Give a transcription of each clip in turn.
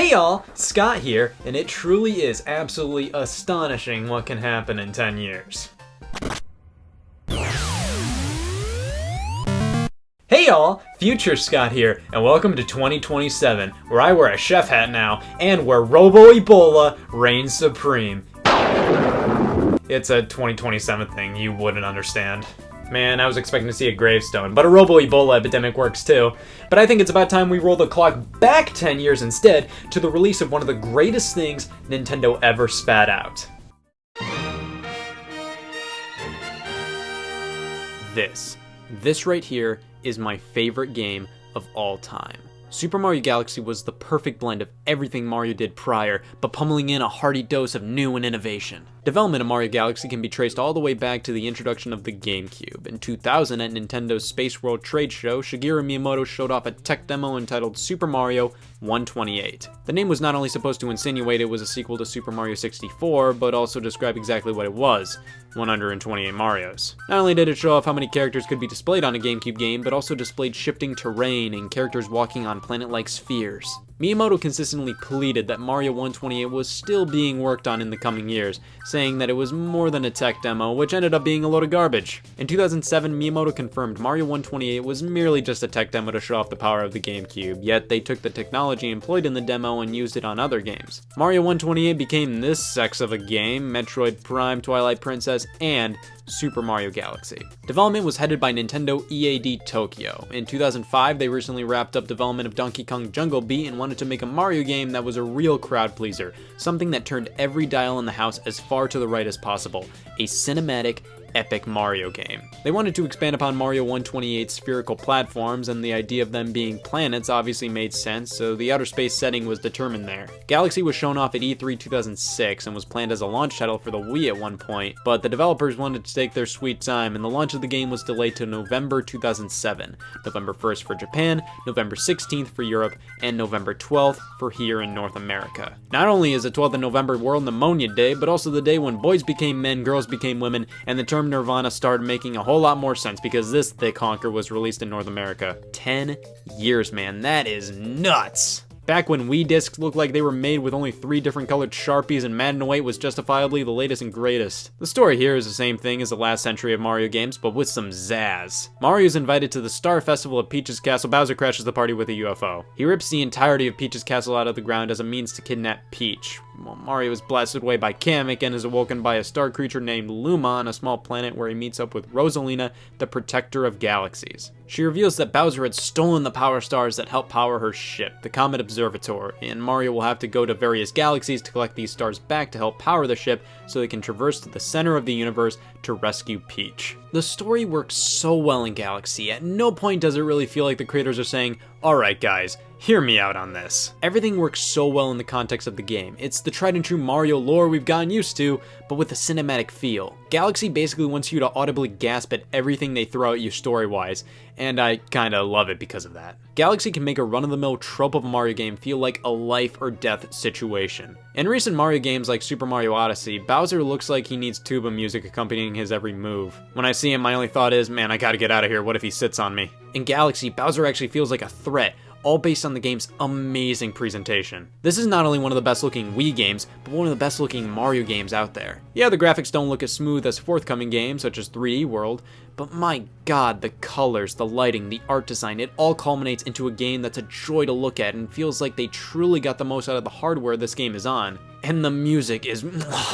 Hey y'all, Scott here, and it truly is absolutely astonishing what can happen in 10 years. Hey y'all, Future Scott here, and welcome to 2027, where I wear a chef hat now, and where Robo-Ebola reigns supreme. It's a 2027 thing you wouldn't understand. Man, I was expecting to see a gravestone, but a Robo-Ebola epidemic works too. But I think it's about time we roll the clock back 10 years instead to the release of one of the greatest things Nintendo ever spat out. This right here is my favorite game of all time. Super Mario Galaxy was the perfect blend of everything Mario did prior, but pummeling in a hearty dose of new and innovation. Development of Mario Galaxy can be traced all the way back to the introduction of the GameCube. In 2000, at Nintendo's Space World trade show, Shigeru Miyamoto showed off a tech demo entitled Super Mario 128. The name was not only supposed to insinuate it was a sequel to Super Mario 64, but also describe exactly what it was: 128 Marios. Not only did it show off how many characters could be displayed on a GameCube game, but also displayed shifting terrain and characters walking on planet-like spheres. Miyamoto consistently pleaded that Mario 128 was still being worked on in the coming years, saying that it was more than a tech demo, which ended up being a load of garbage. In 2007, Miyamoto confirmed Mario 128 was merely just a tech demo to show off the power of the GameCube, yet they took the technology employed in the demo and used it on other games. Mario 128 became this sex of a game: Metroid Prime, Twilight Princess, and Super Mario Galaxy. Development was headed by Nintendo EAD Tokyo. In 2005, they recently wrapped up development of Donkey Kong Jungle Beat and wanted to make a Mario game that was a real crowd pleaser, something that turned every dial in the house as far to the right as possible: a cinematic, epic Mario game. They wanted to expand upon Mario 128's spherical platforms, and the idea of them being planets obviously made sense, so the outer space setting was determined there. Galaxy was shown off at E3 2006 and was planned as a launch title for the Wii at one point, but the developers wanted to take their sweet time, and the launch of the game was delayed to November 2007. November 1st for Japan, November 16th for Europe, and November 12th for here in North America. Not only is the 12th of November World Pneumonia Day, but also the day when boys became men, girls became women, and the term Nirvana started making a whole lot more sense because this thick honker was released in North America. 10 years, man, that is nuts! Back when Wii discs looked like they were made with only 3 different colored Sharpies and Madden 08 was justifiably the latest and greatest. The story here is the same thing as the last century of Mario games, but with some zazz. Mario is invited to the Star Festival at Peach's Castle. Bowser crashes the party with a UFO. He rips the entirety of Peach's Castle out of the ground as a means to kidnap Peach. Well, Mario is blasted away by Kamek and is awoken by a star creature named Luma on a small planet where he meets up with Rosalina, the protector of galaxies. She reveals that Bowser had stolen the power stars that help power her ship, the Comet Observatory, and Mario will have to go to various galaxies to collect these stars back to help power the ship so they can traverse to the center of the universe to rescue Peach. The story works so well in Galaxy. At no point does it really feel like the creators are saying, "Alright guys, hear me out on this." Everything works so well in the context of the game. It's the tried and true Mario lore we've gotten used to, but with a cinematic feel. Galaxy basically wants you to audibly gasp at everything they throw at you story-wise, and I kinda love it because of that. Galaxy can make a run-of-the-mill trope of a Mario game feel like a life-or-death situation. In recent Mario games like Super Mario Odyssey, Bowser looks like he needs tuba music accompanying his every move. When I see him, my only thought is, man, I gotta get out of here, what if he sits on me? In Galaxy, Bowser actually feels like a threat, all based on the game's amazing presentation. This is not only one of the best looking Wii games, but one of the best looking Mario games out there. Yeah, the graphics don't look as smooth as forthcoming games such as 3D World, but my god, the colors, the lighting, the art design, it all culminates into a game that's a joy to look at and feels like they truly got the most out of the hardware this game is on. And the music is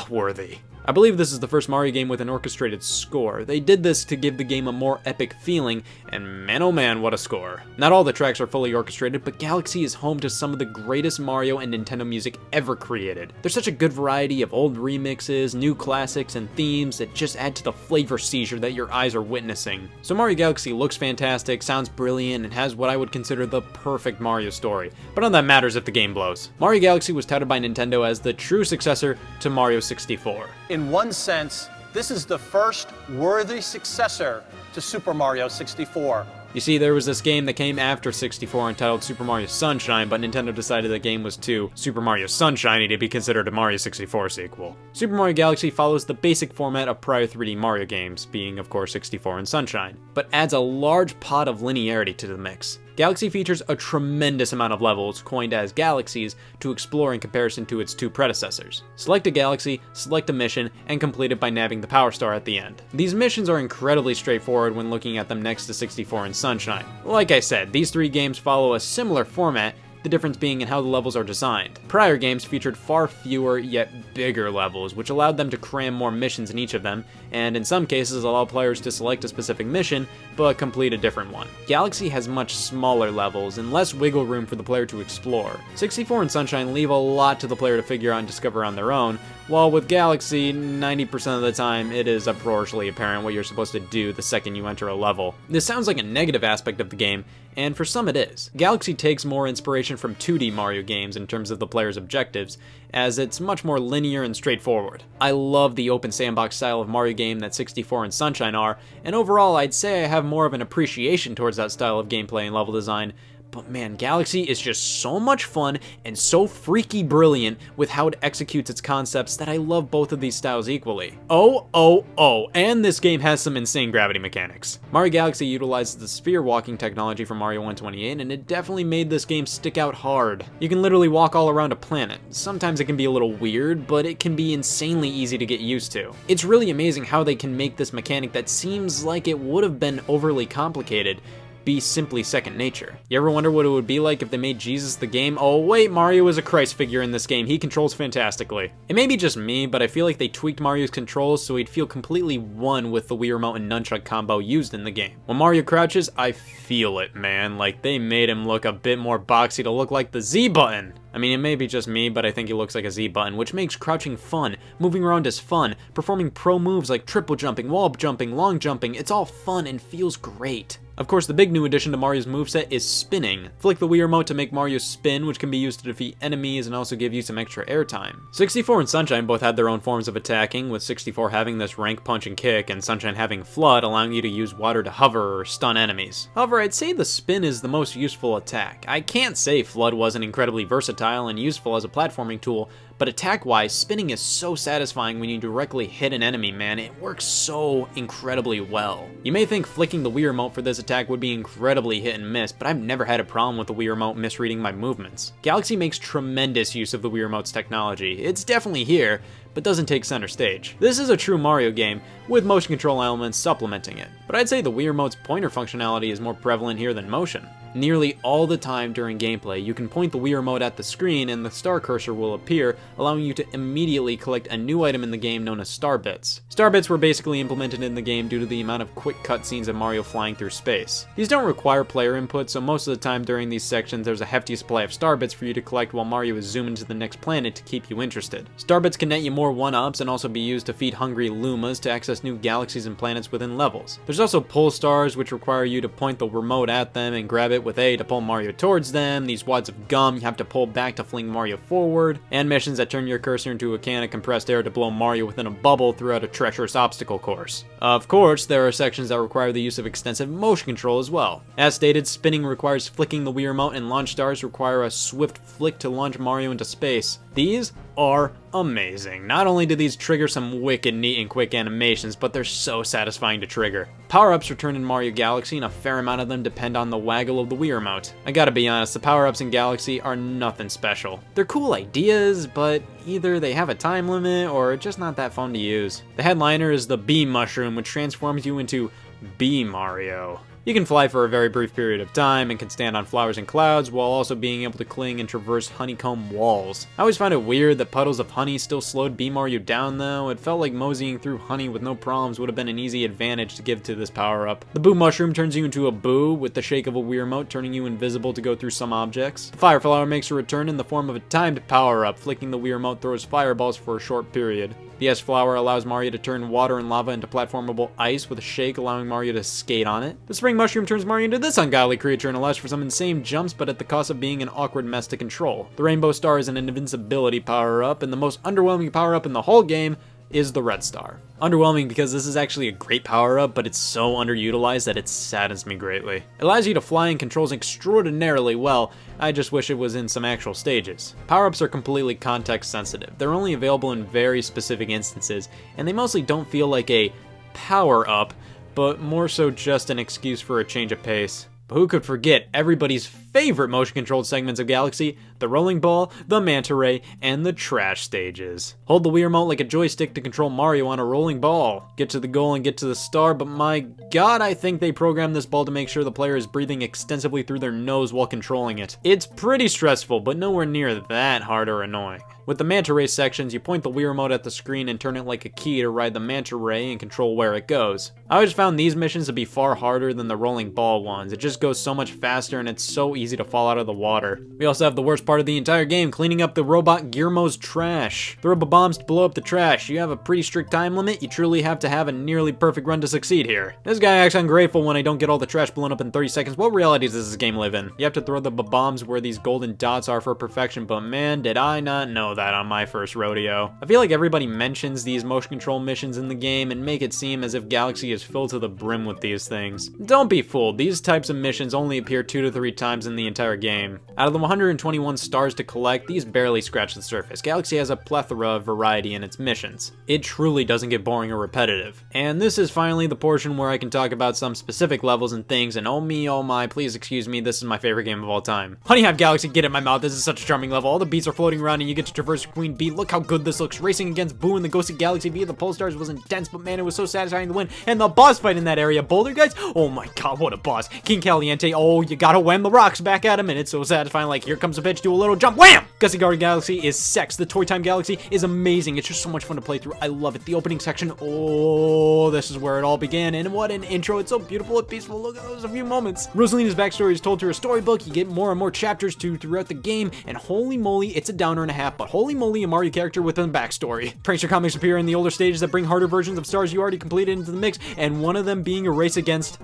worthy. I believe this is the first Mario game with an orchestrated score. They did this to give the game a more epic feeling, and man oh man, what a score. Not all the tracks are fully orchestrated, but Galaxy is home to some of the greatest Mario and Nintendo music ever created. There's such a good variety of old remixes, new classics, and themes that just add to the flavor seizure that your eyes are witnessing. So Mario Galaxy looks fantastic, sounds brilliant, and has what I would consider the perfect Mario story. But none of that matters if the game blows. Mario Galaxy was touted by Nintendo as the true successor to Mario 64. In one sense, this is the first worthy successor to Super Mario 64. You see, there was this game that came after 64 entitled Super Mario Sunshine, but Nintendo decided the game was too Super Mario Sunshiny to be considered a Mario 64 sequel. Super Mario Galaxy follows the basic format of prior 3D Mario games, being of course 64 and Sunshine, but adds a large pot of linearity to the mix. Galaxy features a tremendous amount of levels, coined as galaxies, to explore in comparison to its two predecessors. Select a galaxy, select a mission, and complete it by nabbing the Power Star at the end. These missions are incredibly straightforward when looking at them next to 64 and Sunshine. Like I said, these three games follow a similar format, the difference being in how the levels are designed. Prior games featured far fewer yet bigger levels, which allowed them to cram more missions in each of them, and in some cases allow players to select a specific mission, but complete a different one. Galaxy has much smaller levels and less wiggle room for the player to explore. 64 and Sunshine leave a lot to the player to figure out and discover on their own, while with Galaxy, 90% of the time it is uproariously apparent what you're supposed to do the second you enter a level. This sounds like a negative aspect of the game, and for some it is. Galaxy takes more inspiration from 2D Mario games in terms of the player's objectives, as it's much more linear and straightforward. I love the open sandbox style of Mario game that 64 and Sunshine are, and overall I'd say I have more of an appreciation towards that style of gameplay and level design. But man, Galaxy is just so much fun and so freaky brilliant with how it executes its concepts that I love both of these styles equally. And this game has some insane gravity mechanics. Mario Galaxy utilizes the sphere walking technology from Mario 128, and it definitely made this game stick out hard. You can literally walk all around a planet. Sometimes it can be a little weird, but it can be insanely easy to get used to. It's really amazing how they can make this mechanic that seems like it would have been overly complicated be simply second nature. You ever wonder what it would be like if they made Jesus the game? Oh wait, Mario is a Christ figure in this game. He controls fantastically. It may be just me, but I feel like they tweaked Mario's controls so he'd feel completely one with the Wii Remote and Nunchuck combo used in the game. When Mario crouches, I feel it, man. Like they made him look a bit more boxy to look like the Z button. I mean, it may be just me, but I think he looks like a Z button, which makes crouching fun. Moving around is fun. Performing pro moves like triple jumping, wall jumping, long jumping, it's all fun and feels great. Of course, the big new addition to Mario's moveset is spinning. Flick the Wii Remote to make Mario spin, which can be used to defeat enemies and also give you some extra airtime. 64 and Sunshine both had their own forms of attacking, with 64 having this rank punch and kick, and Sunshine having Flood, allowing you to use water to hover or stun enemies. However, I'd say the spin is the most useful attack. I can't say Flood wasn't incredibly versatile and useful as a platforming tool, but attack-wise, spinning is so satisfying when you directly hit an enemy, man. It works so incredibly well. You may think flicking the Wii Remote for this attack would be incredibly hit and miss, but I've never had a problem with the Wii Remote misreading my movements. Galaxy makes tremendous use of the Wii Remote's technology. It's definitely here, but doesn't take center stage. This is a true Mario game, with motion control elements supplementing it. But I'd say the Wii Remote's pointer functionality is more prevalent here than motion. Nearly all the time during gameplay, you can point the Wii Remote at the screen and the star cursor will appear, allowing you to immediately collect a new item in the game known as Star Bits. Star Bits were basically implemented in the game due to the amount of quick cutscenes of Mario flying through space. These don't require player input, so most of the time during these sections there's a hefty supply of Star Bits for you to collect while Mario is zooming to the next planet to keep you interested. Star Bits can net you more 1-ups and also be used to feed hungry Lumas to access new galaxies and planets within levels. There's also pull stars, which require you to point the remote at them and grab it with A to pull Mario towards them, these wads of gum you have to pull back to fling Mario forward, and missions that turn your cursor into a can of compressed air to blow Mario within a bubble throughout a treacherous obstacle course. Of course, there are sections that require the use of extensive motion control as well. As stated, spinning requires flicking the Wii Remote, and launch stars require a swift flick to launch Mario into space. These are amazing. Not only do these trigger some wicked neat and quick animations, but they're so satisfying to trigger. Power-ups return in Mario Galaxy, and a fair amount of them depend on the waggle of the Wii Remote. I gotta be honest, the power-ups in Galaxy are nothing special. They're cool ideas, but either they have a time limit or just not that fun to use. The headliner is the Bee Mushroom, which transforms you into Bee Mario. You can fly for a very brief period of time and can stand on flowers and clouds while also being able to cling and traverse honeycomb walls. I always found it weird that puddles of honey still slowed Bee Mario down though. It felt like moseying through honey with no problems would have been an easy advantage to give to this power-up. The Boo Mushroom turns you into a Boo, with the shake of a Wii Remote turning you invisible to go through some objects. The Fire Flower makes a return in the form of a timed power-up. Flicking the Wii Remote throws fireballs for a short period. The S Flower allows Mario to turn water and lava into platformable ice with a shake, allowing Mario to skate on it. The Spring Mushroom turns Mario into this ungodly creature and allows for some insane jumps, but at the cost of being an awkward mess to control. The Rainbow Star is an invincibility power-up, and the most underwhelming power-up in the whole game is the Red Star. Underwhelming because this is actually a great power-up, but it's so underutilized that it saddens me greatly. It allows you to fly and controls extraordinarily well. I just wish it was in some actual stages. Power-ups are completely context sensitive. They're only available in very specific instances, and they mostly don't feel like a power-up, but more so just an excuse for a change of pace. But who could forget everybody's favorite motion-controlled segments of Galaxy, the rolling ball, the manta ray, and the trash stages. Hold the Wii remote like a joystick to control Mario on a rolling ball. Get to the goal and get to the star, but my god, I think they programmed this ball to make sure the player is breathing extensively through their nose while controlling it. It's pretty stressful, but nowhere near that hard or annoying. With the manta ray sections, you point the Wii remote at the screen and turn it like a key to ride the manta ray and control where it goes. I always found these missions to be far harder than the rolling ball ones. It just goes so much faster and it's so easy to fall out of the water. We also have the worst part of the entire game, cleaning up the robot Gizmo's trash. Throw bombs to blow up the trash. You have a pretty strict time limit. You truly have to have a nearly perfect run to succeed here. This guy acts ungrateful when I don't get all the trash blown up in 30 seconds. What reality does this game live in? You have to throw the bombs where these golden dots are for perfection, but man, did I not know that on my first rodeo. I feel like everybody mentions these motion control missions in the game and make it seem as if Galaxy is filled to the brim with these things. Don't be fooled, these types of missions only appear 2 to 3 times in the entire game. Out of the 121 stars to collect, these barely scratch the surface. Galaxy has a plethora of variety in its missions. It truly doesn't get boring or repetitive. And this is finally the portion where I can talk about some specific levels and things, and oh me, oh my, please excuse me, this is my favorite game of all time. Honey Hive Galaxy, get in my mouth, this is such a charming level. All the beats are floating around and you get to traverse Queen Bee. Look how good this looks. Racing against Boo and the Ghosted Galaxy via the Pole Stars was intense, but man, it was so satisfying to win. And the boss fight in that area, Boulder guys, oh my god, what a boss. King Caliente, oh, you gotta wham the rocks back at him, and it's so satisfying, like, here comes a bitch, do a little jump, wham! Gusty Garden Galaxy is sex. The Toy Time Galaxy is amazing. It's just so much fun to play through. I love it. The opening section, oh, this is where it all began, and what an intro. It's so beautiful and peaceful. Look at those a few moments. Rosalina's backstory is told through a storybook. You get more and more chapters throughout the game, and holy moly, it's a downer and a half, but holy moly, a Mario character with a backstory. Prankster comics appear in the older stages that bring harder versions of stars you already completed into the mix, and one of them being a race against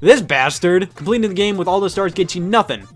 this bastard. Completing the game with all the stars gets you nothing.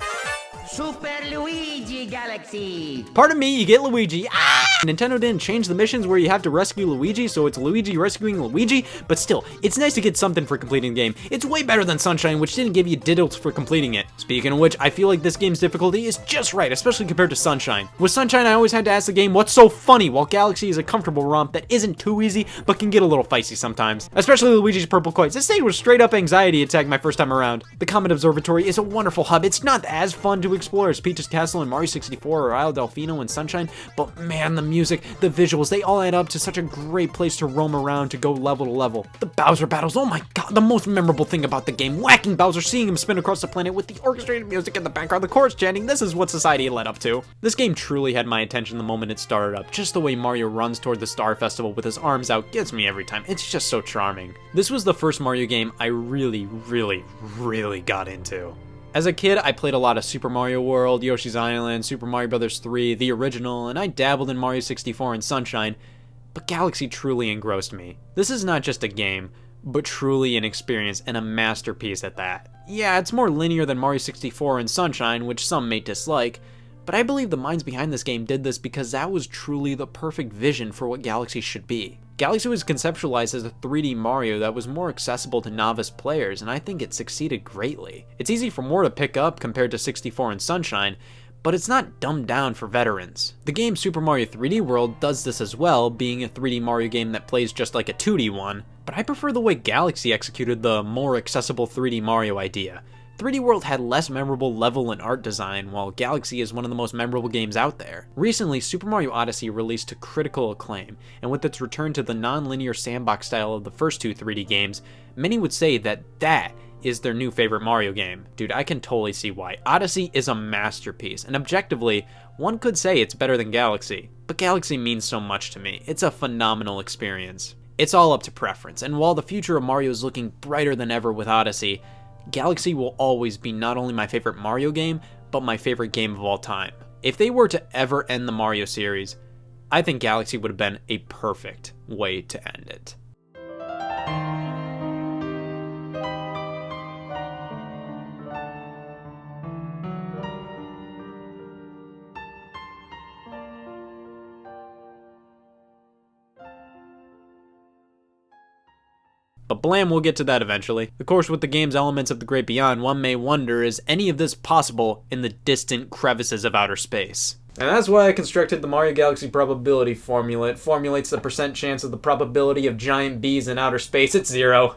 Super Luigi Galaxy. Pardon me, you get Luigi. Ah! Nintendo didn't change the missions where you have to rescue Luigi, so it's Luigi rescuing Luigi, but still, it's nice to get something for completing the game. It's way better than Sunshine, which didn't give you diddles for completing it. Speaking of which, I feel like this game's difficulty is just right, especially compared to Sunshine. With Sunshine, I always had to ask the game, what's so funny, while Galaxy is a comfortable romp that isn't too easy, but can get a little feisty sometimes. Especially Luigi's purple coins. This stage was straight up anxiety attack my first time around. The Comet Observatory is a wonderful hub. It's not as fun to explore as Peach's Castle in Mario 64 or Isle Delfino in Sunshine, but man, the music, the visuals, they all add up to such a great place to roam around, to go level to level. The Bowser battles, oh my god, the most memorable thing about the game, whacking Bowser, seeing him spin across the planet with the orchestrated music in the background, the chorus chanting, this is what society led up to. This game truly had my attention the moment it started up. Just the way Mario runs toward the Star Festival with his arms out gets me every time. It's just so charming. This was the first Mario game I really got into. As a kid, I played a lot of Super Mario World, Yoshi's Island, Super Mario Bros. 3, the original, and I dabbled in Mario 64 and Sunshine, but Galaxy truly engrossed me. This is not just a game, but truly an experience and a masterpiece at that. Yeah, it's more linear than Mario 64 and Sunshine, which some may dislike, but I believe the minds behind this game did this because that was truly the perfect vision for what Galaxy should be. Galaxy was conceptualized as a 3D Mario that was more accessible to novice players, and I think it succeeded greatly. It's easy for more to pick up compared to 64 and Sunshine, but it's not dumbed down for veterans. The game Super Mario 3D World does this as well, being a 3D Mario game that plays just like a 2D one, but I prefer the way Galaxy executed the more accessible 3D Mario idea. 3D World had less memorable level and art design, while Galaxy is one of the most memorable games out there. Recently, Super Mario Odyssey released to critical acclaim, and with its return to the non-linear sandbox style of the first two 3D games, many would say that is their new favorite Mario game. Dude, I can totally see why. Odyssey is a masterpiece, and objectively, one could say it's better than Galaxy. But Galaxy means so much to me. It's a phenomenal experience. It's all up to preference, and while the future of Mario is looking brighter than ever with Odyssey, Galaxy will always be not only my favorite Mario game, but my favorite game of all time. If they were to ever end the Mario series, I think Galaxy would have been a perfect way to end it. But blam, we'll get to that eventually. Of course, with the game's elements of the great beyond, one may wonder, is any of this possible in the distant crevices of outer space? And that's why I constructed the Mario Galaxy probability formula. It formulates the percent chance of the probability of giant bees in outer space at 0.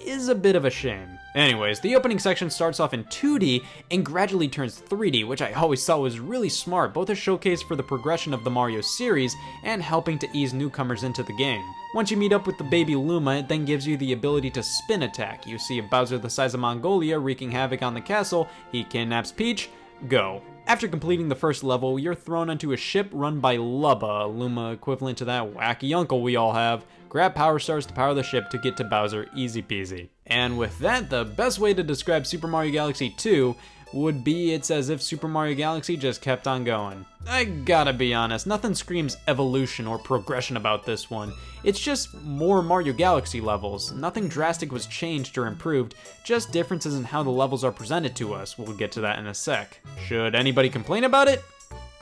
is a bit of a shame. Anyways, the opening section starts off in 2D and gradually turns 3D, which I always thought was really smart, both a showcase for the progression of the Mario series and helping to ease newcomers into the game. Once you meet up with the baby Luma, it then gives you the ability to spin attack. You see a Bowser the size of Mongolia wreaking havoc on the castle, he kidnaps Peach, go. After completing the first level, you're thrown onto a ship run by Lubba, Luma equivalent to that wacky uncle we all have. Grab power stars to power the ship to get to Bowser, easy peasy. And with that, the best way to describe Super Mario Galaxy 2 would be it's as if Super Mario Galaxy just kept on going. I gotta be honest, nothing screams evolution or progression about this one. It's just more Mario Galaxy levels. Nothing drastic was changed or improved, just differences in how the levels are presented to us. We'll get to that in a sec. Should anybody complain about it?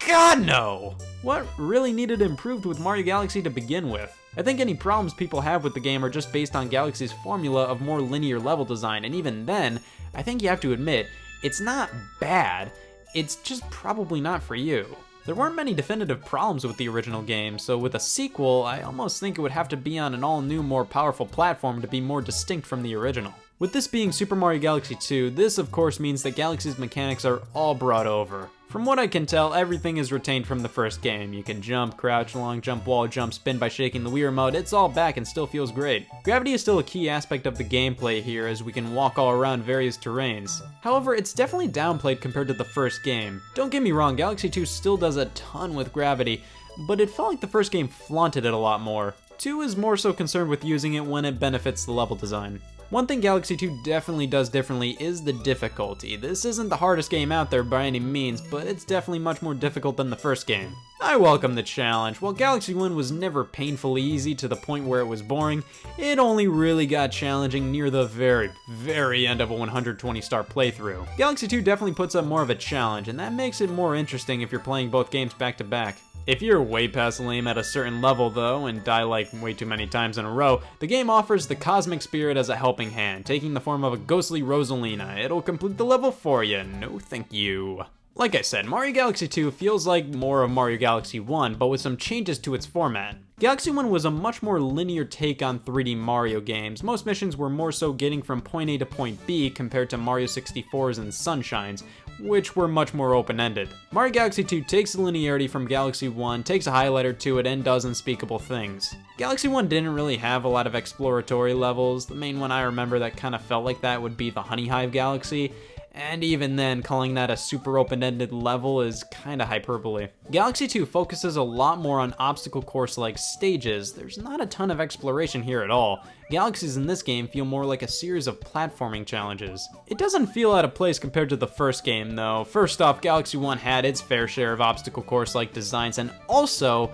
God no! What really needed improved with Mario Galaxy to begin with? I think any problems people have with the game are just based on Galaxy's formula of more linear level design, and even then, I think you have to admit, it's not bad, it's just probably not for you. There weren't many definitive problems with the original game, so with a sequel, I almost think it would have to be on an all-new, more powerful platform to be more distinct from the original. With this being Super Mario Galaxy 2, this of course means that Galaxy's mechanics are all brought over. From what I can tell, everything is retained from the first game. You can jump, crouch, long jump, wall jump, spin by shaking the Wii remote, it's all back and still feels great. Gravity is still a key aspect of the gameplay here as we can walk all around various terrains. However, it's definitely downplayed compared to the first game. Don't get me wrong, Galaxy 2 still does a ton with gravity, but it felt like the first game flaunted it a lot more. 2 is more so concerned with using it when it benefits the level design. One thing Galaxy 2 definitely does differently is the difficulty. This isn't the hardest game out there by any means, but it's definitely much more difficult than the first game. I welcome the challenge. While Galaxy 1 was never painfully easy to the point where it was boring, it only really got challenging near the very end of a 120-star playthrough. Galaxy 2 definitely puts up more of a challenge, and that makes it more interesting if you're playing both games back to back. If you're way past lame at a certain level though, and die like way too many times in a row, the game offers the Cosmic Spirit as a helping hand, taking the form of a ghostly Rosalina. It'll complete the level for you, no thank you. Like I said, Mario Galaxy 2 feels like more of Mario Galaxy 1, but with some changes to its format. Galaxy 1 was a much more linear take on 3D Mario games. Most missions were more so getting from point A to point B compared to Mario 64's and Sunshines, which were much more open-ended. Mario Galaxy 2 takes the linearity from Galaxy 1, takes a highlighter to it, and does unspeakable things. Galaxy 1 didn't really have a lot of exploratory levels. The main one I remember that kind of felt like that would be the Honey Hive Galaxy, and even then, calling that a super open-ended level is kinda hyperbole. Galaxy 2 focuses a lot more on obstacle course-like stages. There's not a ton of exploration here at all. Galaxies in this game feel more like a series of platforming challenges. It doesn't feel out of place compared to the first game though. First off, Galaxy 1 had its fair share of obstacle course-like designs, and also,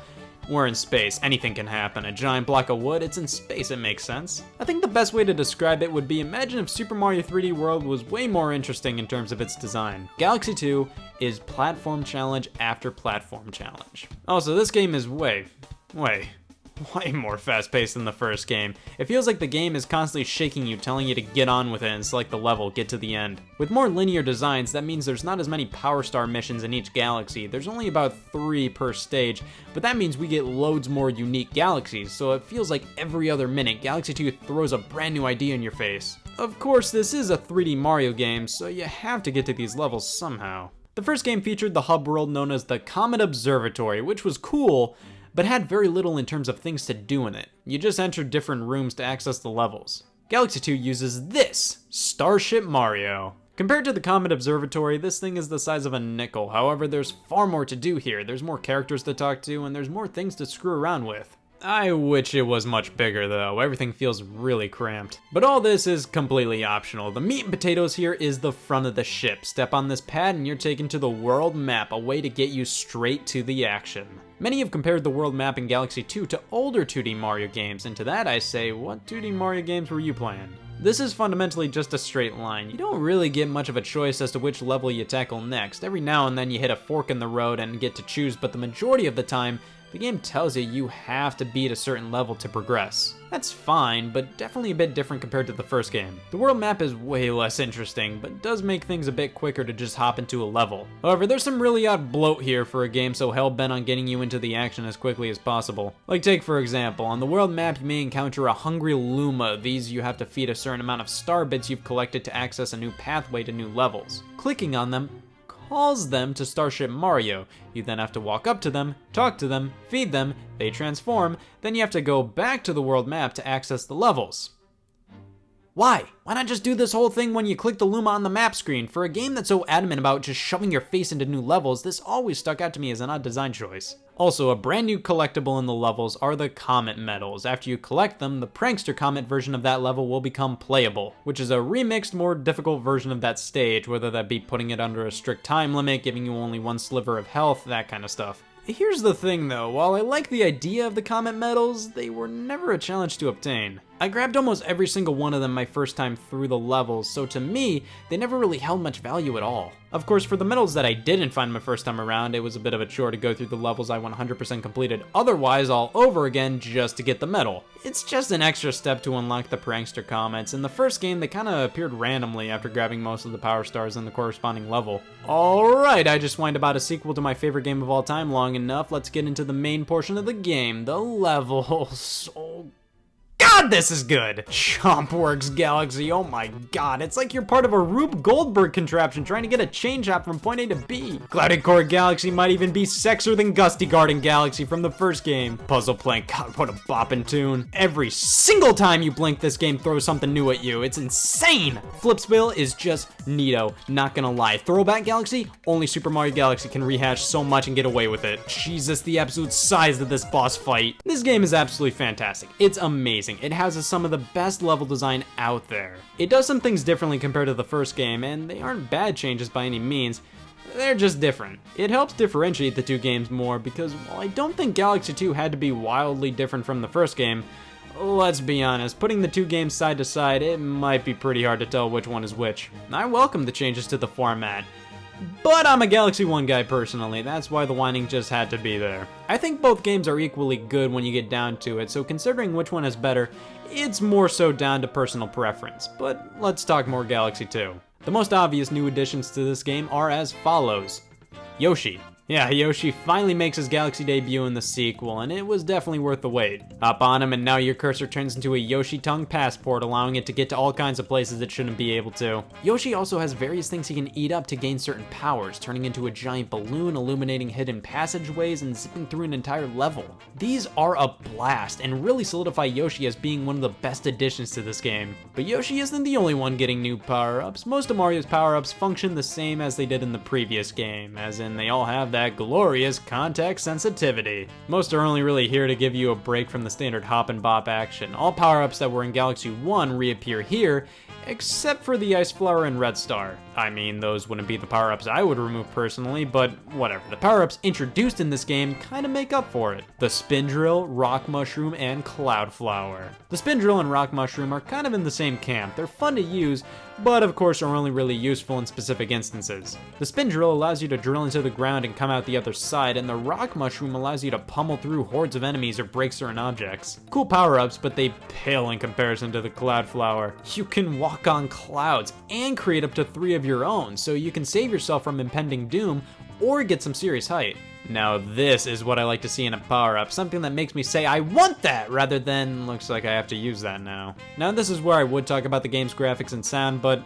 we're in space, anything can happen. A giant block of wood, it's in space, it makes sense. I think the best way to describe it would be imagine if Super Mario 3D World was way more interesting in terms of its design. Galaxy 2 is platform challenge after platform challenge. Also, this game is way more fast-paced than the first game. It feels like the game is constantly shaking you, telling you to get on with it and select the level, get to the end. With more linear designs, that means there's not as many Power Star missions in each galaxy. There's only about 3 per stage, but that means we get loads more unique galaxies, so it feels like every other minute, Galaxy 2 throws a brand new idea in your face. Of course, this is a 3D Mario game, so you have to get to these levels somehow. The first game featured the hub world known as the Comet Observatory, which was cool, but had very little in terms of things to do in it. You just entered different rooms to access the levels. Galaxy 2 uses this, Starship Mario. Compared to the Comet Observatory, this thing is the size of a nickel. However, there's far more to do here. There's more characters to talk to, and there's more things to screw around with. I wish it was much bigger though, everything feels really cramped. But all this is completely optional. The meat and potatoes here is the front of the ship. Step on this pad and you're taken to the world map, a way to get you straight to the action. Many have compared the world map in Galaxy 2 to older 2D Mario games, and to that I say, what 2D Mario games were you playing? This is fundamentally just a straight line. You don't really get much of a choice as to which level you tackle next. Every now and then you hit a fork in the road and get to choose, but the majority of the time, The game tells you have to beat a certain level to progress. That's fine, but definitely a bit different compared to the first game. The world map is way less interesting, but does make things a bit quicker to just hop into a level. However, there's some really odd bloat here for a game so hell-bent on getting you into the action as quickly as possible. Like take for example, on the world map you may encounter a hungry Luma. These you have to feed a certain amount of star bits you've collected to access a new pathway to new levels. Clicking on them calls them to Starship Mario. You then have to walk up to them, talk to them, feed them, they transform, then you have to go back to the world map to access the levels. Why? Why not just do this whole thing when you click the Luma on the map screen? For a game that's so adamant about just shoving your face into new levels, this always stuck out to me as an odd design choice. Also, a brand new collectible in the levels are the Comet Medals. After you collect them, the Prankster Comet version of that level will become playable, which is a remixed, more difficult version of that stage, whether that be putting it under a strict time limit, giving you only one sliver of health, that kind of stuff. Here's the thing though, while I like the idea of the Comet Medals, they were never a challenge to obtain. I grabbed almost every single one of them my first time through the levels, so to me, they never really held much value at all. Of course, for the medals that I didn't find my first time around, it was a bit of a chore to go through the levels I 100% completed otherwise all over again just to get the medal. It's just an extra step to unlock the Prankster Comets. In the first game, they kinda appeared randomly after grabbing most of the power stars in the corresponding level. Alright, I just whined about a sequel to my favorite game of all time long enough. Let's get into the main portion of the game, the levels. Oh God, this is good! Chompworks Galaxy, oh my god, it's like you're part of a Rube Goldberg contraption trying to get a chain chomp from point A to B. Clouded Core Galaxy might even be sexier than Gusty Garden Galaxy from the first game. Puzzle Plank, god, what a boppin' tune. Every single time you blink, this game throws something new at you. It's insane! Flipsville is just neato, not gonna lie. Throwback Galaxy, only Super Mario Galaxy can rehash so much and get away with it. Jesus, the absolute size of this boss fight. This game is absolutely fantastic. It's amazing. It houses some of the best level design out there. It does some things differently compared to the first game, and they aren't bad changes by any means. They're just different. It helps differentiate the two games more because while I don't think Galaxy 2 had to be wildly different from the first game, let's be honest, putting the two games side to side, it might be pretty hard to tell which one is which. I welcome the changes to the format, but I'm a Galaxy 1 guy personally, that's why the whining just had to be there. I think both games are equally good when you get down to it, so considering which one is better, it's more so down to personal preference. But let's talk more Galaxy 2. The most obvious new additions to this game are as follows. Yoshi. Yeah, Yoshi finally makes his Galaxy debut in the sequel, and it was definitely worth the wait. Hop on him and now your cursor turns into a Yoshi tongue passport, allowing it to get to all kinds of places it shouldn't be able to. Yoshi also has various things he can eat up to gain certain powers, turning into a giant balloon, illuminating hidden passageways, and zipping through an entire level. These are a blast, and really solidify Yoshi as being one of the best additions to this game. But Yoshi isn't the only one getting new power-ups. Most of Mario's power-ups function the same as they did in the previous game, as in they all have that glorious context sensitivity. Most are only really here to give you a break from the standard hop and bop action. All power-ups that were in Galaxy 1 reappear here, except for the Ice Flower and Red Star. I mean, those wouldn't be the power-ups I would remove personally, but whatever. The power-ups introduced in this game kind of make up for it. The Spin Drill, Rock Mushroom, and Cloud Flower. The Spin Drill and Rock Mushroom are kind of in the same camp. They're fun to use, but of course are only really useful in specific instances. The Spin Drill allows you to drill into the ground and come out the other side, and the Rock Mushroom allows you to pummel through hordes of enemies or break certain objects. Cool power-ups, but they pale in comparison to the Cloud Flower. You can walk on clouds and create up to 3 of your own, so you can save yourself from impending doom or get some serious height. Now this is what I like to see in a power-up, something that makes me say I want that, rather than looks like I have to use that now. Now this is where I would talk about the game's graphics and sound, but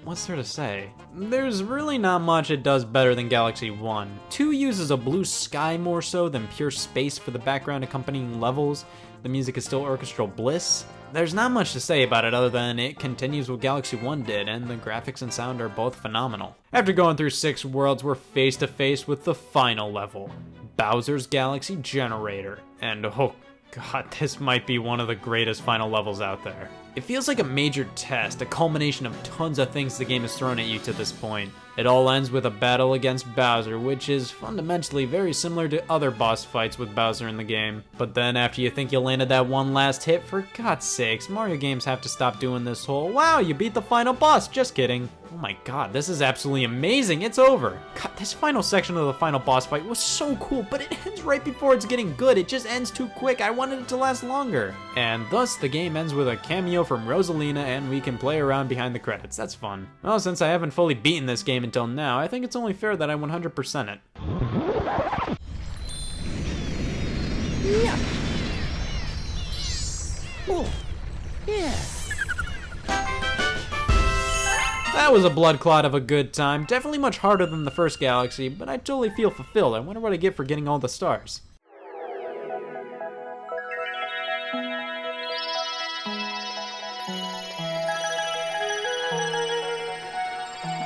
what's there to say? There's really not much it does better than Galaxy 1. 2 uses a blue sky more so than pure space for the background accompanying levels. The music is still orchestral bliss. There's not much to say about it other than it continues what Galaxy 1 did, and the graphics and sound are both phenomenal. After going through 6 worlds, we're face to face with the final level, Bowser's Galaxy Generator. And oh god, this might be one of the greatest final levels out there. It feels like a major test, a culmination of tons of things the game has thrown at you to this point. It all ends with a battle against Bowser, which is fundamentally very similar to other boss fights with Bowser in the game. But then after you think you landed that one last hit, for God's sakes, Mario games have to stop doing this whole, wow, you beat the final boss, just kidding. Oh my god, this is absolutely amazing. It's over. God, this final section of the final boss fight was so cool, but it ends right before it's getting good. It just ends too quick. I wanted it to last longer. And thus, the game ends with a cameo from Rosalina, and we can play around behind the credits. That's fun. Well, since I haven't fully beaten this game until now, I think it's only fair that I 100% it. Yeah. Oh, yeah. That was a blood clot of a good time. Definitely much harder than the first Galaxy, but I totally feel fulfilled. I wonder what I get for getting all the stars.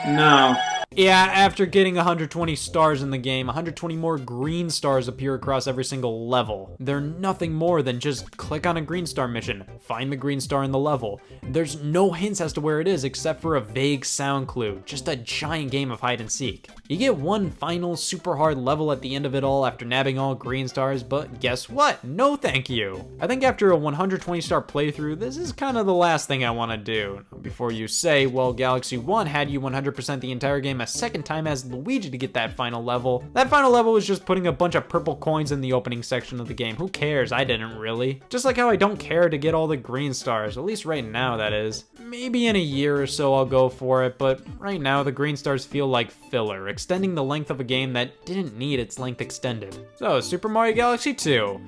No. Yeah, after getting 120 stars in the game, 120 more green stars appear across every single level. They're nothing more than just click on a green star mission, find the green star in the level. There's no hints as to where it is except for a vague sound clue, just a giant game of hide and seek. You get one final super hard level at the end of it all after nabbing all green stars, but guess what? No thank you. I think after a 120 star playthrough, this is kind of the last thing I want to do. Before you say, well, Galaxy 1 had you 100% the entire game a second time as Luigi to get that final level. That final level was just putting a bunch of purple coins in the opening section of the game. Who cares? I didn't really. Just like how I don't care to get all the green stars, at least right now that is. Maybe in a year or so I'll go for it, but right now the green stars feel like filler, extending the length of a game that didn't need its length extended. So, Super Mario Galaxy 2.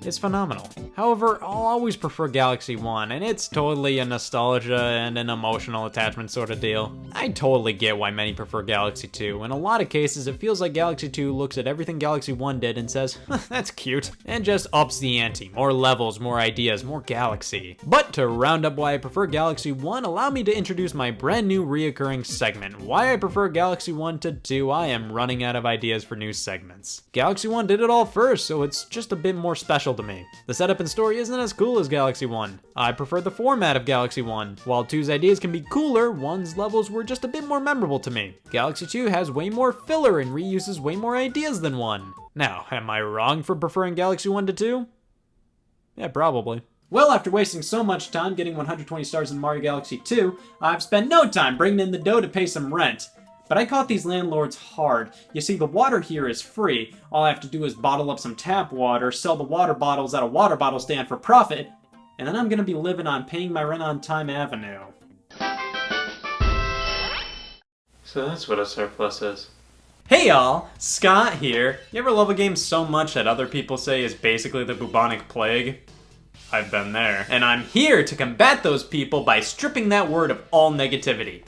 It's phenomenal. However, I'll always prefer Galaxy 1, and it's totally a nostalgia and an emotional attachment sort of deal. I totally get why many prefer Galaxy 2. In a lot of cases, it feels like Galaxy 2 looks at everything Galaxy 1 did and says, that's cute, and just ups the ante. More levels, more ideas, more Galaxy. But to round up why I prefer Galaxy 1, allow me to introduce my brand new reoccurring segment. Why I prefer Galaxy 1 to 2, I am running out of ideas for new segments. Galaxy 1 did it all first, so it's just a bit more special to me. The setup and story isn't as cool as Galaxy 1. I prefer the format of Galaxy 1. While 2's ideas can be cooler, 1's levels were just a bit more memorable to me. Galaxy 2 has way more filler and reuses way more ideas than 1. Now, am I wrong for preferring Galaxy 1 to 2? Yeah, probably. Well, after wasting so much time getting 120 stars in Mario Galaxy 2, I've spent no time bringing in the dough to pay some rent. But I caught these landlords hard. You see, the water here is free. All I have to do is bottle up some tap water, sell the water bottles at a water bottle stand for profit, and then I'm gonna be living on paying my rent on Time Avenue. So that's what a surplus is. Hey y'all, Scott here. You ever love a game so much that other people say is basically the bubonic plague? I've been there. And I'm here to combat those people by stripping that word of all negativity.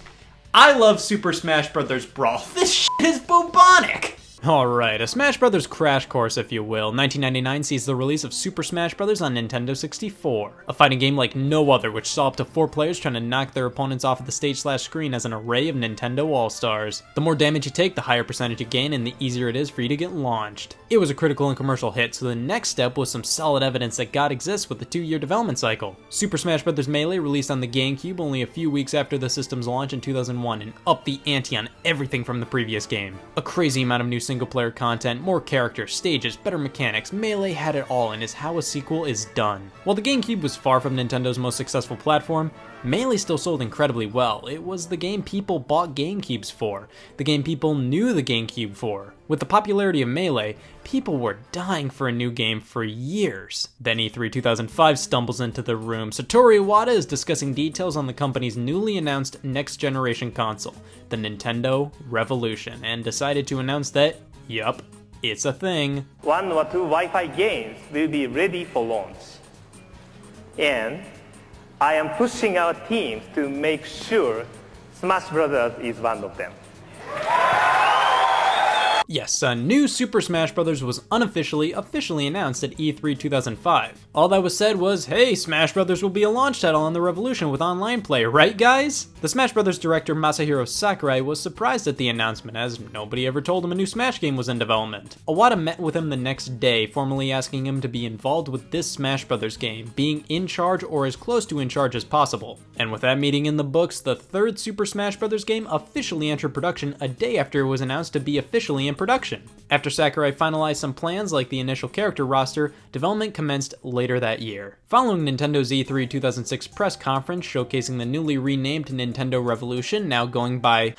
I love Super Smash Bros. Brawl. This shit is bubonic! Alright, a Smash Bros. Crash course, if you will. 1999 sees the release of Super Smash Bros. On Nintendo 64. A fighting game like no other, which saw up to 4 players trying to knock their opponents off of the stage/screen as an array of Nintendo All-Stars. The more damage you take, the higher percentage you gain, and the easier it is for you to get launched. It was a critical and commercial hit, so the next step was some solid evidence that God exists with a 2-year development cycle. Super Smash Bros. Melee released on the GameCube only a few weeks after the system's launch in 2001 and upped the ante on everything from the previous game. A crazy amount of new single-player content, more characters, stages, better mechanics. Melee had it all and is how a sequel is done. While the GameCube was far from Nintendo's most successful platform, Melee still sold incredibly well. It was the game people bought GameCubes for, the game people knew the GameCube for. With the popularity of Melee, people were dying for a new game for years. Then E3 2005 stumbles into the room. Satoru Iwata is discussing details on the company's newly announced next-generation console, the Nintendo Revolution, and decided to announce that, yup, it's a thing. 1 or 2 Wi-Fi games will be ready for launch. And I am pushing our teams to make sure Smash Brothers is one of them. Yes, a new Super Smash Bros. Was officially announced at E3 2005. All that was said was, hey, Smash Bros. Will be a launch title on the Revolution with online play, right guys? The Smash Bros. Director Masahiro Sakurai was surprised at the announcement, as nobody ever told him a new Smash game was in development. Iwata met with him the next day, formally asking him to be involved with this Smash Bros. Game, being in charge or as close to in charge as possible. And with that meeting in the books, the third Super Smash Bros. Game officially entered production a day after it was announced to be officially in production. After Sakurai finalized some plans like the initial character roster, development commenced later that year. Following Nintendo's E3 2006 press conference showcasing the newly renamed Nintendo Revolution, now going by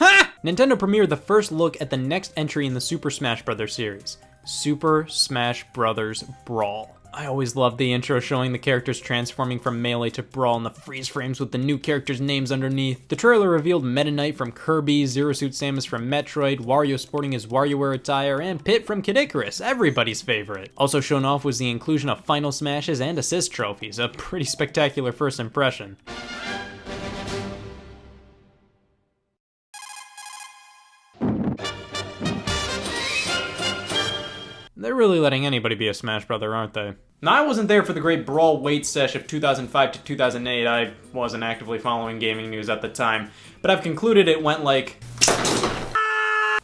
Nintendo premiered the first look at the next entry in the Super Smash Bros. Series, Super Smash Bros. Brawl. I always loved the intro showing the characters transforming from Melee to Brawl and the freeze frames with the new characters' names underneath. The trailer revealed Meta Knight from Kirby, Zero Suit Samus from Metroid, Wario sporting his WarioWare attire, and Pit from Kid Icarus, everybody's favorite. Also shown off was the inclusion of Final Smashes and Assist trophies, a pretty spectacular first impression. They're really letting anybody be a Smash Brother, aren't they? Now, I wasn't there for the great Brawl wait sesh of 2005 to 2008. I wasn't actively following gaming news at the time, but I've concluded it went like...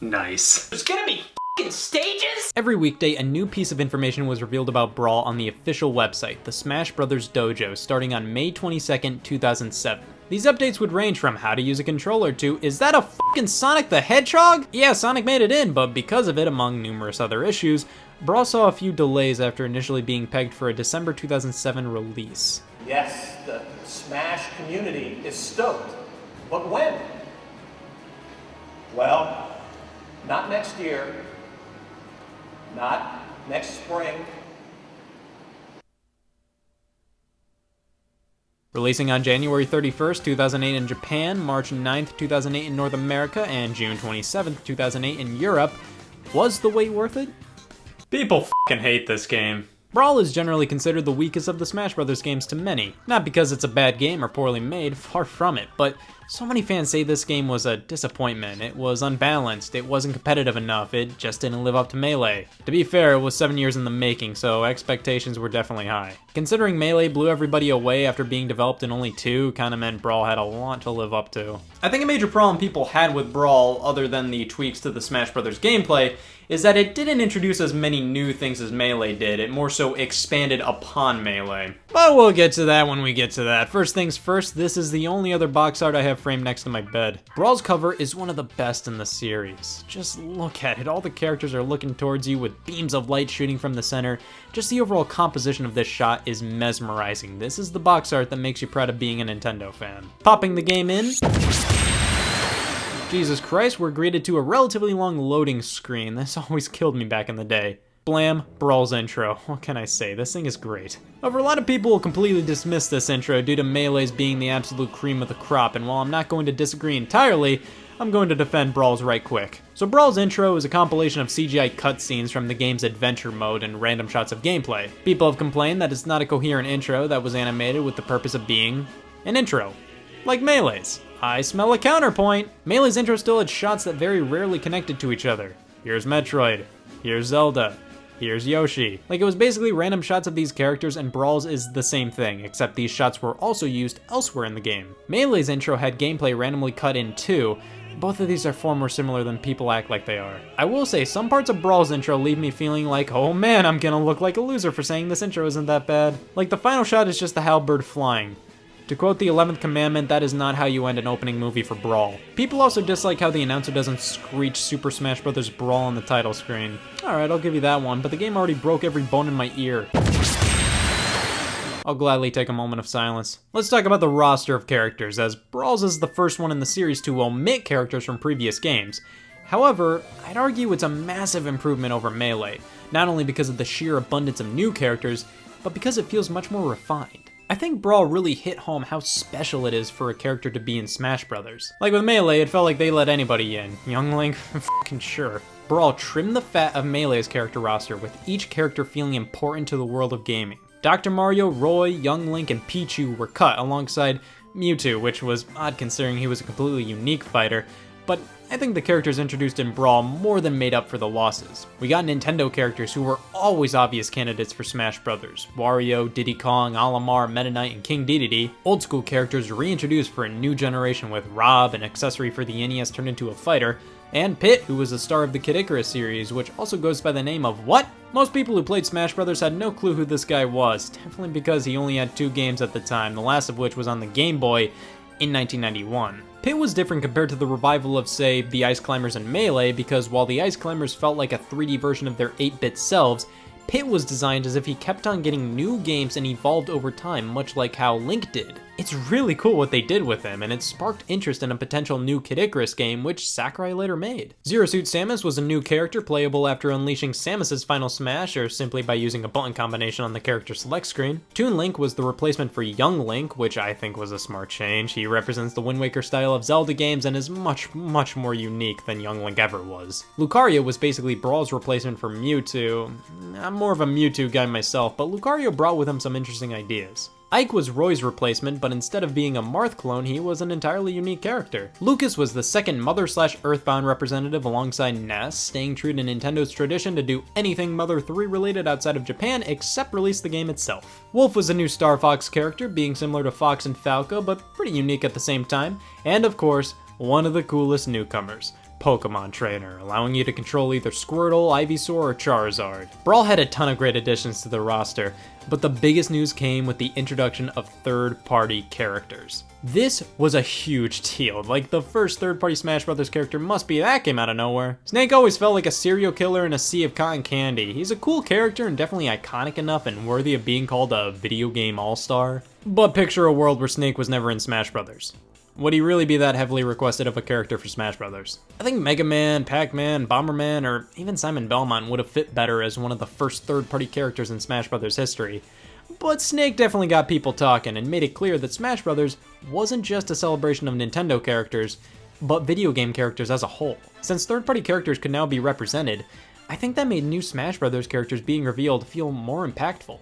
Nice. There's gonna be f***ing stages? Every weekday, a new piece of information was revealed about Brawl on the official website, the Smash Bros. Dojo, starting on May 22nd, 2007. These updates would range from how to use a controller to, is that a fucking Sonic the Hedgehog? Yeah, Sonic made it in, but because of it, among numerous other issues, Brawl saw a few delays after initially being pegged for a December 2007 release. Yes, the Smash community is stoked. But when? Well, not next year. Not next spring. Releasing on January 31st, 2008 in Japan, March 9th, 2008 in North America, and June 27th, 2008 in Europe, was the wait worth it? People f***ing hate this game. Brawl is generally considered the weakest of the Smash Bros. Games to many. Not because it's a bad game or poorly made, far from it, but so many fans say this game was a disappointment. It was unbalanced, it wasn't competitive enough, it just didn't live up to Melee. To be fair, it was 7 years in the making, so expectations were definitely high. Considering Melee blew everybody away after being developed in only 2, kinda meant Brawl had a lot to live up to. I think a major problem people had with Brawl, other than the tweaks to the Smash Bros. Gameplay, is that it didn't introduce as many new things as Melee did, it more so expanded upon Melee. But we'll get to that when we get to that. First things first, this is the only other box art I have framed next to my bed. Brawl's cover is one of the best in the series. Just look at it, all the characters are looking towards you with beams of light shooting from the center. Just the overall composition of this shot is mesmerizing. This is the box art that makes you proud of being a Nintendo fan. Popping the game in. Jesus Christ, we're greeted to a relatively long loading screen. This always killed me back in the day. Blam, Brawl's intro. What can I say? This thing is great. However, a lot of people will completely dismiss this intro due to Melee's being the absolute cream of the crop, and while I'm not going to disagree entirely, I'm going to defend Brawl's right quick. So Brawl's intro is a compilation of CGI cutscenes from the game's adventure mode and random shots of gameplay. People have complained that it's not a coherent intro that was animated with the purpose of being an intro. Like Melee's. I smell a counterpoint. Melee's intro still had shots that very rarely connected to each other. Here's Metroid. Here's Zelda. Here's Yoshi. Like, it was basically random shots of these characters, and Brawl's is the same thing, except these shots were also used elsewhere in the game. Melee's intro had gameplay randomly cut in too. Both of these are far more similar than people act like they are. I will say, some parts of Brawl's intro leave me feeling like, oh man, I'm gonna look like a loser for saying this intro isn't that bad. Like, the final shot is just the halberd flying. To quote the 11th commandment, that is not how you end an opening movie for Brawl. People also dislike how the announcer doesn't screech Super Smash Bros. Brawl on the title screen. Alright, I'll give you that one, but the game already broke every bone in my ear. I'll gladly take a moment of silence. Let's talk about the roster of characters, as Brawl's is the first one in the series to omit characters from previous games. However, I'd argue it's a massive improvement over Melee, not only because of the sheer abundance of new characters, but because it feels much more refined. I think Brawl really hit home how special it is for a character to be in Smash Bros. Like with Melee, it felt like they let anybody in. Young Link? Fucking sure. Brawl trimmed the fat of Melee's character roster, with each character feeling important to the world of gaming. Dr. Mario, Roy, Young Link, and Pichu were cut alongside Mewtwo, which was odd considering he was a completely unique fighter, but I think the characters introduced in Brawl more than made up for the losses. We got Nintendo characters who were always obvious candidates for Smash Bros. Wario, Diddy Kong, Olimar, Meta Knight, and King Dedede. Old school characters reintroduced for a new generation with Rob, an accessory for the NES turned into a fighter, and Pit, who was the star of the Kid Icarus series, which also goes by the name of what? Most people who played Smash Bros. Had no clue who this guy was, definitely because he only had 2 games at the time, the last of which was on the Game Boy, in 1991. Pit was different compared to the revival of, say, the Ice Climbers and Melee, because while the Ice Climbers felt like a 3D version of their 8-bit selves, Pit was designed as if he kept on getting new games and evolved over time, much like how Link did. It's really cool what they did with him, and it sparked interest in a potential new Kid Icarus game, which Sakurai later made. Zero Suit Samus was a new character playable after unleashing Samus's final smash, or simply by using a button combination on the character select screen. Toon Link was the replacement for Young Link, which I think was a smart change. He represents the Wind Waker style of Zelda games and is much more unique than Young Link ever was. Lucario was basically Brawl's replacement for Mewtwo. I'm more of a Mewtwo guy myself, but Lucario brought with him some interesting ideas. Ike was Roy's replacement, but instead of being a Marth clone, he was an entirely unique character. Lucas was the second Mother/Earthbound representative alongside Ness, staying true to Nintendo's tradition to do anything Mother 3 related outside of Japan except release the game itself. Wolf was a new Star Fox character, being similar to Fox and Falco, but pretty unique at the same time. And of course, one of the coolest newcomers, Pokemon Trainer, allowing you to control either Squirtle, Ivysaur, or Charizard. Brawl had a ton of great additions to the roster, but the biggest news came with the introduction of third-party characters. This was a huge deal. Like, the first third-party Smash Bros. Character must be that came out of nowhere. Snake always felt like a serial killer in a sea of cotton candy. He's a cool character and definitely iconic enough and worthy of being called a video game all-star. But picture a world where Snake was never in Smash Bros. Would he really be that heavily requested of a character for Smash Bros? I think Mega Man, Pac-Man, Bomberman, or even Simon Belmont would have fit better as one of the first third-party characters in Smash Bros. History. But Snake definitely got people talking and made it clear that Smash Bros. Wasn't just a celebration of Nintendo characters, but video game characters as a whole. Since third-party characters could now be represented, I think that made new Smash Bros. Characters being revealed feel more impactful.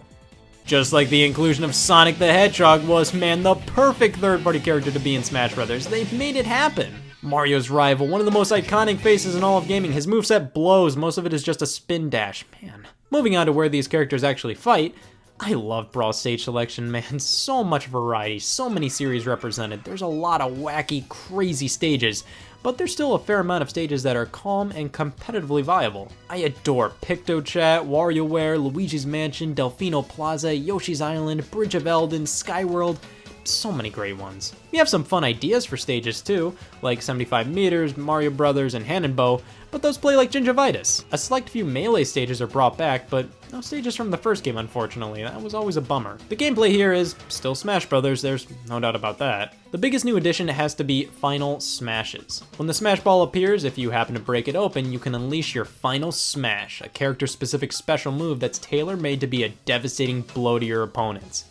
Just like the inclusion of Sonic the Hedgehog was, man, the perfect third-party character to be in Smash Bros. They've made it happen. Mario's rival, one of the most iconic faces in all of gaming. His moveset blows, most of it is just a spin dash, man. Moving on to where these characters actually fight, I love Brawl's stage selection, man. So much variety, so many series represented. There's a lot of wacky, crazy stages, but there's still a fair amount of stages that are calm and competitively viable. I adore PictoChat, WarioWare, Luigi's Mansion, Delfino Plaza, Yoshi's Island, Bridge of Eldin, Skyworld, so many great ones. We have some fun ideas for stages too, like 75 meters, Mario Brothers, and Hand and Bow, but those play like gingivitis. A select few Melee stages are brought back, but no stages from the first game, unfortunately. That was always a bummer. The gameplay here is still Smash Brothers, there's no doubt about that. The biggest new addition has to be Final Smashes. When the Smash Ball appears, if you happen to break it open, you can unleash your Final Smash, a character-specific special move that's tailor-made to be a devastating blow to your opponents.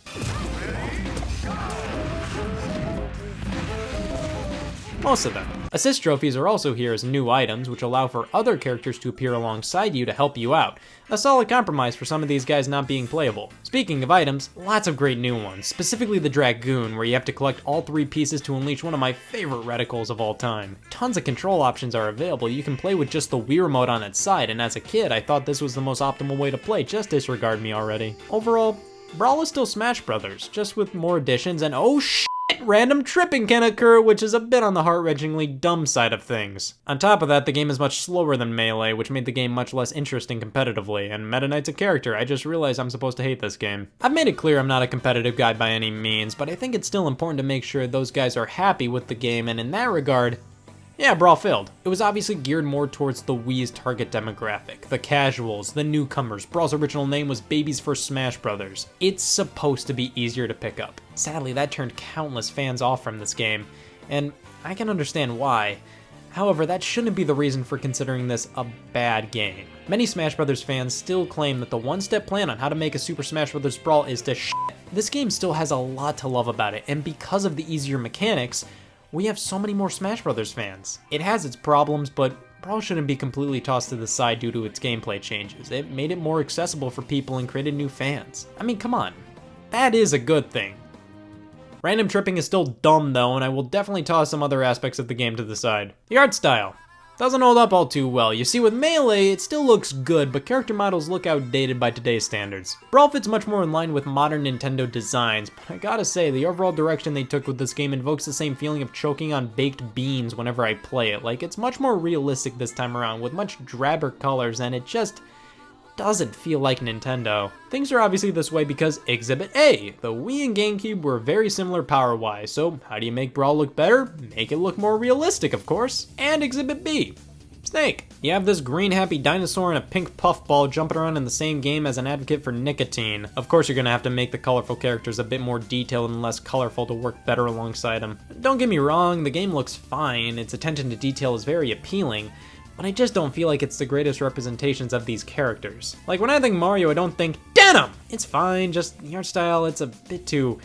Most of them. Assist trophies are also here as new items, which allow for other characters to appear alongside you to help you out. A solid compromise for some of these guys not being playable. Speaking of items, lots of great new ones, specifically the Dragoon, where you have to collect all 3 pieces to unleash one of my favorite reticles of all time. Tons of control options are available. You can play with just the Wii remote on its side, and as a kid, I thought this was the most optimal way to play, just disregard me already. Overall, Brawl is still Smash Brothers, just with more additions, and oh shit, random tripping can occur, which is a bit on the heart-wrenchingly dumb side of things. On top of that, the game is much slower than Melee, which made the game much less interesting competitively, and Meta Knight's a character. I just realized I'm supposed to hate this game. I've made it clear I'm not a competitive guy by any means, but I think it's still important to make sure those guys are happy with the game, and in that regard, yeah, Brawl failed. It was obviously geared more towards the Wii's target demographic, the casuals, the newcomers. Brawl's original name was Baby's First Smash Brothers. It's supposed to be easier to pick up. Sadly, that turned countless fans off from this game, and I can understand why. However, that shouldn't be the reason for considering this a bad game. Many Smash Brothers fans still claim that the one-step plan on how to make a Super Smash Bros. Brawl is to shit. This game still has a lot to love about it, and because of the easier mechanics, we have so many more Smash Brothers fans. It has its problems, but Brawl shouldn't be completely tossed to the side due to its gameplay changes. It made it more accessible for people and created new fans. I mean, come on. That is a good thing. Random tripping is still dumb though, and I will definitely toss some other aspects of the game to the side. The art style doesn't hold up all too well. You see, with Melee, it still looks good, but character models look outdated by today's standards. Brawl fits much more in line with modern Nintendo designs, but I gotta say, the overall direction they took with this game invokes the same feeling of choking on baked beans whenever I play it. Like, it's much more realistic this time around, with much drabber colors, and doesn't feel like Nintendo. Things are obviously this way because Exhibit A, the Wii and GameCube were very similar power-wise, so how do you make Brawl look better? Make it look more realistic, of course. And Exhibit B, Snake. You have this green happy dinosaur and a pink puffball jumping around in the same game as an advocate for nicotine. Of course you're gonna have to make the colorful characters a bit more detailed and less colorful to work better alongside them. Don't get me wrong, the game looks fine, its attention to detail is very appealing, but I just don't feel like it's the greatest representations of these characters. Like when I think Mario, I don't think denim! It's fine, just the art style, it's a bit too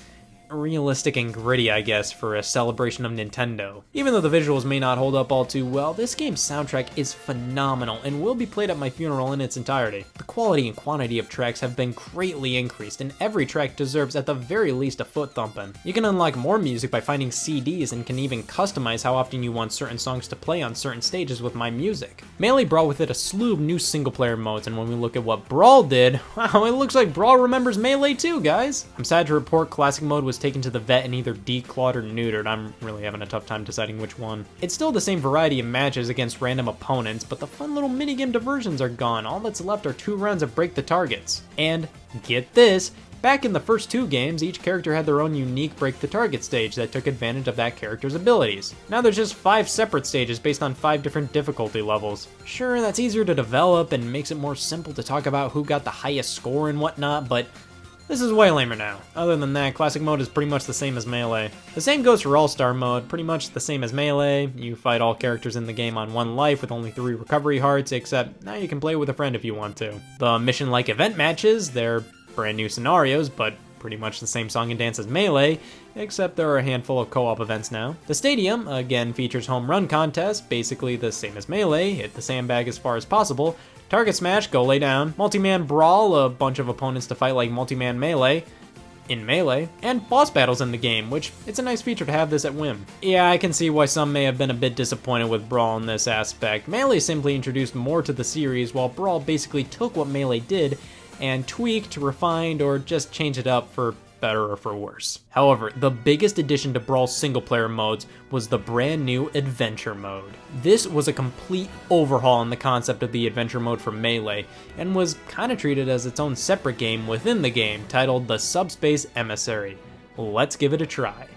realistic and gritty, I guess, for a celebration of Nintendo. Even though the visuals may not hold up all too well, this game's soundtrack is phenomenal and will be played at my funeral in its entirety. The quality and quantity of tracks have been greatly increased, and every track deserves at the very least a foot thumping. You can unlock more music by finding CDs and can even customize how often you want certain songs to play on certain stages with My Music. Melee brought with it a slew of new single-player modes, and when we look at what Brawl did, wow, it looks like Brawl remembers Melee too, guys! I'm sad to report Classic Mode was taken to the vet and either declawed or neutered. I'm really having a tough time deciding which one. It's still the same variety of matches against random opponents, but the fun little minigame diversions are gone. All that's left are 2 rounds of Break the Targets. And, get this, back in the first 2 games, each character had their own unique Break the Target stage that took advantage of that character's abilities. Now there's just 5 separate stages based on 5 different difficulty levels. Sure, that's easier to develop and makes it more simple to talk about who got the highest score and whatnot, but this is way lamer now. Other than that, Classic Mode is pretty much the same as Melee. The same goes for All-Star Mode, pretty much the same as Melee. You fight all characters in the game on 1 life with only 3 recovery hearts, except now you can play with a friend if you want to. The mission-like event matches, they're brand new scenarios, but pretty much the same song and dance as Melee, except there are a handful of co-op events now. The stadium, again, features home run contests, basically the same as Melee, hit the sandbag as far as possible. Target Smash, go lay down. Multi-man Brawl, a bunch of opponents to fight like multi-man Melee in Melee, and boss battles in the game, which it's a nice feature to have this at whim. Yeah, I can see why some may have been a bit disappointed with Brawl in this aspect. Melee simply introduced more to the series, while Brawl basically took what Melee did and tweaked, refined, or just changed it up for better or for worse. However, the biggest addition to Brawl's single-player modes was the brand new Adventure Mode. This was a complete overhaul in the concept of the Adventure Mode for Melee, and was kinda treated as its own separate game within the game, titled the Subspace Emissary. Let's give it a try.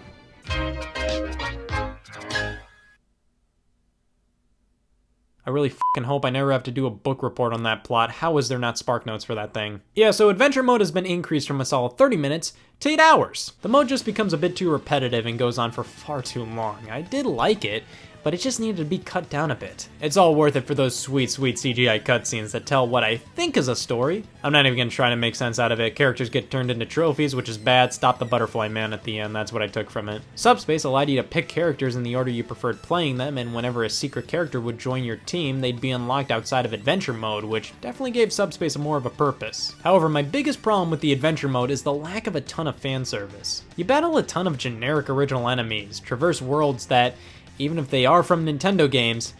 I really fucking hope I never have to do a book report on that plot. How is there not spark notes for that thing? Yeah, so Adventure Mode has been increased from a solid 30 minutes to 8 hours. The mode just becomes a bit too repetitive and goes on for far too long. I did like it, but it just needed to be cut down a bit. It's all worth it for those sweet, sweet CGI cutscenes that tell what I think is a story. I'm not even gonna try to make sense out of it. Characters get turned into trophies, which is bad. Stop the butterfly man at the end, that's what I took from it. Subspace allowed you to pick characters in the order you preferred playing them, and whenever a secret character would join your team, they'd be unlocked outside of Adventure Mode, which definitely gave Subspace more of a purpose. However, my biggest problem with the Adventure Mode is the lack of a ton of fan service. You battle a ton of generic original enemies, traverse worlds that, even if they are from Nintendo games,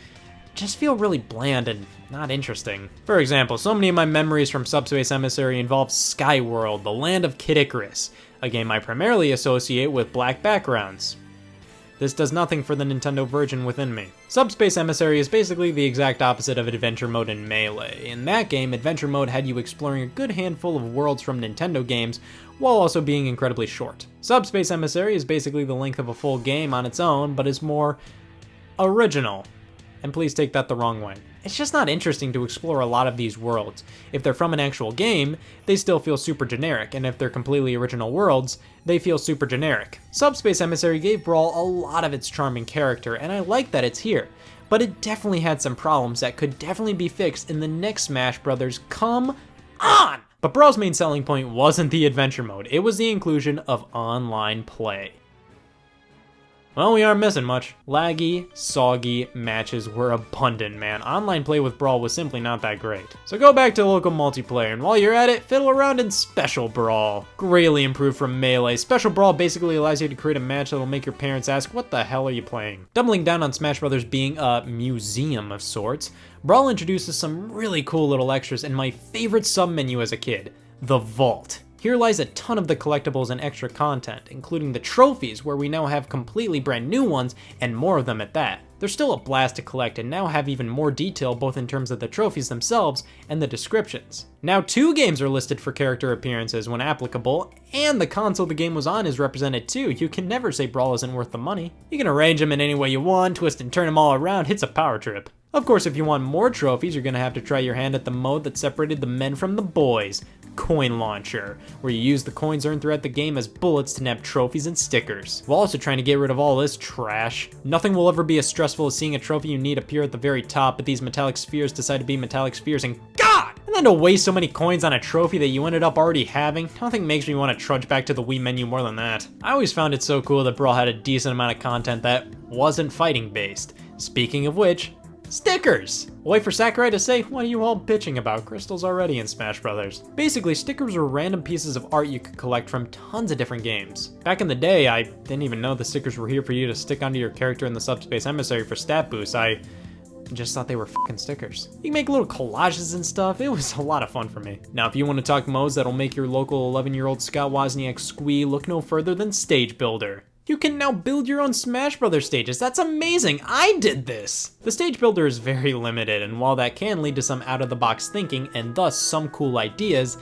just feel really bland and not interesting. For example, so many of my memories from Subspace Emissary involve Skyworld, the land of Kid Icarus, a game I primarily associate with black backgrounds. This does nothing for the Nintendo version within me. Subspace Emissary is basically the exact opposite of Adventure Mode in Melee. In that game, Adventure Mode had you exploring a good handful of worlds from Nintendo games, while also being incredibly short. Subspace Emissary is basically the length of a full game on its own, but is more original. And please take that the wrong way. It's just not interesting to explore a lot of these worlds. If they're from an actual game, they still feel super generic, and if they're completely original worlds, they feel super generic. Subspace Emissary gave Brawl a lot of its charming character, and I like that it's here, but it definitely had some problems that could definitely be fixed in the next Smash Brothers. Come on! But Brawl's main selling point wasn't the Adventure Mode, it was the inclusion of online play. Well, we aren't missing much. Laggy, soggy matches were abundant, man. Online play with Brawl was simply not that great. So go back to local multiplayer, and while you're at it, fiddle around in Special Brawl. Greatly improved from Melee, Special Brawl basically allows you to create a match that'll make your parents ask, what the hell are you playing? Doubling down on Smash Brothers being a museum of sorts, Brawl introduces some really cool little extras in my favorite sub-menu as a kid, the Vault. Here lies a ton of the collectibles and extra content, including the trophies, where we now have completely brand new ones, and more of them at that. They're still a blast to collect and now have even more detail both in terms of the trophies themselves and the descriptions. Now 2 games are listed for character appearances when applicable, and the console the game was on is represented too. You can never say Brawl isn't worth the money. You can arrange them in any way you want, twist and turn them all around, it's a power trip. Of course, if you want more trophies, you're gonna have to try your hand at the mode that separated the men from the boys, Coin Launcher, where you use the coins earned throughout the game as bullets to nab trophies and stickers, while also trying to get rid of all this trash. Nothing will ever be as stressful as seeing a trophy you need appear at the very top, but these metallic spheres decide to be metallic spheres, and God! And then to waste so many coins on a trophy that you ended up already having, nothing makes me want to trudge back to the Wii menu more than that. I always found it so cool that Brawl had a decent amount of content that wasn't fighting based. Speaking of which, stickers! Wait for Sakurai to say, what are you all bitching about? Crystal's already in Smash Brothers. Basically, stickers were random pieces of art you could collect from tons of different games. Back in the day, I didn't even know the stickers were here for you to stick onto your character in the Subspace Emissary for stat boosts. I just thought they were fucking stickers. You can make little collages and stuff. It was a lot of fun for me. Now, if you want to talk modes that'll make your local 11-year-old Scott Wozniak squee, look no further than Stage Builder. You can now build your own Smash Brothers stages. That's amazing. I did this. The stage builder is very limited, and while that can lead to some out-of-the-box thinking and thus some cool ideas,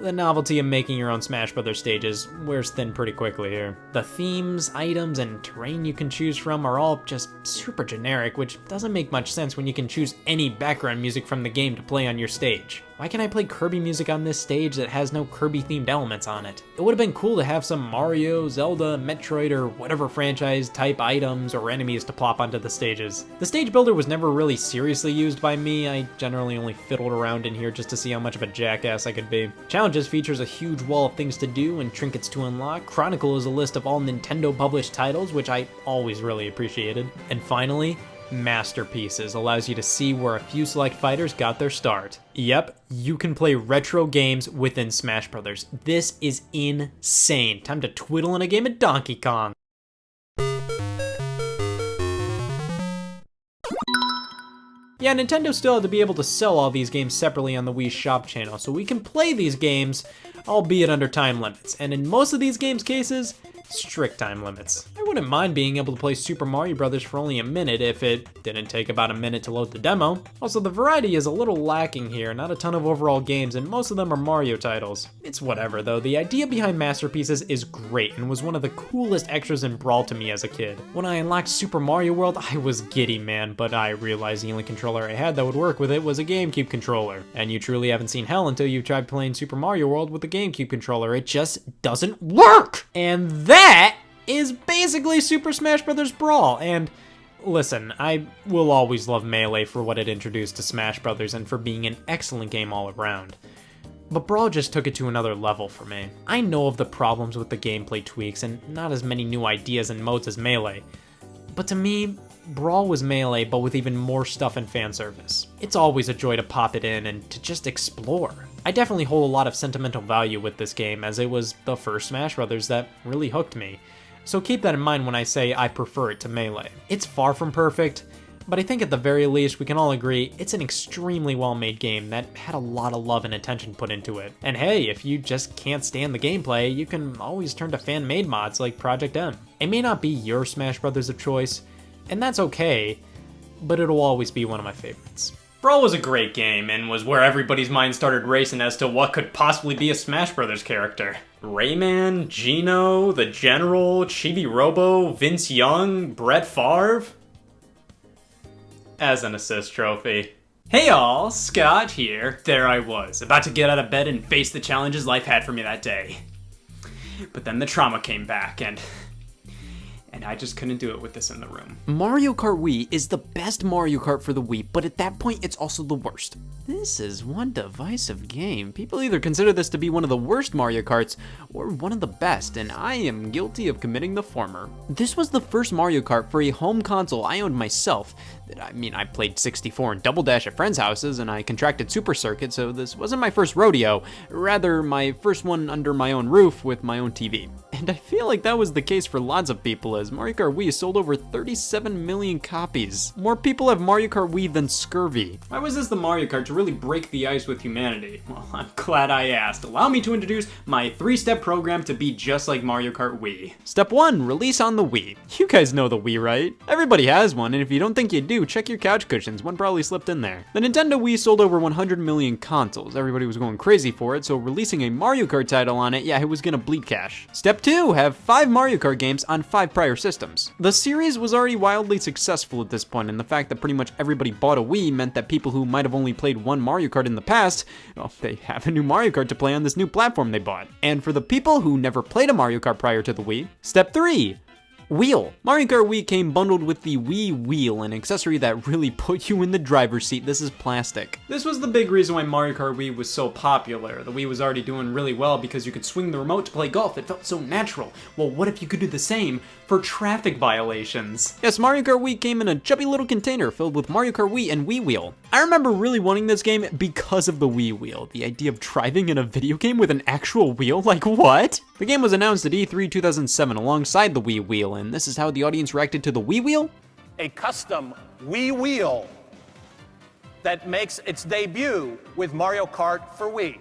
the novelty of making your own Smash Brothers stages wears thin pretty quickly here. The themes, items, and terrain you can choose from are all just super generic, which doesn't make much sense when you can choose any background music from the game to play on your stage. Why can't I play Kirby music on this stage that has no Kirby-themed elements on it? It would have been cool to have some Mario, Zelda, Metroid, or whatever franchise type items or enemies to plop onto the stages. The stage builder was never really seriously used by me. I generally only fiddled around in here just to see how much of a jackass I could be. Challenges features a huge wall of things to do and trinkets to unlock. Chronicle is a list of all Nintendo published titles, which I always really appreciated. And finally, Masterpieces allows you to see where a few select fighters got their start. Yep, you can play retro games within Smash Brothers. This is insane. Time to twiddle in a game of Donkey Kong. Yeah, Nintendo still had to be able to sell all these games separately on the Wii Shop channel, so we can play these games, albeit under time limits. And in most of these games' cases, strict time limits. I wouldn't mind being able to play Super Mario Brothers for only a minute if it didn't take about a minute to load the demo. Also, the variety is a little lacking here, not a ton of overall games, and most of them are Mario titles. It's whatever though, the idea behind Masterpieces is great and was one of the coolest extras in Brawl to me as a kid. When I unlocked Super Mario World, I was giddy, man, but I realized the only controller I had that would work with it was a GameCube controller. And you truly haven't seen hell until you've tried playing Super Mario World with a GameCube controller. It just doesn't work! And that is basically Super Smash Bros. Brawl, and listen, I will always love Melee for what it introduced to Smash Bros. And for being an excellent game all around. But Brawl just took it to another level for me. I know of the problems with the gameplay tweaks and not as many new ideas and modes as Melee, but to me, Brawl was Melee but with even more stuff and fan service. It's always a joy to pop it in and to just explore. I definitely hold a lot of sentimental value with this game as it was the first Smash Bros. That really hooked me. So keep that in mind when I say I prefer it to Melee. It's far from perfect, but I think at the very least we can all agree it's an extremely well-made game that had a lot of love and attention put into it. And hey, if you just can't stand the gameplay, you can always turn to fan-made mods like Project M. It may not be your Smash Brothers of choice, and that's okay, but it'll always be one of my favorites. Brawl was a great game, and was where everybody's mind started racing as to what could possibly be a Smash Brothers character. Rayman, Geno, the General, Chibi Robo, Vince Young, Brett Favre? As an assist trophy. Hey all, Scott here. There I was, about to get out of bed and face the challenges life had for me that day. But then the trauma came back, and I just couldn't do it with this in the room. Mario Kart Wii is the best Mario Kart for the Wii, but at that point, it's also the worst. This is one divisive game. People either consider this to be one of the worst Mario Karts, or one of the best, and I am guilty of committing the former. This was the first Mario Kart for a home console I owned myself. I played 64 and Double Dash at friends' houses, and I contracted Super Circuit, so this wasn't my first rodeo, rather my first one under my own roof with my own TV. And I feel like that was the case for lots of people, as Mario Kart Wii sold over 37 million copies. More people have Mario Kart Wii than scurvy. Why was this the Mario Kart to really break the ice with humanity? Well, I'm glad I asked. Allow me to introduce my 3-step program to be just like Mario Kart Wii. Step 1, release on the Wii. You guys know the Wii, right? Everybody has one, and if you don't think you do, check your couch cushions. One probably slipped in there. The Nintendo Wii sold over 100 million consoles. Everybody was going crazy for it, so releasing a Mario Kart title on it, yeah, it was gonna bleed cash. Step 2, have 5 Mario Kart games on 5 prior systems. The series was already wildly successful at this point, and the fact that pretty much everybody bought a Wii meant that people who might have only played one Mario Kart in the past, well, they have a new Mario Kart to play on this new platform they bought. And for the people who never played a Mario Kart prior to the Wii, step 3, wheel. Mario Kart Wii came bundled with the Wii Wheel, an accessory that really put you in the driver's seat. This is plastic. This was the big reason why Mario Kart Wii was so popular. The Wii was already doing really well because you could swing the remote to play golf. It felt so natural. Well, what if you could do the same for traffic violations? Yes, Mario Kart Wii came in a chubby little container filled with Mario Kart Wii and Wii Wheel. I remember really wanting this game because of the Wii Wheel. The idea of driving in a video game with an actual wheel, like what? The game was announced at E3 2007 alongside the Wii Wheel, and this is how the audience reacted to the Wii Wheel. A custom Wii Wheel that makes its debut with Mario Kart for Wii.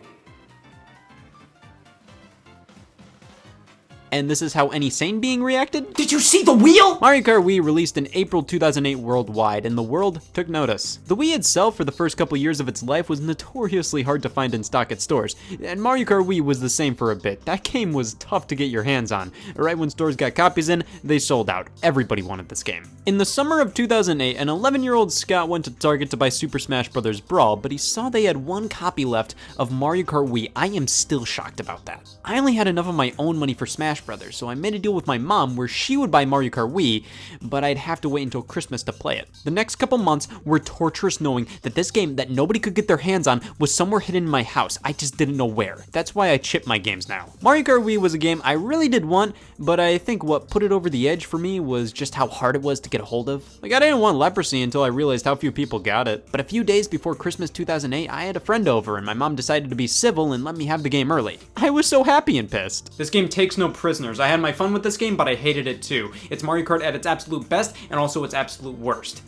And this is how any sane being reacted? Did you see the wheel? Mario Kart Wii released in April 2008 worldwide, and the world took notice. The Wii itself, for the first couple years of its life, was notoriously hard to find in stock at stores, and Mario Kart Wii was the same for a bit. That game was tough to get your hands on. Right when stores got copies in, they sold out. Everybody wanted this game. In the summer of 2008, an 11-year-old Scott went to Target to buy Super Smash Bros. Brawl, but he saw they had one copy left of Mario Kart Wii. I am still shocked about that. I only had enough of my own money for Smash Brothers, so I made a deal with my mom where she would buy Mario Kart Wii, but I'd have to wait until Christmas to play it. The next couple months were torturous, knowing that this game that nobody could get their hands on was somewhere hidden in my house. I just didn't know where. That's why I chip my games now. Mario Kart Wii was a game I really did want, but I think what put it over the edge for me was just how hard it was to get a hold of. Like, I didn't want leprosy until I realized how few people got it. But a few days before Christmas 2008, I had a friend over, and my mom decided to be civil and let me have the game early. I was so happy and pissed. This game takes no prisoners. I had my fun with this game, but I hated it too. It's Mario Kart at its absolute best and also its absolute worst.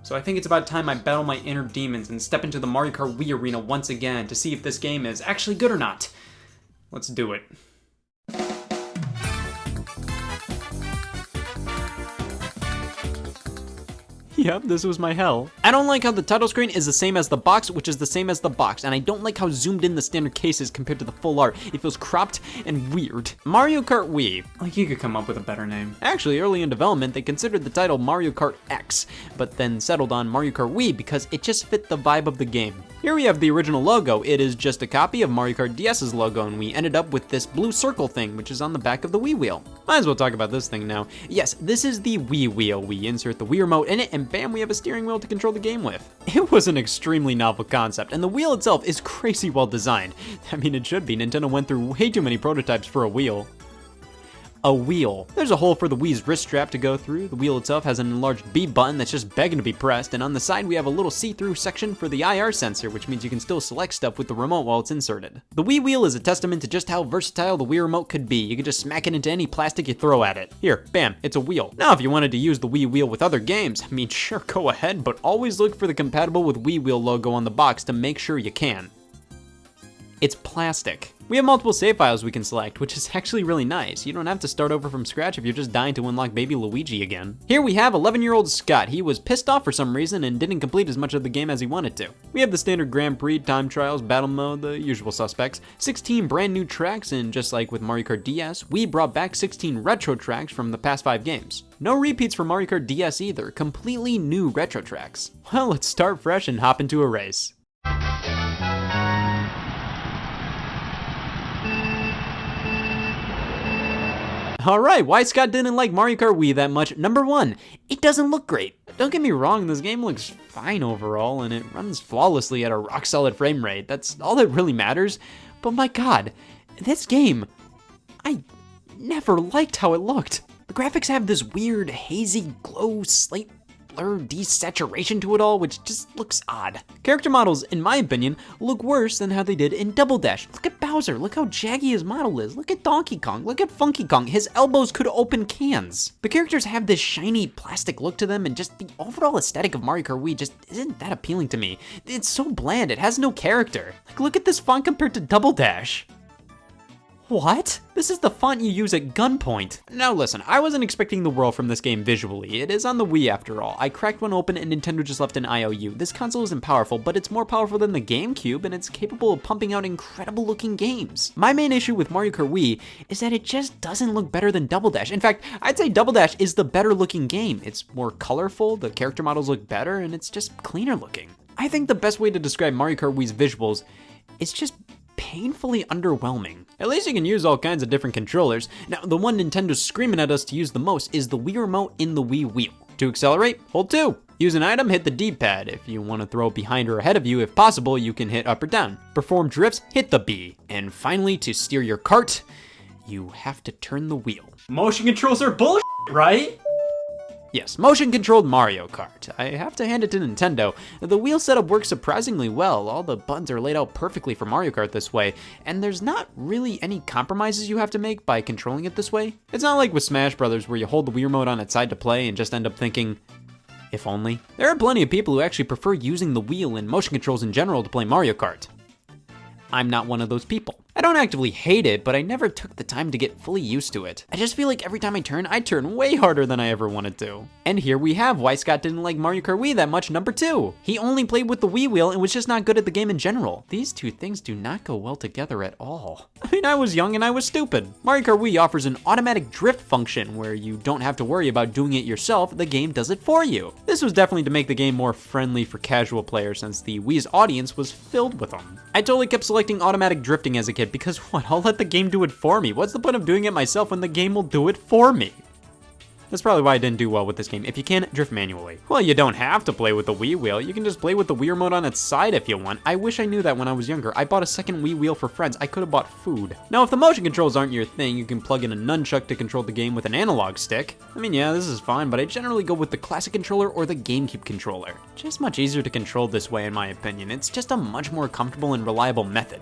So I think it's about time I battle my inner demons and step into the Mario Kart Wii arena once again to see if this game is actually good or not. Let's do it. Yep, this was my hell. I don't like how the title screen is the same as the box, which is the same as the box, and I don't like how zoomed in the standard case is compared to the full art. It feels cropped and weird. Mario Kart Wii. Like, you could come up with a better name. Actually, early in development, they considered the title Mario Kart X, but then settled on Mario Kart Wii because it just fit the vibe of the game. Here we have the original logo. It is just a copy of Mario Kart DS's logo, and we ended up with this blue circle thing, which is on the back of the Wii Wheel. Might as well talk about this thing now. Yes, this is the Wii Wheel. We insert the Wii remote in it, and bam, we have a steering wheel to control the game with. It was an extremely novel concept, and the wheel itself is crazy well designed. I mean, it should be. Nintendo went through way too many prototypes for a wheel. A wheel. There's a hole for the Wii's wrist strap to go through. The wheel itself has an enlarged B button that's just begging to be pressed, and on the side we have a little see-through section for the IR sensor, which means you can still select stuff with the remote while it's inserted. The Wii Wheel is a testament to just how versatile the Wii remote could be. You could just smack it into any plastic you throw at it. Here, bam, it's a wheel. Now if you wanted to use the Wii Wheel with other games, I mean, sure, go ahead, but always look for the compatible with Wii Wheel logo on the box to make sure you can. It's plastic. We have multiple save files we can select, which is actually really nice. You don't have to start over from scratch if you're just dying to unlock baby Luigi again. Here we have 11-year-old Scott. He was pissed off for some reason and didn't complete as much of the game as he wanted to. We have the standard Grand Prix, time trials, battle mode, the usual suspects, 16 brand new tracks, and just like with Mario Kart DS, we brought back 16 retro tracks from the past 5 games. No repeats for Mario Kart DS either, completely new retro tracks. Well, let's start fresh and hop into a race. Alright, why Scott didn't like Mario Kart Wii that much? Number 1, it doesn't look great. Don't get me wrong, this game looks fine overall, and it runs flawlessly at a rock-solid frame rate. That's all that really matters. But my god, this game, I never liked how it looked. The graphics have this weird, hazy glow, slate blur desaturation to it all, which just looks odd. Character models, in my opinion, look worse than how they did in Double Dash. Look at Bowser, look how jaggy his model is. Look at Donkey Kong, look at Funky Kong, his elbows could open cans. The characters have this shiny plastic look to them, and just the overall aesthetic of Mario Kart Wii just isn't that appealing to me. It's so bland, it has no character. Like, look at this font compared to Double Dash. What? This is the font you use at gunpoint. Now listen, I wasn't expecting the world from this game visually. It is on the Wii after all. I cracked one open and Nintendo just left an IOU. This console isn't powerful, but it's more powerful than the GameCube, and it's capable of pumping out incredible looking games. My main issue with Mario Kart Wii is that it just doesn't look better than Double Dash. In fact, I'd say Double Dash is the better looking game. It's more colorful, the character models look better, and it's just cleaner looking. I think the best way to describe Mario Kart Wii's visuals is just painfully underwhelming. At least you can use all kinds of different controllers. Now, the one Nintendo's screaming at us to use the most is the Wii Remote in the Wii Wheel. To accelerate, hold 2. Use an item, hit the D-pad. If you want to throw it behind or ahead of you, if possible, you can hit up or down. Perform drifts, hit the B. And finally, to steer your cart, you have to turn the wheel. Motion controls are bullshit, right? Yes, motion-controlled Mario Kart. I have to hand it to Nintendo. The wheel setup works surprisingly well. All the buttons are laid out perfectly for Mario Kart this way, and there's not really any compromises you have to make by controlling it this way. It's not like with Smash Brothers where you hold the Wii Remote on its side to play and just end up thinking, if only. There are plenty of people who actually prefer using the wheel and motion controls in general to play Mario Kart. I'm not one of those people. I don't actively hate it, but I never took the time to get fully used to it. I just feel like every time I turn way harder than I ever wanted to. And here we have why Scott didn't like Mario Kart Wii that much, number 2. He only played with the Wii wheel and was just not good at the game in general. These two things do not go well together at all. I mean, I was young and I was stupid. Mario Kart Wii offers an automatic drift function where you don't have to worry about doing it yourself, the game does it for you. This was definitely to make the game more friendly for casual players since the Wii's audience was filled with them. I totally kept selecting automatic drifting as a kid because what? I'll let the game do it for me. What's the point of doing it myself when the game will do it for me? That's probably why I didn't do well with this game. If you can, drift manually. Well, you don't have to play with the Wii wheel. You can just play with the Wii Remote on its side if you want. I wish I knew that when I was younger. I bought a second Wii wheel for friends. I could have bought food. Now, if the motion controls aren't your thing, you can plug in a nunchuck to control the game with an analog stick. I mean, yeah, this is fine, but I generally go with the classic controller or the GameCube controller. Just much easier to control this way, in my opinion. It's just a much more comfortable and reliable method.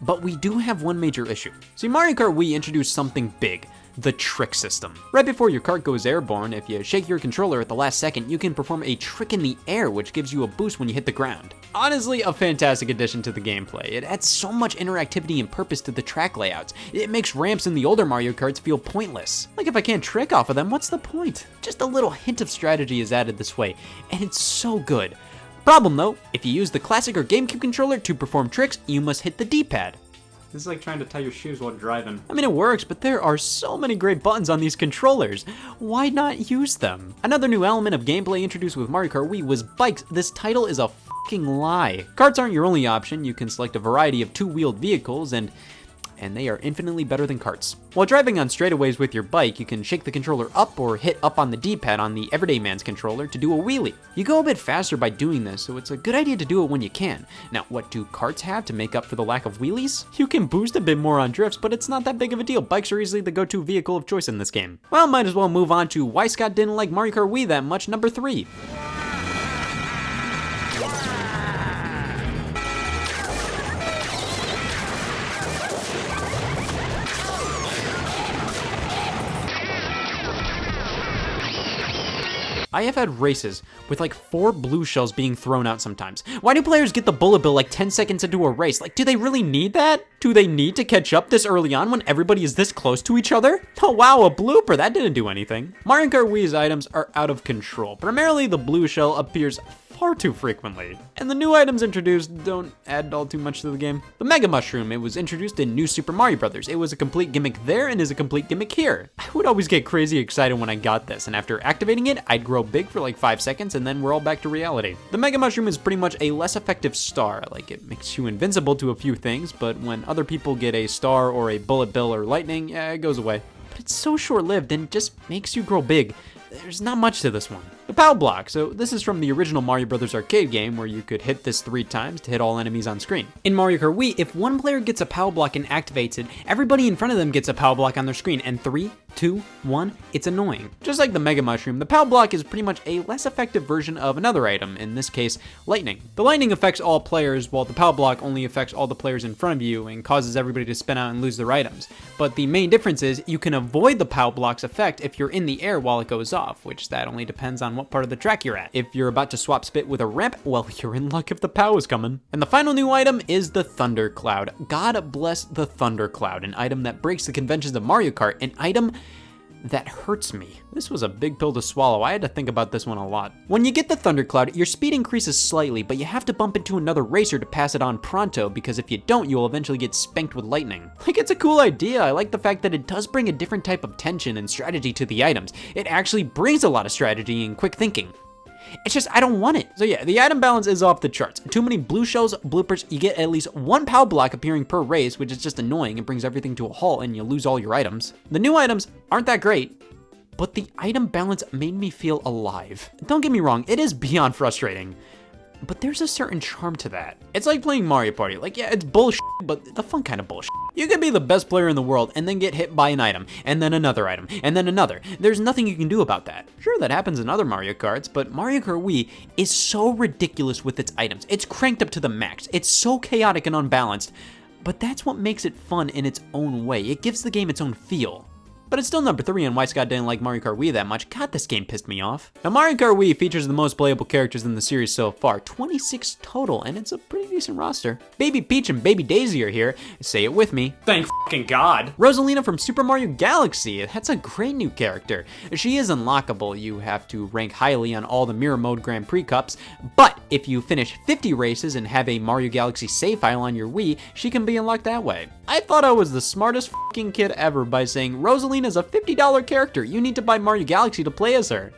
But we do have one major issue. See, Mario Kart Wii introduced something big, the trick system. Right before your kart goes airborne, if you shake your controller at the last second, you can perform a trick in the air, which gives you a boost when you hit the ground. Honestly, a fantastic addition to the gameplay. It adds so much interactivity and purpose to the track layouts. It makes ramps in the older Mario Karts feel pointless. Like, if I can't trick off of them, what's the point? Just a little hint of strategy is added this way, and it's so good. Problem though, if you use the classic or GameCube controller to perform tricks, you must hit the D-pad. This is like trying to tie your shoes while driving. I mean, it works, but there are so many great buttons on these controllers. Why not use them? Another new element of gameplay introduced with Mario Kart Wii was bikes. This title is a fucking lie. Karts aren't your only option. You can select a variety of two-wheeled vehicles and they are infinitely better than karts. While driving on straightaways with your bike, you can shake the controller up or hit up on the D-pad on the everyday man's controller to do a wheelie. You go a bit faster by doing this, so it's a good idea to do it when you can. Now, what do karts have to make up for the lack of wheelies? You can boost a bit more on drifts, but it's not that big of a deal. Bikes are easily the go-to vehicle of choice in this game. Well, might as well move on to why Scott didn't like Mario Kart Wii that much, number 3. I have had races with like 4 blue shells being thrown out sometimes. Why do players get the bullet bill like 10 seconds into a race? Like, do they really need that? Do they need to catch up this early on when everybody is this close to each other? Oh wow, a blooper, that didn't do anything. Mario Kart Wii's items are out of control. Primarily the blue shell appears far too frequently. And the new items introduced don't add all too much to the game. The Mega Mushroom, it was introduced in New Super Mario Bros. It was a complete gimmick there and is a complete gimmick here. I would always get crazy excited when I got this, and after activating it, I'd grow big for like 5 seconds and then we're all back to reality. The Mega Mushroom is pretty much a less effective star. Like, it makes you invincible to a few things, but when other people get a star or a bullet bill or lightning, yeah, it goes away. But it's so short-lived and just makes you grow big. There's not much to this one. The POW block. So this is from the original Mario Bros. Arcade game where you could hit this 3 times to hit all enemies on screen. In Mario Kart Wii, if one player gets a POW block and activates it, everybody in front of them gets a POW block on their screen, and 3, 2, 1, it's annoying. Just like the Mega Mushroom, the POW block is pretty much a less effective version of another item, in this case, lightning. The lightning affects all players, while the POW block only affects all the players in front of you and causes everybody to spin out and lose their items. But the main difference is you can avoid the POW block's effect if you're in the air while it goes off, which that only depends on what part of the track you're at. If you're about to swap spit with a ramp, well, you're in luck if the POW is coming. And the final new item is the Thunder Cloud. God bless the Thunder Cloud, an item that breaks the conventions of Mario Kart, an item that hurts me. This was a big pill to swallow. I had to think about this one a lot. When you get the Thunder Cloud, your speed increases slightly, but you have to bump into another racer to pass it on pronto, because if you don't, you'll eventually get spanked with lightning. Like, it's a cool idea. I like the fact that it does bring a different type of tension and strategy to the items. It actually brings a lot of strategy and quick thinking. It's just, I don't want it. So yeah, the item balance is off the charts. Too many blue shells, bloopers, you get at least 1 POW block appearing per race, which is just annoying. It brings everything to a halt and you lose all your items. The new items aren't that great, but the item balance made me feel alive. Don't get me wrong, it is beyond frustrating, but there's a certain charm to that. It's like playing Mario Party. Like, yeah, it's bullshit, but the fun kind of bullshit. You could be the best player in the world and then get hit by an item, and then another item, and then another. There's nothing you can do about that. Sure, that happens in other Mario Karts, but Mario Kart Wii is so ridiculous with its items. It's cranked up to the max. It's so chaotic and unbalanced, but that's what makes it fun in its own way. It gives the game its own feel. But it's still number 3 on why Scott didn't like Mario Kart Wii that much. God, this game pissed me off. Now, Mario Kart Wii features the most playable characters in the series so far, 26 total, and it's a pretty decent roster. Baby Peach and Baby Daisy are here. Say it with me. Thank fucking God. Rosalina from Super Mario Galaxy. That's a great new character. She is unlockable. You have to rank highly on all the Mirror Mode Grand Prix Cups, but if you finish 50 races and have a Mario Galaxy save file on your Wii, she can be unlocked that way. I thought I was the smartest fucking kid ever by saying Rosalina is a $50 character. You need to buy Mario Galaxy to play as her.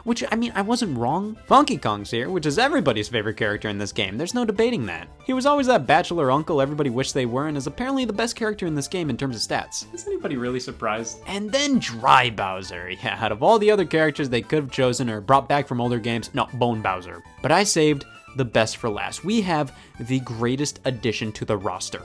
Which, I mean, I wasn't wrong. Funky Kong's here, which is everybody's favorite character in this game. There's no debating that. He was always that bachelor uncle everybody wished they were, and is apparently the best character in this game in terms of stats. Is anybody really surprised? And then Dry Bowser. Yeah, out of all the other characters they could have chosen or brought back from older games, no, Bone Bowser. But I saved the best for last. We have the greatest addition to the roster.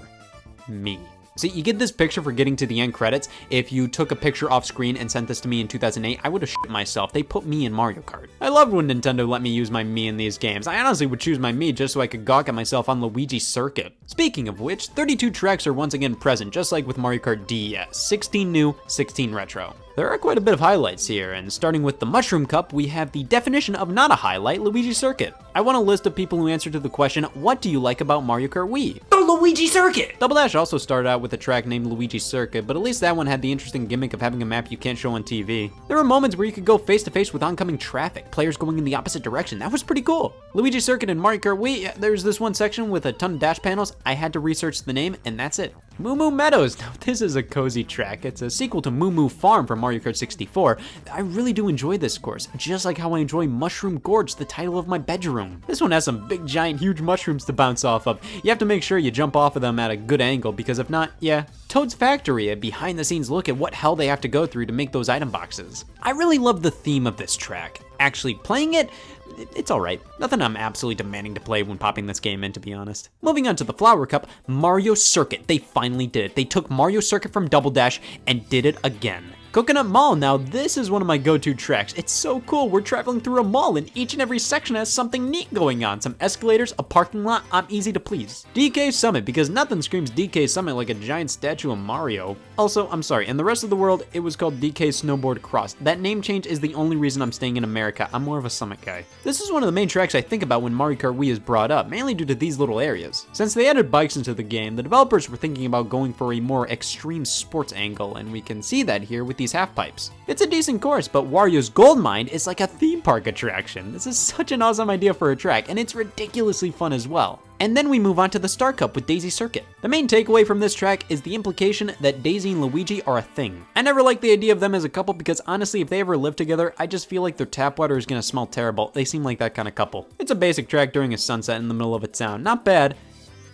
Me. See, you get this picture for getting to the end credits. If you took a picture off screen and sent this to me in 2008, I would have shit myself. They put me in Mario Kart. I loved when Nintendo let me use my Mii in these games. I honestly would choose my Mii just so I could gawk at myself on Luigi's Circuit. Speaking of which, 32 tracks are once again present, just like with Mario Kart DS. 16 new, 16 retro. There are quite a bit of highlights here, and starting with the Mushroom Cup, we have the definition of not a highlight, Luigi's Circuit. I want a list of people who answered to the question, what do you like about Mario Kart Wii? The Luigi Circuit! Double Dash also started out with a track named Luigi Circuit, but at least that one had the interesting gimmick of having a map you can't show on TV. There were moments where you could go face to face with oncoming traffic, players going in the opposite direction. That was pretty cool. Luigi Circuit in Mario Kart Wii, there's this one section with a ton of dash panels. I had to research the name, and that's it. Moo Moo Meadows. Now, this is a cozy track. It's a sequel to Moo Moo Farm from Mario Kart 64. I really do enjoy this course, just like how I enjoy Mushroom Gorge, the title of my bedroom. This one has some big, giant, huge mushrooms to bounce off of. You have to make sure you jump off of them at a good angle, because if not, yeah. Toad's Factory, a behind-the-scenes look at what hell they have to go through to make those item boxes. I really love the theme of this track. Actually playing it, it's alright. Nothing I'm absolutely demanding to play when popping this game in, to be honest. Moving on to the Flower Cup, Mario Circuit. They finally did it. They took Mario Circuit from Double Dash and did it again. Coconut Mall, now this is one of my go-to tracks. It's so cool, we're traveling through a mall and each and every section has something neat going on. Some escalators, a parking lot, I'm easy to please. DK Summit, because nothing screams DK Summit like a giant statue of Mario. Also, I'm sorry, in the rest of the world, it was called DK Snowboard Cross. That name change is the only reason I'm staying in America. I'm more of a Summit guy. This is one of the main tracks I think about when Mario Kart Wii is brought up, mainly due to these little areas. Since they added bikes into the game, the developers were thinking about going for a more extreme sports angle, and we can see that here with these half pipes. It's a decent course, but Wario's Gold Mine is like a theme park attraction. This is such an awesome idea for a track, and it's ridiculously fun as well. And then we move on to the Star Cup with Daisy Circuit. The main takeaway from this track is the implication that Daisy and Luigi are a thing. I never liked the idea of them as a couple because honestly, if they ever live together, I just feel like their tap water is gonna smell terrible. They seem like that kind of couple. It's a basic track during a sunset in the middle of a town. Not bad.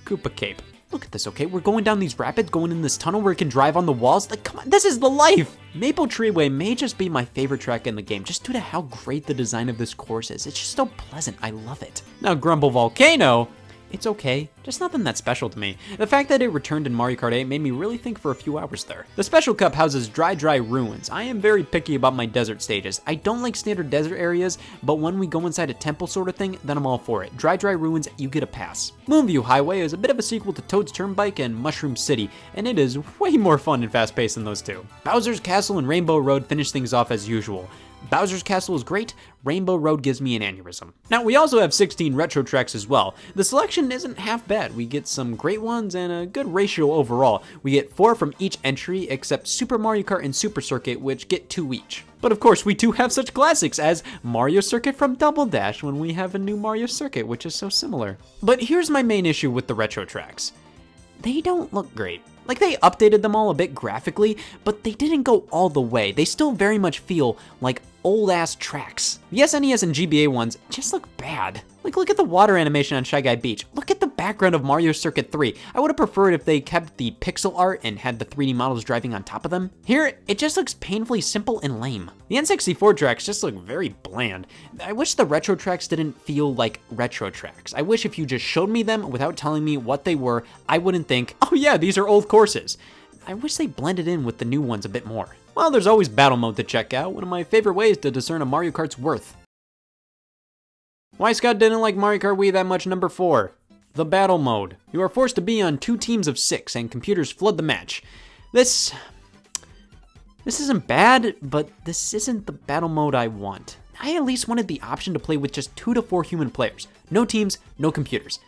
Koopa Cape. Look at this, okay? We're going down these rapids, going in this tunnel where we can drive on the walls. Like, come on, this is the life! Maple Treeway may just be my favorite track in the game, just due to how great the design of this course is. It's just so pleasant, I love it. Now, Grumble Volcano, it's okay, just nothing that special to me. The fact that it returned in Mario Kart 8 made me really think for a few hours there. The Special Cup houses Dry Ruins. I am very picky about my desert stages. I don't like standard desert areas, but when we go inside a temple sort of thing, then I'm all for it. Dry Ruins, you get a pass. Moonview Highway is a bit of a sequel to Toad's Turnpike and Mushroom City, and it is way more fun and fast-paced than those two. Bowser's Castle and Rainbow Road finish things off as usual. Bowser's Castle is great, Rainbow Road gives me an aneurysm. Now, we also have 16 retro tracks as well. The selection isn't half bad. We get some great ones and a good ratio overall. We get 4 from each entry, except Super Mario Kart and Super Circuit, which get 2 each. But of course, we do have such classics as Mario Circuit from Double Dash when we have a new Mario Circuit, which is so similar. But here's my main issue with the retro tracks. They don't look great. Like, they updated them all a bit graphically, but they didn't go all the way. They still very much feel like old-ass tracks. The SNES and GBA ones just look bad. Like, look at the water animation on Shy Guy Beach. Look at the background of Mario Circuit 3. I would have preferred if they kept the pixel art and had the 3D models driving on top of them. Here, it just looks painfully simple and lame. The N64 tracks just look very bland. I wish the retro tracks didn't feel like retro tracks. I wish if you just showed me them without telling me what they were, I wouldn't think, oh yeah, these are old courses. I wish they blended in with the new ones a bit more. Well, there's always battle mode to check out, one of my favorite ways to discern a Mario Kart's worth. Why Scott didn't like Mario Kart Wii that much, number 4. The battle mode. You are forced to be on 2 teams of 6 and computers flood the match. This isn't bad, but this isn't the battle mode I want. I at least wanted the option to play with just 2 to 4 human players. No teams, no computers.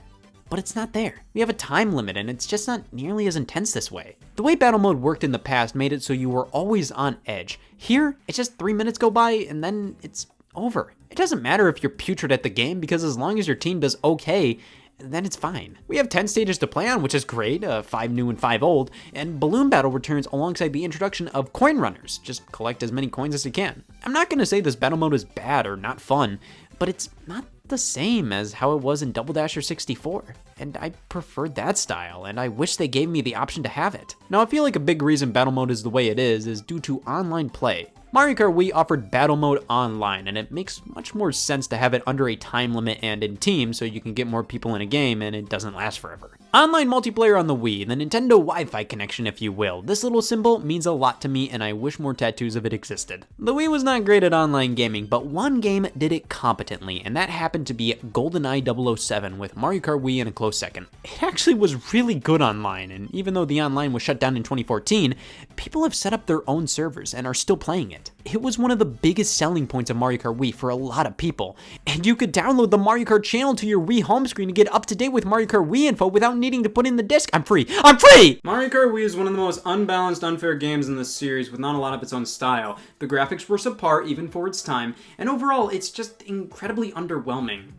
But it's not there. We have a time limit and it's just not nearly as intense this way. The way battle mode worked in the past made it so you were always on edge. Here, it's just 3 minutes go by and then it's over. It doesn't matter if you're putrid at the game because as long as your team does okay, then it's fine. We have 10 stages to play on, which is great, 5 new and 5 old, and Balloon Battle returns alongside the introduction of coin runners. Just collect as many coins as you can. I'm not gonna say this battle mode is bad or not fun, but it's not the same as how it was in Double Dash or 64. And I preferred that style, and I wish they gave me the option to have it. Now, I feel like a big reason battle mode is the way it is due to online play. Mario Kart Wii offered battle mode online, and it makes much more sense to have it under a time limit and in teams so you can get more people in a game and it doesn't last forever. Online multiplayer on the Wii, the Nintendo Wi-Fi connection if you will. This little symbol means a lot to me and I wish more tattoos of it existed. The Wii was not great at online gaming, but one game did it competently, and that happened to be GoldenEye 007 with Mario Kart Wii in a close second. It actually was really good online, and even though the online was shut down in 2014, people have set up their own servers and are still playing it. It was one of the biggest selling points of Mario Kart Wii for a lot of people, and you could download the Mario Kart channel to your Wii home screen to get up to date with Mario Kart Wii info without needing to put in the disc. I'm free! I'm free! Mario Kart Wii is one of the most unbalanced, unfair games in this series with not a lot of its own style. The graphics were subpar even for its time, and overall it's just incredibly underwhelming.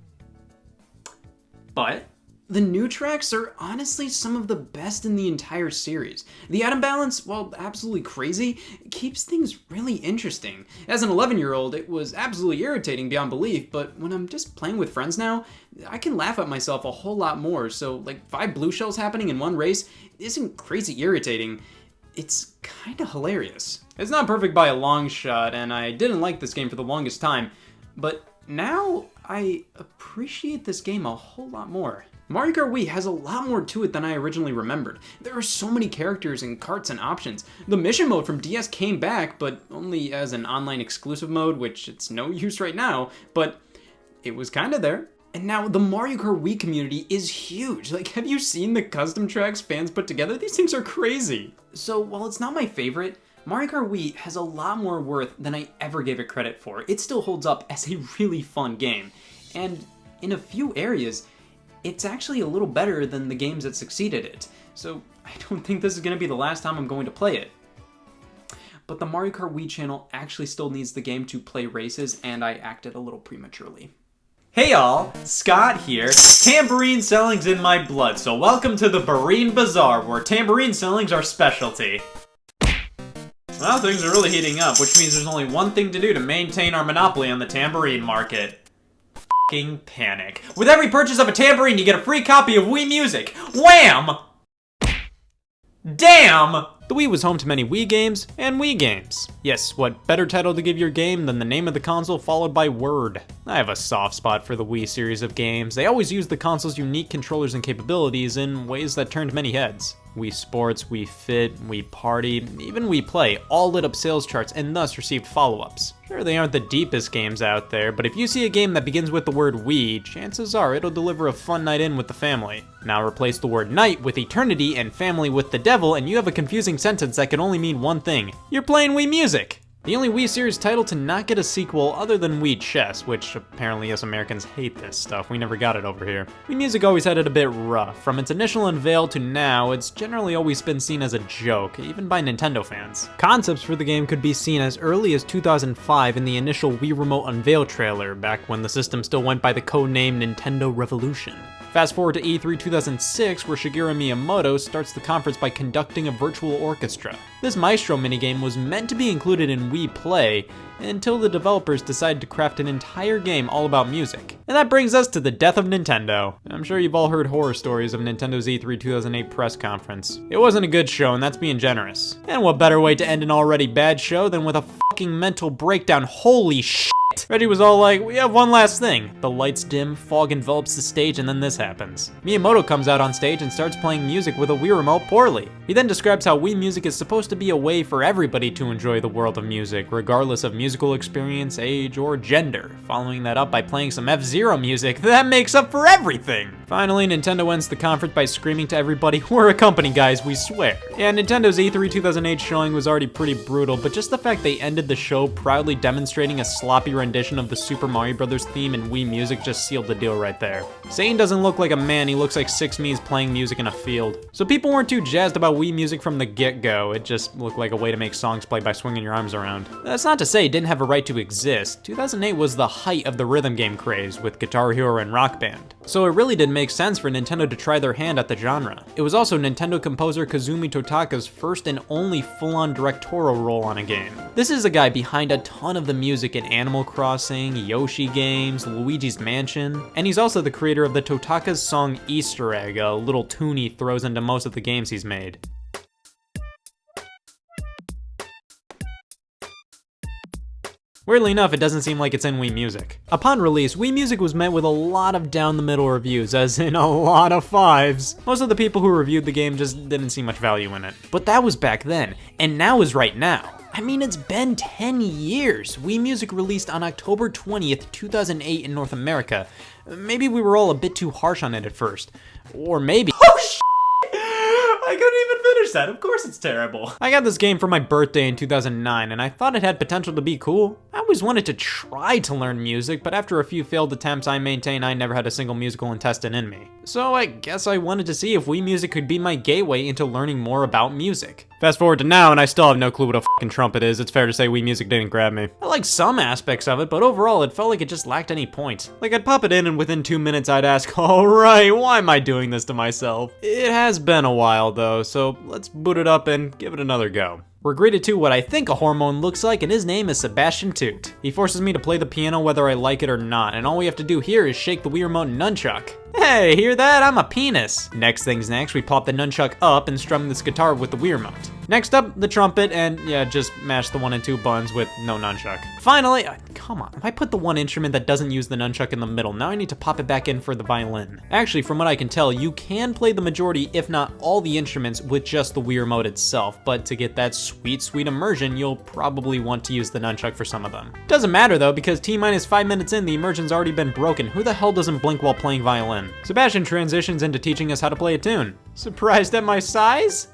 But the new tracks are honestly some of the best in the entire series. The atom balance, while absolutely crazy, keeps things really interesting. As an 11-year-old, it was absolutely irritating beyond belief, but when I'm just playing with friends now, I can laugh at myself a whole lot more, so like 5 blue shells happening in one race isn't crazy irritating. It's kinda hilarious. It's not perfect by a long shot, and I didn't like this game for the longest time, but now I appreciate this game a whole lot more. Mario Kart Wii has a lot more to it than I originally remembered. There are so many characters and karts and options. The mission mode from DS came back, but only as an online exclusive mode, which it's no use right now, but it was kinda there. And now the Mario Kart Wii community is huge. Like, have you seen the custom tracks fans put together? These things are crazy. So while it's not my favorite, Mario Kart Wii has a lot more worth than I ever gave it credit for. It still holds up as a really fun game. And in a few areas, it's actually a little better than the games that succeeded it. So I don't think this is going to be the last time I'm going to play it. But the Mario Kart Wii channel actually still needs the game to play races, and I acted a little prematurely. Hey y'all, Scott here. Tambourine selling's in my blood, so welcome to the Barine Bazaar, where tambourine selling's our specialty. Well, things are really heating up, which means there's only one thing to do to maintain our monopoly on the tambourine market. F***ing panic. With every purchase of a tambourine, you get a free copy of Wii Music. Wham! Damn! The Wii was home to many Wii games and Wii games. Yes, what better title to give your game than the name of the console followed by word? I have a soft spot for the Wii series of games. They always used the console's unique controllers and capabilities in ways that turned many heads. Wii Sports, Wii Fit, Wii Party, even Wii Play all lit up sales charts and thus received follow-ups. Sure, they aren't the deepest games out there, but if you see a game that begins with the word Wii, chances are it'll deliver a fun night in with the family. Now replace the word night with eternity and family with the devil, and you have a confusing sentence that can only mean one thing. You're playing Wii Music! The only Wii series title to not get a sequel other than Wii Chess, which apparently us Americans hate this stuff, we never got it over here. Wii Music always had it a bit rough. From its initial unveil to now, it's generally always been seen as a joke, even by Nintendo fans. Concepts for the game could be seen as early as 2005 in the initial Wii Remote unveil trailer, back when the system still went by the codename Nintendo Revolution. Fast forward to E3 2006, where Shigeru Miyamoto starts the conference by conducting a virtual orchestra. This Maestro minigame was meant to be included in Wii Play, until the developers decided to craft an entire game all about music. And that brings us to the death of Nintendo. I'm sure you've all heard horror stories of Nintendo's E3 2008 press conference. It wasn't a good show, and that's being generous. And what better way to end an already bad show than with a fucking mental breakdown? Holy shit! Reggie was all like, we have one last thing. The lights dim, fog envelops the stage, and then this happens. Miyamoto comes out on stage and starts playing music with a Wii remote poorly. He then describes how Wii Music is supposed to be a way for everybody to enjoy the world of music, regardless of musical experience, age, or gender. Following that up by playing some F-Zero music, that makes up for everything! Finally, Nintendo ends the conference by screaming to everybody, we're a company guys, we swear. Yeah, Nintendo's E3 2008 showing was already pretty brutal, but just the fact they ended the show proudly demonstrating a sloppy rendition of the Super Mario Bros. Theme in Wii Music just sealed the deal right there. Satan doesn't look like a man, he looks like 6 Mii's playing music in a field. So people weren't too jazzed about Wii Music from the get-go, it just looked like a way to make songs play by swinging your arms around. That's not to say it didn't have a right to exist. 2008 was the height of the rhythm game craze, with Guitar Hero and Rock Band. So it really did make sense for Nintendo to try their hand at the genre. It was also Nintendo composer Kazumi Totaka's first and only full-on directorial role on a game. This is a guy behind a ton of the music in Animal Crossing, Yoshi games, Luigi's Mansion, and he's also the creator of the Totaka's song Easter Egg, a little tune he throws into most of the games he's made. Weirdly enough, it doesn't seem like it's in Wii Music. Upon release, Wii Music was met with a lot of down-the-middle reviews, as in a lot of 5s. Most of the people who reviewed the game just didn't see much value in it. But that was back then, and now is right now. I mean, it's been 10 years. Wii Music released on October 20th, 2008 in North America. Maybe we were all a bit too harsh on it at first. Or maybe— oh shit! I couldn't even finish that, of course it's terrible. I got this game for my birthday in 2009, and I thought it had potential to be cool. I always wanted to try to learn music, but after a few failed attempts, I maintain I never had a single musical intestine in me. So I guess I wanted to see if Wii Music could be my gateway into learning more about music. Fast forward to now, and I still have no clue what a fucking trumpet is. It's fair to say Wii Music didn't grab me. I like some aspects of it, but overall it felt like it just lacked any point. Like I'd pop it in and within 2 minutes I'd ask, alright, why am I doing this to myself? It has been a while though, so let's boot it up and give it another go. We're greeted to what I think a hormone looks like, and his name is Sebastian Toot. He forces me to play the piano whether I like it or not, and all we have to do here is shake the Wii Remote nunchuck. Hey, hear that? I'm a penis. Next thing's next, we pop the nunchuck up and strum this guitar with the Wii Remote. Next up, the trumpet, and yeah, just mash the 1 and 2 buttons with no nunchuck. Finally, come on, I put the one instrument that doesn't use the nunchuck in the middle. Now I need to pop it back in for the violin. Actually, from what I can tell, you can play the majority, if not all the instruments with just the Wii Remote itself, but to get that sweet, sweet immersion, you'll probably want to use the nunchuck for some of them. Doesn't matter though, because T-minus 5 minutes in, the immersion's already been broken. Who the hell doesn't blink while playing violin? Sebastian transitions into teaching us how to play a tune. Surprised at my size?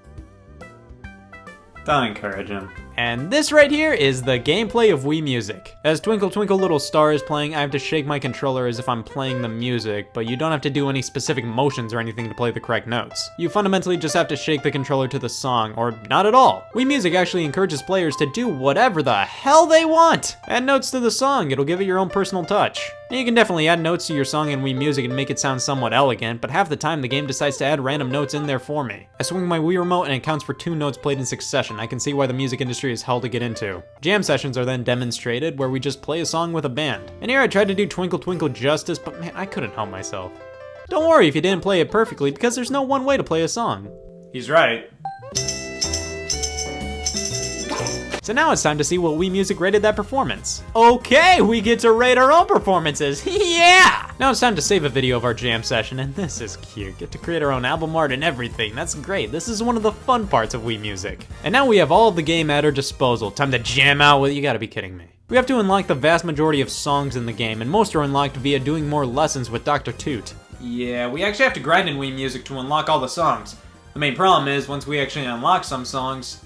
Don't encourage him. And this right here is the gameplay of Wii Music. As Twinkle Twinkle Little Star is playing, I have to shake my controller as if I'm playing the music, but you don't have to do any specific motions or anything to play the correct notes. You fundamentally just have to shake the controller to the song, or not at all. Wii Music actually encourages players to do whatever the hell they want. Add notes to the song, it'll give it your own personal touch. And you can definitely add notes to your song in Wii Music and make it sound somewhat elegant, but half the time the game decides to add random notes in there for me. I swing my Wii Remote and it counts for 2 notes played in succession. I can see why the music industry is hell to get into. Jam sessions are then demonstrated, where we just play a song with a band. And here I tried to do Twinkle Twinkle justice, but man, I couldn't help myself. Don't worry if you didn't play it perfectly, because there's no one way to play a song. He's right. So now it's time to see what Wii Music rated that performance. Okay, we get to rate our own performances. Yeah! Now it's time to save a video of our jam session, and this is cute. Get to create our own album art and everything. That's great. This is one of the fun parts of Wii Music. And now we have all of the game at our disposal. Time to jam out with, you gotta be kidding me. We have to unlock the vast majority of songs in the game, and most are unlocked via doing more lessons with Dr. Toot. Yeah, we actually have to grind in Wii Music to unlock all the songs. The main problem is, once we actually unlock some songs,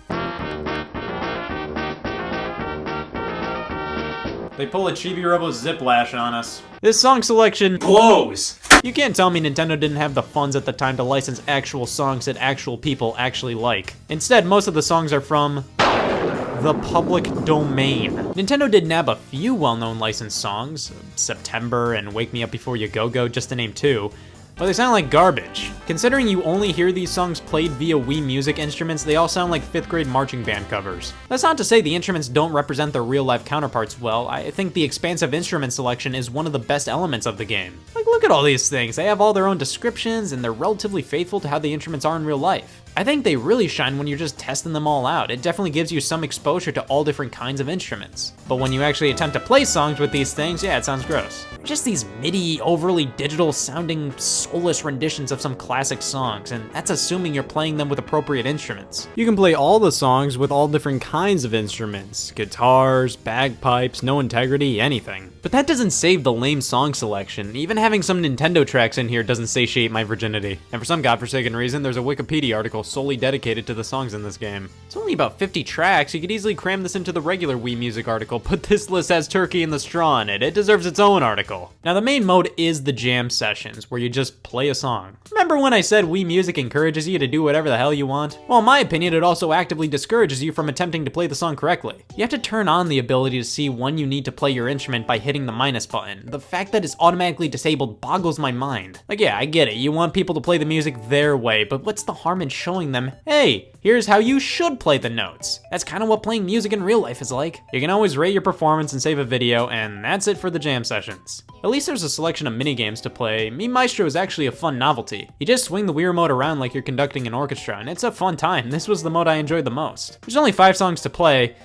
they pull a Chibi Robo Ziplash on us. This song selection blows! You can't tell me Nintendo didn't have the funds at the time to license actual songs that actual people actually like. Instead, most of the songs are from the public domain. Nintendo did nab a few well-known licensed songs, September and Wake Me Up Before You Go-Go, just to name two, but they sound like garbage. Considering you only hear these songs played via Wii Music instruments, they all sound like 5th grade marching band covers. That's not to say the instruments don't represent their real-life counterparts well. I think the expansive instrument selection is one of the best elements of the game. Like, look at all these things. They have all their own descriptions, and they're relatively faithful to how the instruments are in real life. I think they really shine when you're just testing them all out. It definitely gives you some exposure to all different kinds of instruments. But when you actually attempt to play songs with these things, yeah, it sounds gross. Just these MIDI, overly digital sounding, soulless renditions of some classic songs, and that's assuming you're playing them with appropriate instruments. You can play all the songs with all different kinds of instruments. Guitars, bagpipes, no integrity, anything. But that doesn't save the lame song selection. Even having some Nintendo tracks in here doesn't satiate my virginity. And for some godforsaken reason, there's a Wikipedia article solely dedicated to the songs in this game. It's only about 50 tracks. You could easily cram this into the regular Wii Music article, but this list has Turkey and the Straw in it. It deserves its own article. Now the main mode is the jam sessions, where you just play a song. Remember when I said Wii Music encourages you to do whatever the hell you want? Well, in my opinion, it also actively discourages you from attempting to play the song correctly. You have to turn on the ability to see when you need to play your instrument by hitting the minus button. The fact that it's automatically disabled boggles my mind. Like, yeah, I get it. You want people to play the music their way, but what's the harm in showing them, hey, here's how you should play the notes? That's kind of what playing music in real life is like. You can always rate your performance and save a video, and that's it for the jam sessions. At least there's a selection of minigames to play. Me Maestro is actually a fun novelty. You just swing the Wii remote around like you're conducting an orchestra, and it's a fun time. This was the mode I enjoyed the most. There's only 5 songs to play.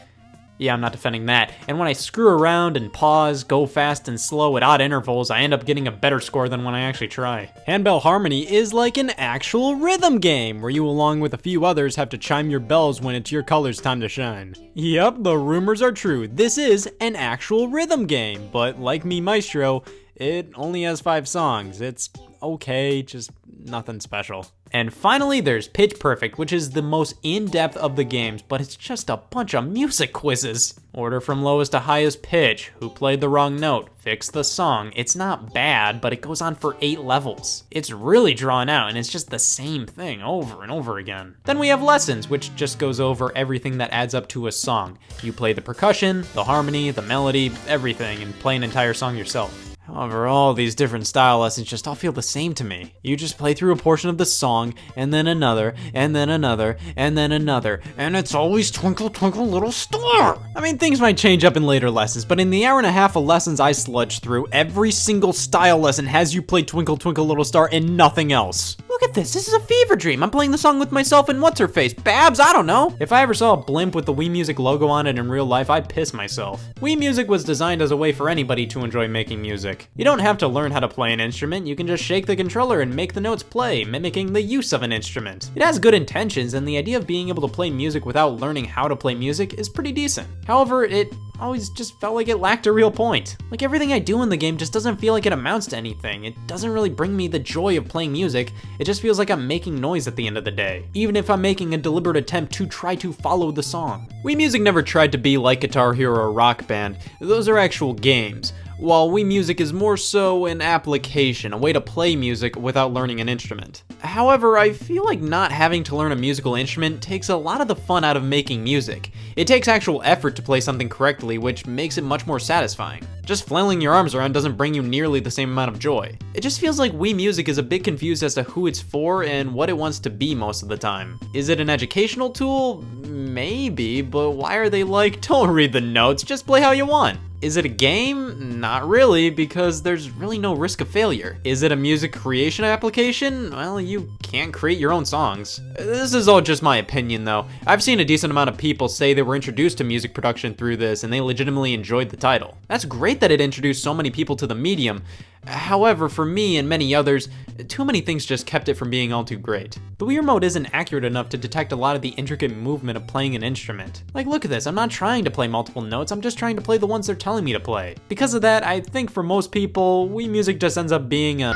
Yeah, I'm not defending that. And when I screw around and pause, go fast and slow at odd intervals, I end up getting a better score than when I actually try. Handbell Harmony is like an actual rhythm game, where you along with a few others have to chime your bells when it's your color's time to shine. Yep, the rumors are true. This is an actual rhythm game, but like Me Maestro, it only has 5 songs. It's okay, just nothing special. And finally, there's Pitch Perfect, which is the most in-depth of the games, but it's just a bunch of music quizzes. Order from lowest to highest pitch, who played the wrong note, fix the song. It's not bad, but it goes on for 8 levels. It's really drawn out, and it's just the same thing over and over again. Then we have Lessons, which just goes over everything that adds up to a song. You play the percussion, the harmony, the melody, everything, and play an entire song yourself. However, all these different style lessons just all feel the same to me. You just play through a portion of the song, and then another, and then another, and then another, and it's always Twinkle Twinkle Little Star! I mean, things might change up in later lessons, but in the hour and a half of lessons I sludged through, every single style lesson has you play Twinkle Twinkle Little Star and nothing else. Look at this is a fever dream. I'm playing the song with myself and what's-her-face, Babs, I don't know. If I ever saw a blimp with the Wii Music logo on it in real life, I'd piss myself. Wii Music was designed as a way for anybody to enjoy making music. You don't have to learn how to play an instrument, you can just shake the controller and make the notes play, mimicking the use of an instrument. It has good intentions, and the idea of being able to play music without learning how to play music is pretty decent. However, it always just felt like it lacked a real point. Like everything I do in the game just doesn't feel like it amounts to anything. It doesn't really bring me the joy of playing music, it just feels like I'm making noise at the end of the day, even if I'm making a deliberate attempt to try to follow the song. Wii Music never tried to be like Guitar Hero or Rock Band. Those are actual games, while Wii Music is more so an application, a way to play music without learning an instrument. However, I feel like not having to learn a musical instrument takes a lot of the fun out of making music. It takes actual effort to play something correctly, which makes it much more satisfying. Just flailing your arms around doesn't bring you nearly the same amount of joy. It just feels like Wii Music is a bit confused as to who it's for and what it wants to be most of the time. Is it an educational tool? Maybe, but why are they like, don't read the notes, just play how you want? Is it a game? Not really, because there's really no risk of failure. Is it a music creation application? Well, you can't create your own songs. This is all just my opinion though. I've seen a decent amount of people say they were introduced to music production through this and they legitimately enjoyed the title. That's great that it introduced so many people to the medium. However, for me and many others, too many things just kept it from being all too great. The Wii Remote isn't accurate enough to detect a lot of the intricate movement of playing an instrument. Like, look at this, I'm not trying to play multiple notes, I'm just trying to play the ones they're telling me to play. Because of that, I think for most people, Wii Music just ends up being a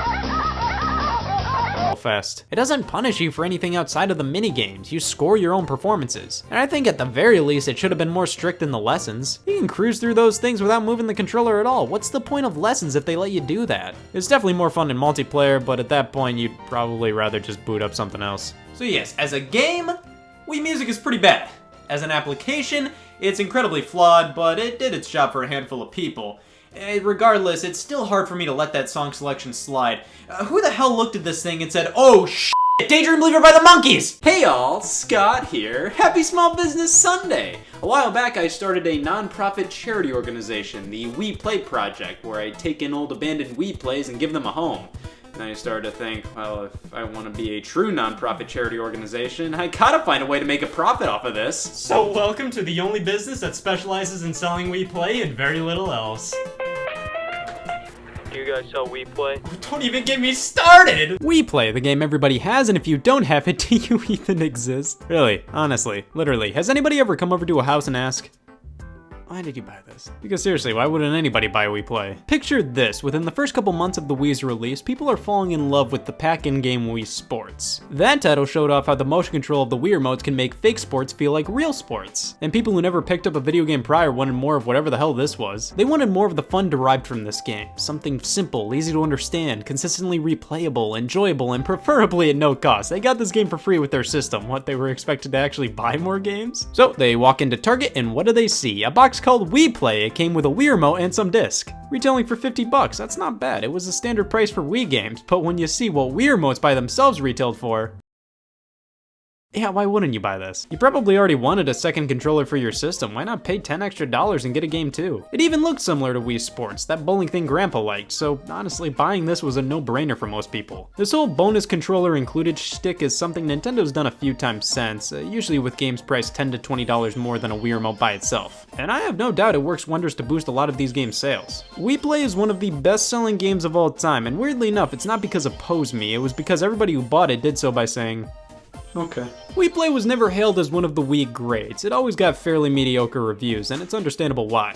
fest. It doesn't punish you for anything outside of the mini-games, you score your own performances. And I think at the very least it should have been more strict in the lessons. You can cruise through those things without moving the controller at all. What's the point of lessons if they let you do that? It's definitely more fun in multiplayer, but at that point you'd probably rather just boot up something else. So yes, as a game, Wii Music is pretty bad. As an application, it's incredibly flawed, but it did its job for a handful of people. Regardless, it's still hard for me to let that song selection slide. Who the hell looked at this thing and said, oh shit, Daydream Believer by the Monkees? Hey y'all, Scott here. Happy Small Business Sunday! A while back I started a non-profit charity organization, the Wii Play Project, where I take in old abandoned Wii plays and give them a home. And I started to think, well, if I want to be a true non-profit charity organization, I gotta find a way to make a profit off of this. So welcome to the only business that specializes in selling Wii Play and very little else. Do you guys sell Wii Play? Don't even get me started! Wii Play, the game everybody has, and if you don't have it, do you even exist? Really, honestly, literally, has anybody ever come over to a house and ask, why did you buy this? Because seriously, why wouldn't anybody buy a Wii Play? Picture this, within the first couple months of the Wii's release, people are falling in love with the pack-in game Wii Sports. That title showed off how the motion control of the Wii remotes can make fake sports feel like real sports. And people who never picked up a video game prior wanted more of whatever the hell this was. They wanted more of the fun derived from this game. Something simple, easy to understand, consistently replayable, enjoyable, and preferably at no cost. They got this game for free with their system. What, they were expected to actually buy more games? So they walk into Target and what do they see? A box called Wii Play. It came with a Wii remote and some disc. Retailing for $50, that's not bad. It was a standard price for Wii games, but when you see what Wii remotes by themselves retailed for, yeah, why wouldn't you buy this? You probably already wanted a second controller for your system. Why not pay $10 extra and get a game too? It even looked similar to Wii Sports, that bowling thing Grandpa liked, so honestly, buying this was a no-brainer for most people. This whole bonus controller included shtick is something Nintendo's done a few times since, usually with games priced $10 to $20 more than a Wii remote by itself. And I have no doubt it works wonders to boost a lot of these games' sales. Wii Play is one of the best-selling games of all time, and weirdly enough, it's not because of Pose Me, it was because everybody who bought it did so by saying, okay. Wii Play was never hailed as one of the Wii greats. It always got fairly mediocre reviews, and it's understandable why.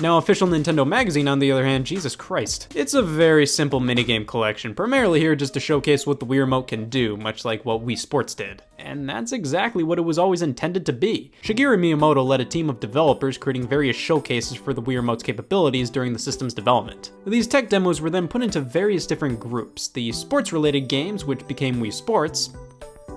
Now, Official Nintendo Magazine, on the other hand, Jesus Christ. It's a very simple minigame collection, primarily here just to showcase what the Wii Remote can do, much like what Wii Sports did. And that's exactly what it was always intended to be. Shigeru Miyamoto led a team of developers creating various showcases for the Wii Remote's capabilities during the system's development. These tech demos were then put into various different groups, the sports-related games, which became Wii Sports,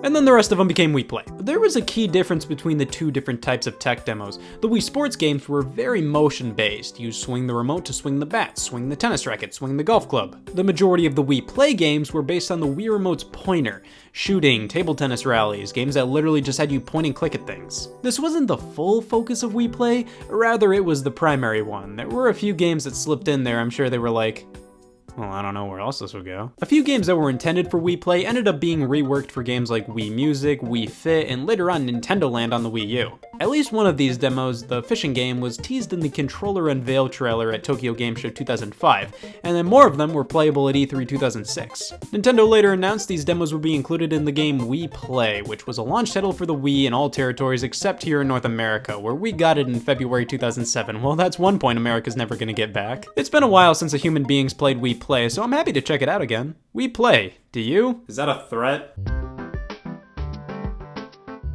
and then the rest of them became Wii Play. There was a key difference between the two different types of tech demos. The Wii Sports games were very motion-based. You swing the remote to swing the bat, swing the tennis racket, swing the golf club. The majority of the Wii Play games were based on the Wii Remote's pointer. Shooting, table tennis rallies, games that literally just had you point and click at things. This wasn't the full focus of Wii Play, rather it was the primary one. There were a few games that slipped in there, I'm sure they were like, well, I don't know where else this would go. A few games that were intended for Wii Play ended up being reworked for games like Wii Music, Wii Fit, and later on Nintendo Land on the Wii U. At least one of these demos, the fishing game, was teased in the controller unveil trailer at Tokyo Game Show 2005, and then more of them were playable at E3 2006. Nintendo later announced these demos would be included in the game Wii Play, which was a launch title for the Wii in all territories except here in North America, where we got it in February 2007. Well, that's one point America's never gonna get back. It's been a while since a human being's played Wii Play, so I'm happy to check it out again. Wii Play, do you? Is that a threat?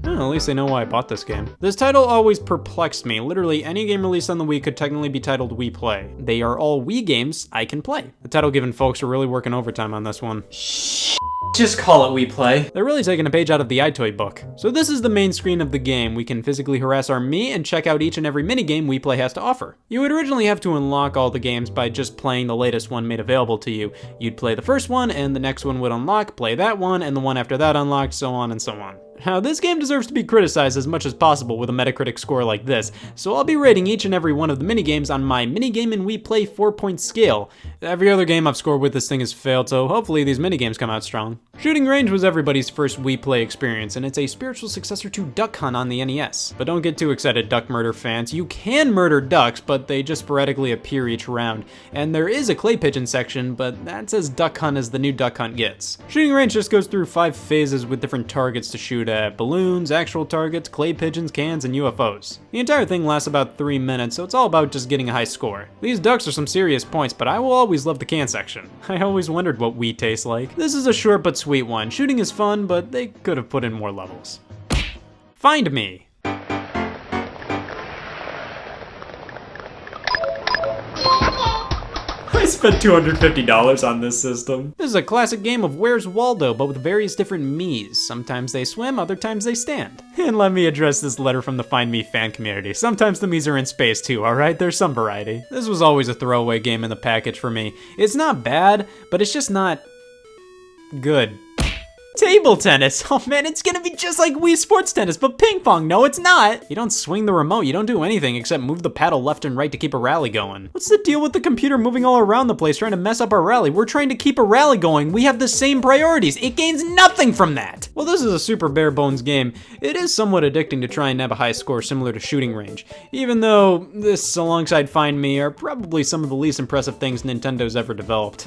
Well, at least they know why I bought this game. This title always perplexed me. Literally any game released on the Wii could technically be titled Wii Play. They are all Wii games I can play. The title-given folks are really working overtime on this one. Just call it Wii Play. They're really taking a page out of the iToy book. So this is the main screen of the game. We can physically harass our Mii and check out each and every minigame Wii Play has to offer. You would originally have to unlock all the games by just playing the latest one made available to you. You'd play the first one, and the next one would unlock, play that one, and the one after that unlocked, so on and so on. Now, this game deserves to be criticized as much as possible with a Metacritic score like this, so I'll be rating each and every one of the minigames on my minigame and Wii Play 4-point scale. Every other game I've scored with this thing has failed, so hopefully these minigames come out strong. Shooting Range was everybody's first Wii Play experience, and it's a spiritual successor to Duck Hunt on the NES. But don't get too excited, duck murder fans. You can murder ducks, but they just sporadically appear each round. And there is a clay pigeon section, but that's as Duck Hunt as the new Duck Hunt gets. Shooting Range just goes through 5 phases with different targets to shoot at: balloons, actual targets, clay pigeons, cans, and UFOs. The entire thing lasts about 3 minutes, so it's all about just getting a high score. These ducks are some serious points, but I will always love the can section. I always wondered what Wii tastes like. This is a short but sweet one. Shooting is fun, but they could have put in more levels. Find Me. I spent $250 on this system. This is a classic game of Where's Waldo, but with various different Miis. Sometimes they swim, other times they stand. And let me address this letter from the Find Me fan community. Sometimes the Miis are in space too, alright? There's some variety. This was always a throwaway game in the package for me. It's not bad, but it's just not good. Table tennis. Oh man, it's gonna be just like Wii Sports Tennis, but ping pong. No, it's not. You don't swing the remote. You don't do anything except move the paddle left and right to keep a rally going. What's the deal with the computer moving all around the place trying to mess up our rally? We're trying to keep a rally going. We have the same priorities. It gains nothing from that. Well, this is a super bare bones game. It is somewhat addicting to try and nab a high score similar to Shooting Range, even though this alongside Find Me are probably some of the least impressive things Nintendo's ever developed.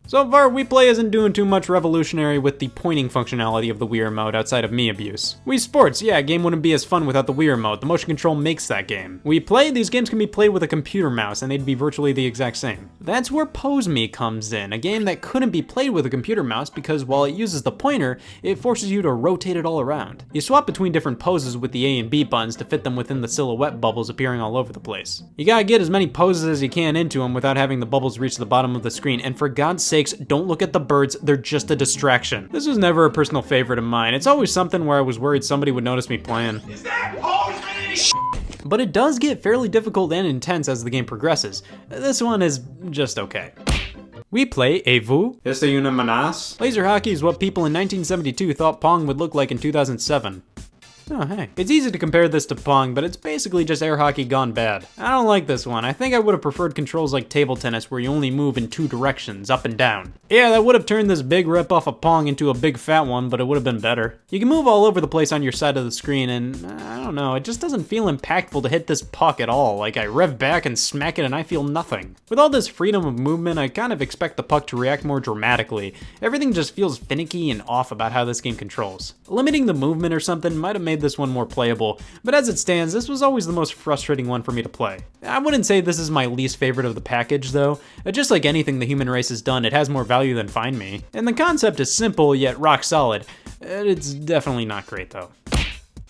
So far, Wii Play isn't doing too much revolutionary with the pointing functionality of the Wii Remote outside of Mii abuse. Wii Sports, yeah, a game wouldn't be as fun without the Wii Remote. The motion control makes that game. Wii Play, these games can be played with a computer mouse, and they'd be virtually the exact same. That's where Pose Me comes in, a game that couldn't be played with a computer mouse because while it uses the pointer, it forces you to rotate it all around. You swap between different poses with the A and B buttons to fit them within the silhouette bubbles appearing all over the place. You gotta get as many poses as you can into them without having the bubbles reach the bottom of the screen, and for God's sakes, don't look at the birds, they're just a distraction. This was never a personal favorite of mine. It's always something where I was worried somebody would notice me playing. Is that Pose Me? But it does get fairly difficult and intense as the game progresses. This one is just okay. We play Vous? Esta una menace? Laser hockey is what people in 1972 thought Pong would look like in 2007. Oh, hey. It's easy to compare this to Pong, but it's basically just air hockey gone bad. I don't like this one. I think I would have preferred controls like table tennis where you only move in 2 directions, up and down. Yeah, that would have turned this big rip-off of Pong into a big fat one, but it would have been better. You can move all over the place on your side of the screen, and I don't know, it just doesn't feel impactful to hit this puck at all. Like, I rev back and smack it and I feel nothing. With all this freedom of movement, I kind of expect the puck to react more dramatically. Everything just feels finicky and off about how this game controls. Limiting the movement or something might have made this one more playable, but as it stands, this was always the most frustrating one for me to play. I wouldn't say this is my least favorite of the package though. Just like anything the human race has done, it has more value than Find Me. And the concept is simple yet rock solid. It's definitely not great though.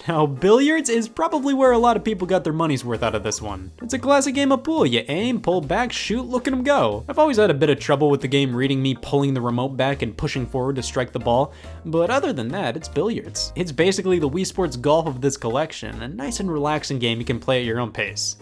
Now, Billiards is probably where a lot of people got their money's worth out of this one. It's a classic game of pool. You aim, pull back, shoot, look at them go. I've always had a bit of trouble with the game reading me pulling the remote back and pushing forward to strike the ball, but other than that, it's Billiards. It's basically the Wii Sports Golf of this collection, a nice and relaxing game you can play at your own pace.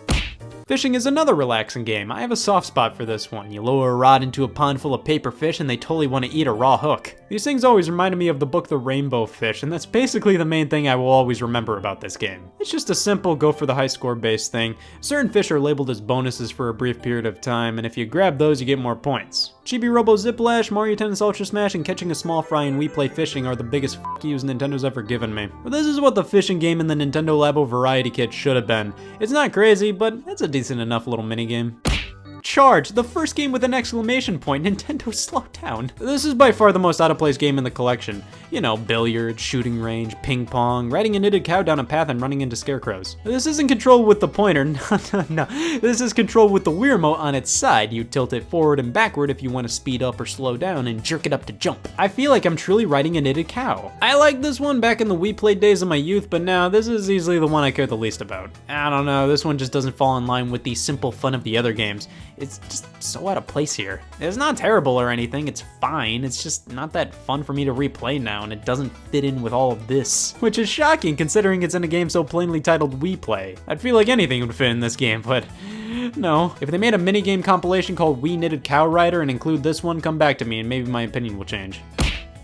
Fishing is another relaxing game. I have a soft spot for this one. You lower a rod into a pond full of paper fish and they totally want to eat a raw hook. These things always reminded me of the book The Rainbow Fish, and that's basically the main thing I will always remember about this game. It's just a simple go for the high score based thing. Certain fish are labeled as bonuses for a brief period of time, and if you grab those you get more points. Chibi Robo Ziplash, Mario Tennis Ultra Smash, and catching a small fry in Wii Play Fishing are the biggest f***yous Nintendo's ever given me. But this is what the fishing game in the Nintendo Labo Variety Kit should have been. It's not crazy, but it's a decent enough little minigame. Charge, the first game with an exclamation point. Nintendo, slow down. This is by far the most out-of-place game in the collection. You know, billiards, shooting range, ping pong, riding a knitted cow down a path and running into scarecrows. This isn't controlled with the pointer, no. This is controlled with the Wii Remote on its side. You tilt it forward and backward if you want to speed up or slow down and jerk it up to jump. I feel like I'm truly riding a knitted cow. I liked this one back in the Wii Play days of my youth, but now this is easily the one I care the least about. I don't know, this one just doesn't fall in line with the simple fun of the other games. It's just so out of place here. It's not terrible or anything, it's fine. It's just not that fun for me to replay now, and it doesn't fit in with all of this. Which is shocking considering it's in a game so plainly titled Wii Play. I'd feel like anything would fit in this game, but no. If they made a minigame compilation called Wii Knitted Cow Rider and include this one, come back to me and maybe my opinion will change.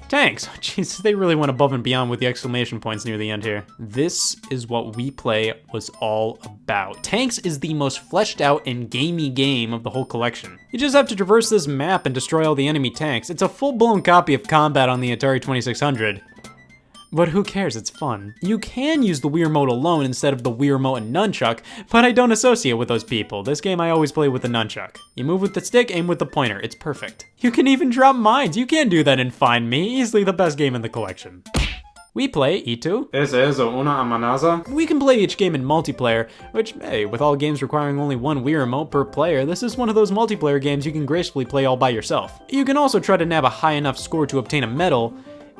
Tanks! Jeez, they really went above and beyond with the exclamation points near the end here. This is what Wii Play was all about. Tanks is the most fleshed out and gamey game of the whole collection. You just have to traverse this map and destroy all the enemy tanks. It's a full-blown copy of Combat on the Atari 2600. But who cares, it's fun. You can use the Wii Remote alone instead of the Wii Remote and Nunchuck, but I don't associate with those people. This game I always play with the Nunchuck. You move with the stick, aim with the pointer, it's perfect. You can even drop mines, you can't do that in Find Me, easily the best game in the collection. We play E2. Esa es una amenaza. We can play each game in multiplayer, which, hey, with all games requiring only one Wii Remote per player, this is one of those multiplayer games you can gracefully play all by yourself. You can also try to nab a high enough score to obtain a medal,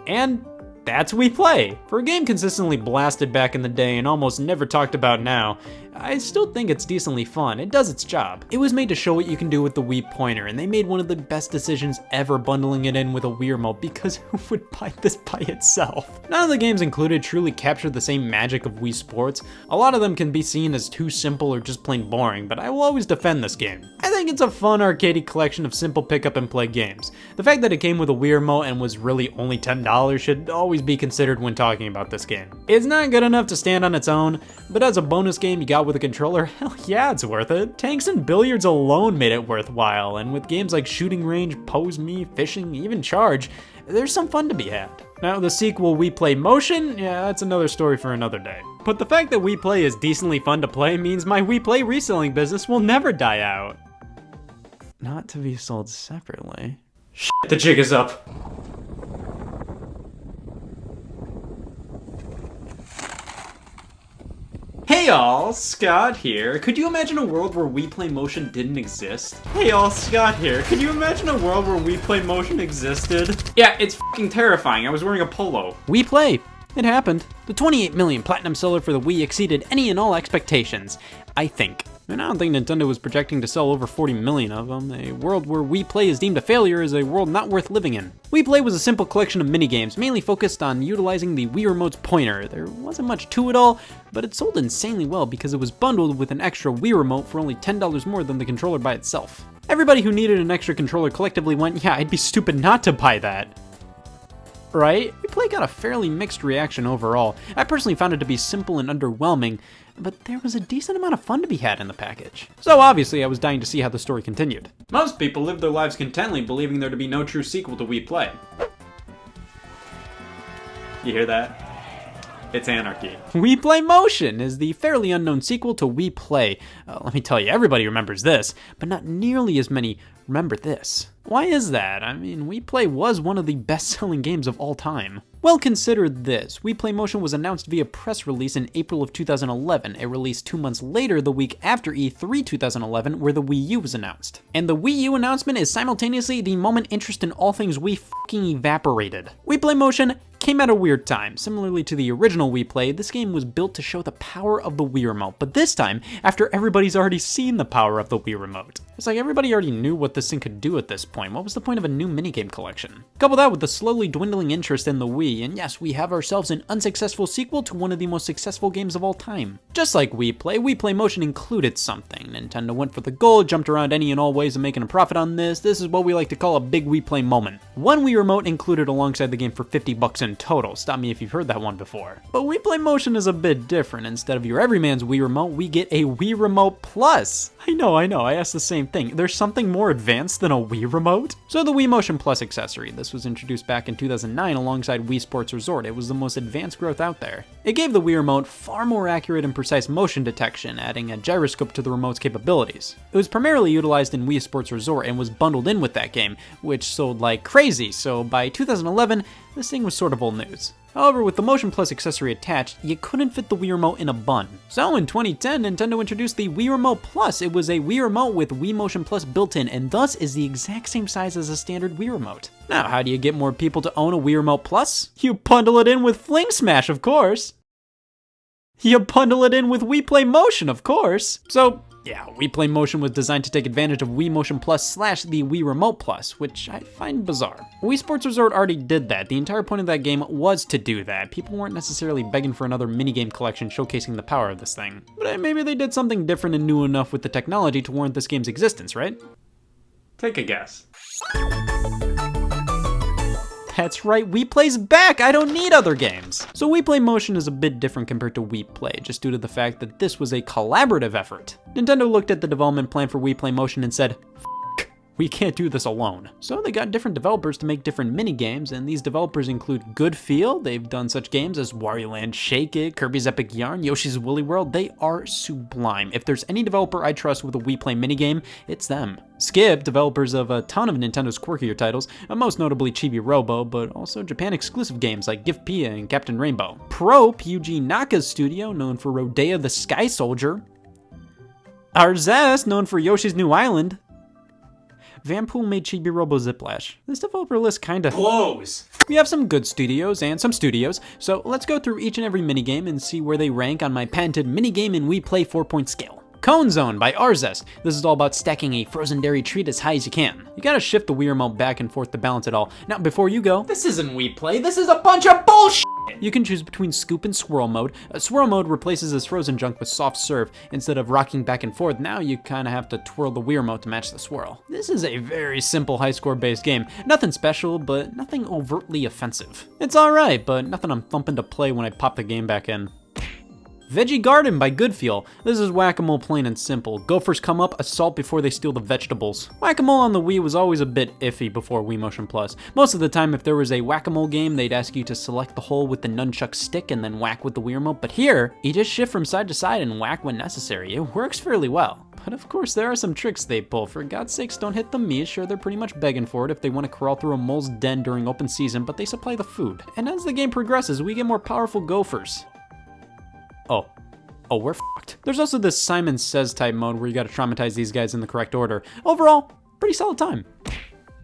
and that's Wii Play. For a game consistently blasted back in the day and almost never talked about now, I still think it's decently fun. It does its job. It was made to show what you can do with the Wii pointer, and they made one of the best decisions ever bundling it in with a Wii Remote, because who would buy this by itself? None of the games included truly captured the same magic of Wii Sports. A lot of them can be seen as too simple or just plain boring, but I will always defend this game. I think it's a fun arcadey collection of simple pick up and play games. The fact that it came with a Wii Remote and was really only $10 should always be considered when talking about this game. It's not good enough to stand on its own, but as a bonus game you got with a controller, hell yeah, it's worth it. Tanks and Billiards alone made it worthwhile, and with games like Shooting Range, Pose Me, Fishing, even Charge, there's some fun to be had. Now the sequel Wii Play Motion, yeah, that's another story for another day. But the fact that Wii Play is decently fun to play means my Wii Play reselling business will never die out. Not to be sold separately. Shit, the jig is up. Hey y'all, Scott here. Could you imagine a world where Wii Play Motion didn't exist? Hey y'all, Scott here. Could you imagine a world where Wii Play Motion existed? Yeah, it's fucking terrifying. I was wearing a polo. Wii Play. It happened. The 28 million platinum seller for the Wii exceeded any and all expectations, I think. And I don't think Nintendo was projecting to sell over 40 million of them. A world where Wii Play is deemed a failure is a world not worth living in. Wii Play was a simple collection of minigames, mainly focused on utilizing the Wii Remote's pointer. There wasn't much to it all, but it sold insanely well because it was bundled with an extra Wii Remote for only $10 more than the controller by itself. Everybody who needed an extra controller collectively went, yeah, I'd be stupid not to buy that. Right? Wii Play got a fairly mixed reaction overall. I personally found it to be simple and underwhelming, but there was a decent amount of fun to be had in the package. So obviously I was dying to see how the story continued. Most people live their lives contently believing there to be no true sequel to Wii Play. You hear that? It's anarchy. Wii Play Motion is the fairly unknown sequel to Wii Play. Let me tell you, everybody remembers this, but not nearly as many remember this. Why is that? I mean, Wii Play was one of the best-selling games of all time. Well, consider this. Wii Play Motion was announced via press release in April of 2011. It released 2 months later, the week after E3 2011, where the Wii U was announced. And the Wii U announcement is simultaneously the moment interest in all things Wii fucking evaporated. Wii Play Motion came at a weird time. Similarly to the original Wii Play, this game was built to show the power of the Wii Remote, but this time, after everybody's already seen the power of the Wii Remote. It's like everybody already knew what this thing could do at this point. What was the point of a new minigame collection? Couple that with the slowly dwindling interest in the Wii, and yes, we have ourselves an unsuccessful sequel to one of the most successful games of all time. Just like Wii Play Motion included something. Nintendo went for the gold, jumped around any and all ways of making a profit on this. This is what we like to call a big Wii Play moment. One Wii Remote included alongside the game for $50 in total. Stop me if you've heard that one before. But Wii Play Motion is a bit different. Instead of your everyman's Wii Remote, we get a Wii Remote Plus. I know, I asked the same thing. There's something more advanced than a Wii Remote? So the Wii Motion Plus accessory. This was introduced back in 2009 alongside Wii Sports Resort. It was the most advanced growth out there. It gave the Wii Remote far more accurate and precise motion detection, adding a gyroscope to the remote's capabilities. It was primarily utilized in Wii Sports Resort and was bundled in with that game, which sold like crazy, so by 2011, this thing was sort of old news. However, with the Motion Plus accessory attached, you couldn't fit the Wii Remote in a bun. So in 2010, Nintendo introduced the Wii Remote Plus. It was a Wii Remote with Wii Motion Plus built in, and thus is the exact same size as a standard Wii Remote. Now, how do you get more people to own a Wii Remote Plus? You bundle it in with Fling Smash, of course. You bundle it in with Wii Play Motion, of course. So, Yeah, Wii Play Motion was designed to take advantage of Wii Motion Plus / the Wii Remote Plus, which I find bizarre. Wii Sports Resort already did that. The entire point of that game was to do that. People weren't necessarily begging for another minigame collection showcasing the power of this thing. But maybe they did something different and new enough with the technology to warrant this game's existence, right? Take a guess. That's right, Wii Play's back! I don't need other games! So Wii Play Motion is a bit different compared to Wii Play, just due to the fact that this was a collaborative effort. Nintendo looked at the development plan for Wii Play Motion and said, we can't do this alone. So they got different developers to make different mini-games, and these developers include Good Feel. They've done such games as Wario Land Shake It, Kirby's Epic Yarn, Yoshi's Woolly World. They are sublime. If there's any developer I trust with a Wii Play minigame, it's them. Skip, developers of a ton of Nintendo's quirkier titles, most notably Chibi Robo, but also Japan-exclusive games like Gift Pia and Captain Rainbow. Prope, Yuji Naka's studio, known for Rodea the Sky Soldier. Arzest, known for Yoshi's New Island. Vanpool made Chibi Robo Ziplash. This developer list kinda blows. We have some good studios and some studios, so let's go through each and every minigame and see where they rank on my patented minigame and Wii Play 4-point scale. Cone Zone by Arzest. This is all about stacking a frozen dairy treat as high as you can. You gotta shift the Wii remote back and forth to balance it all. Now, before you go, This isn't Wii Play, this is a bunch of bullshit! you can choose between Scoop and Swirl mode. Swirl mode replaces this frozen junk with Soft Serve. Instead of rocking back and forth, now you kinda have to twirl the Wii remote to match the swirl. This is a very simple high score based game. Nothing special, but nothing overtly offensive. It's alright, but nothing I'm thumping to play when I pop the game back in. Veggie Garden by Good Feel. This is whack-a-mole plain and simple. Gophers come up, assault before they steal the vegetables. Whack-a-mole on the Wii was always a bit iffy before Wii Motion Plus. Most of the time, if there was a whack-a-mole game, they'd ask you to select the hole with the nunchuck stick and then whack with the Wii remote. But here, you just shift from side to side and whack when necessary. It works fairly well. But of course, there are some tricks they pull. For God's sakes, don't hit the me. Sure, they're pretty much begging for it if they want to crawl through a mole's den during open season, but they supply the food. And as the game progresses, we get more powerful gophers. Oh, we're fucked. There's also this Simon Says type mode where you gotta traumatize these guys in the correct order. Overall, pretty solid time.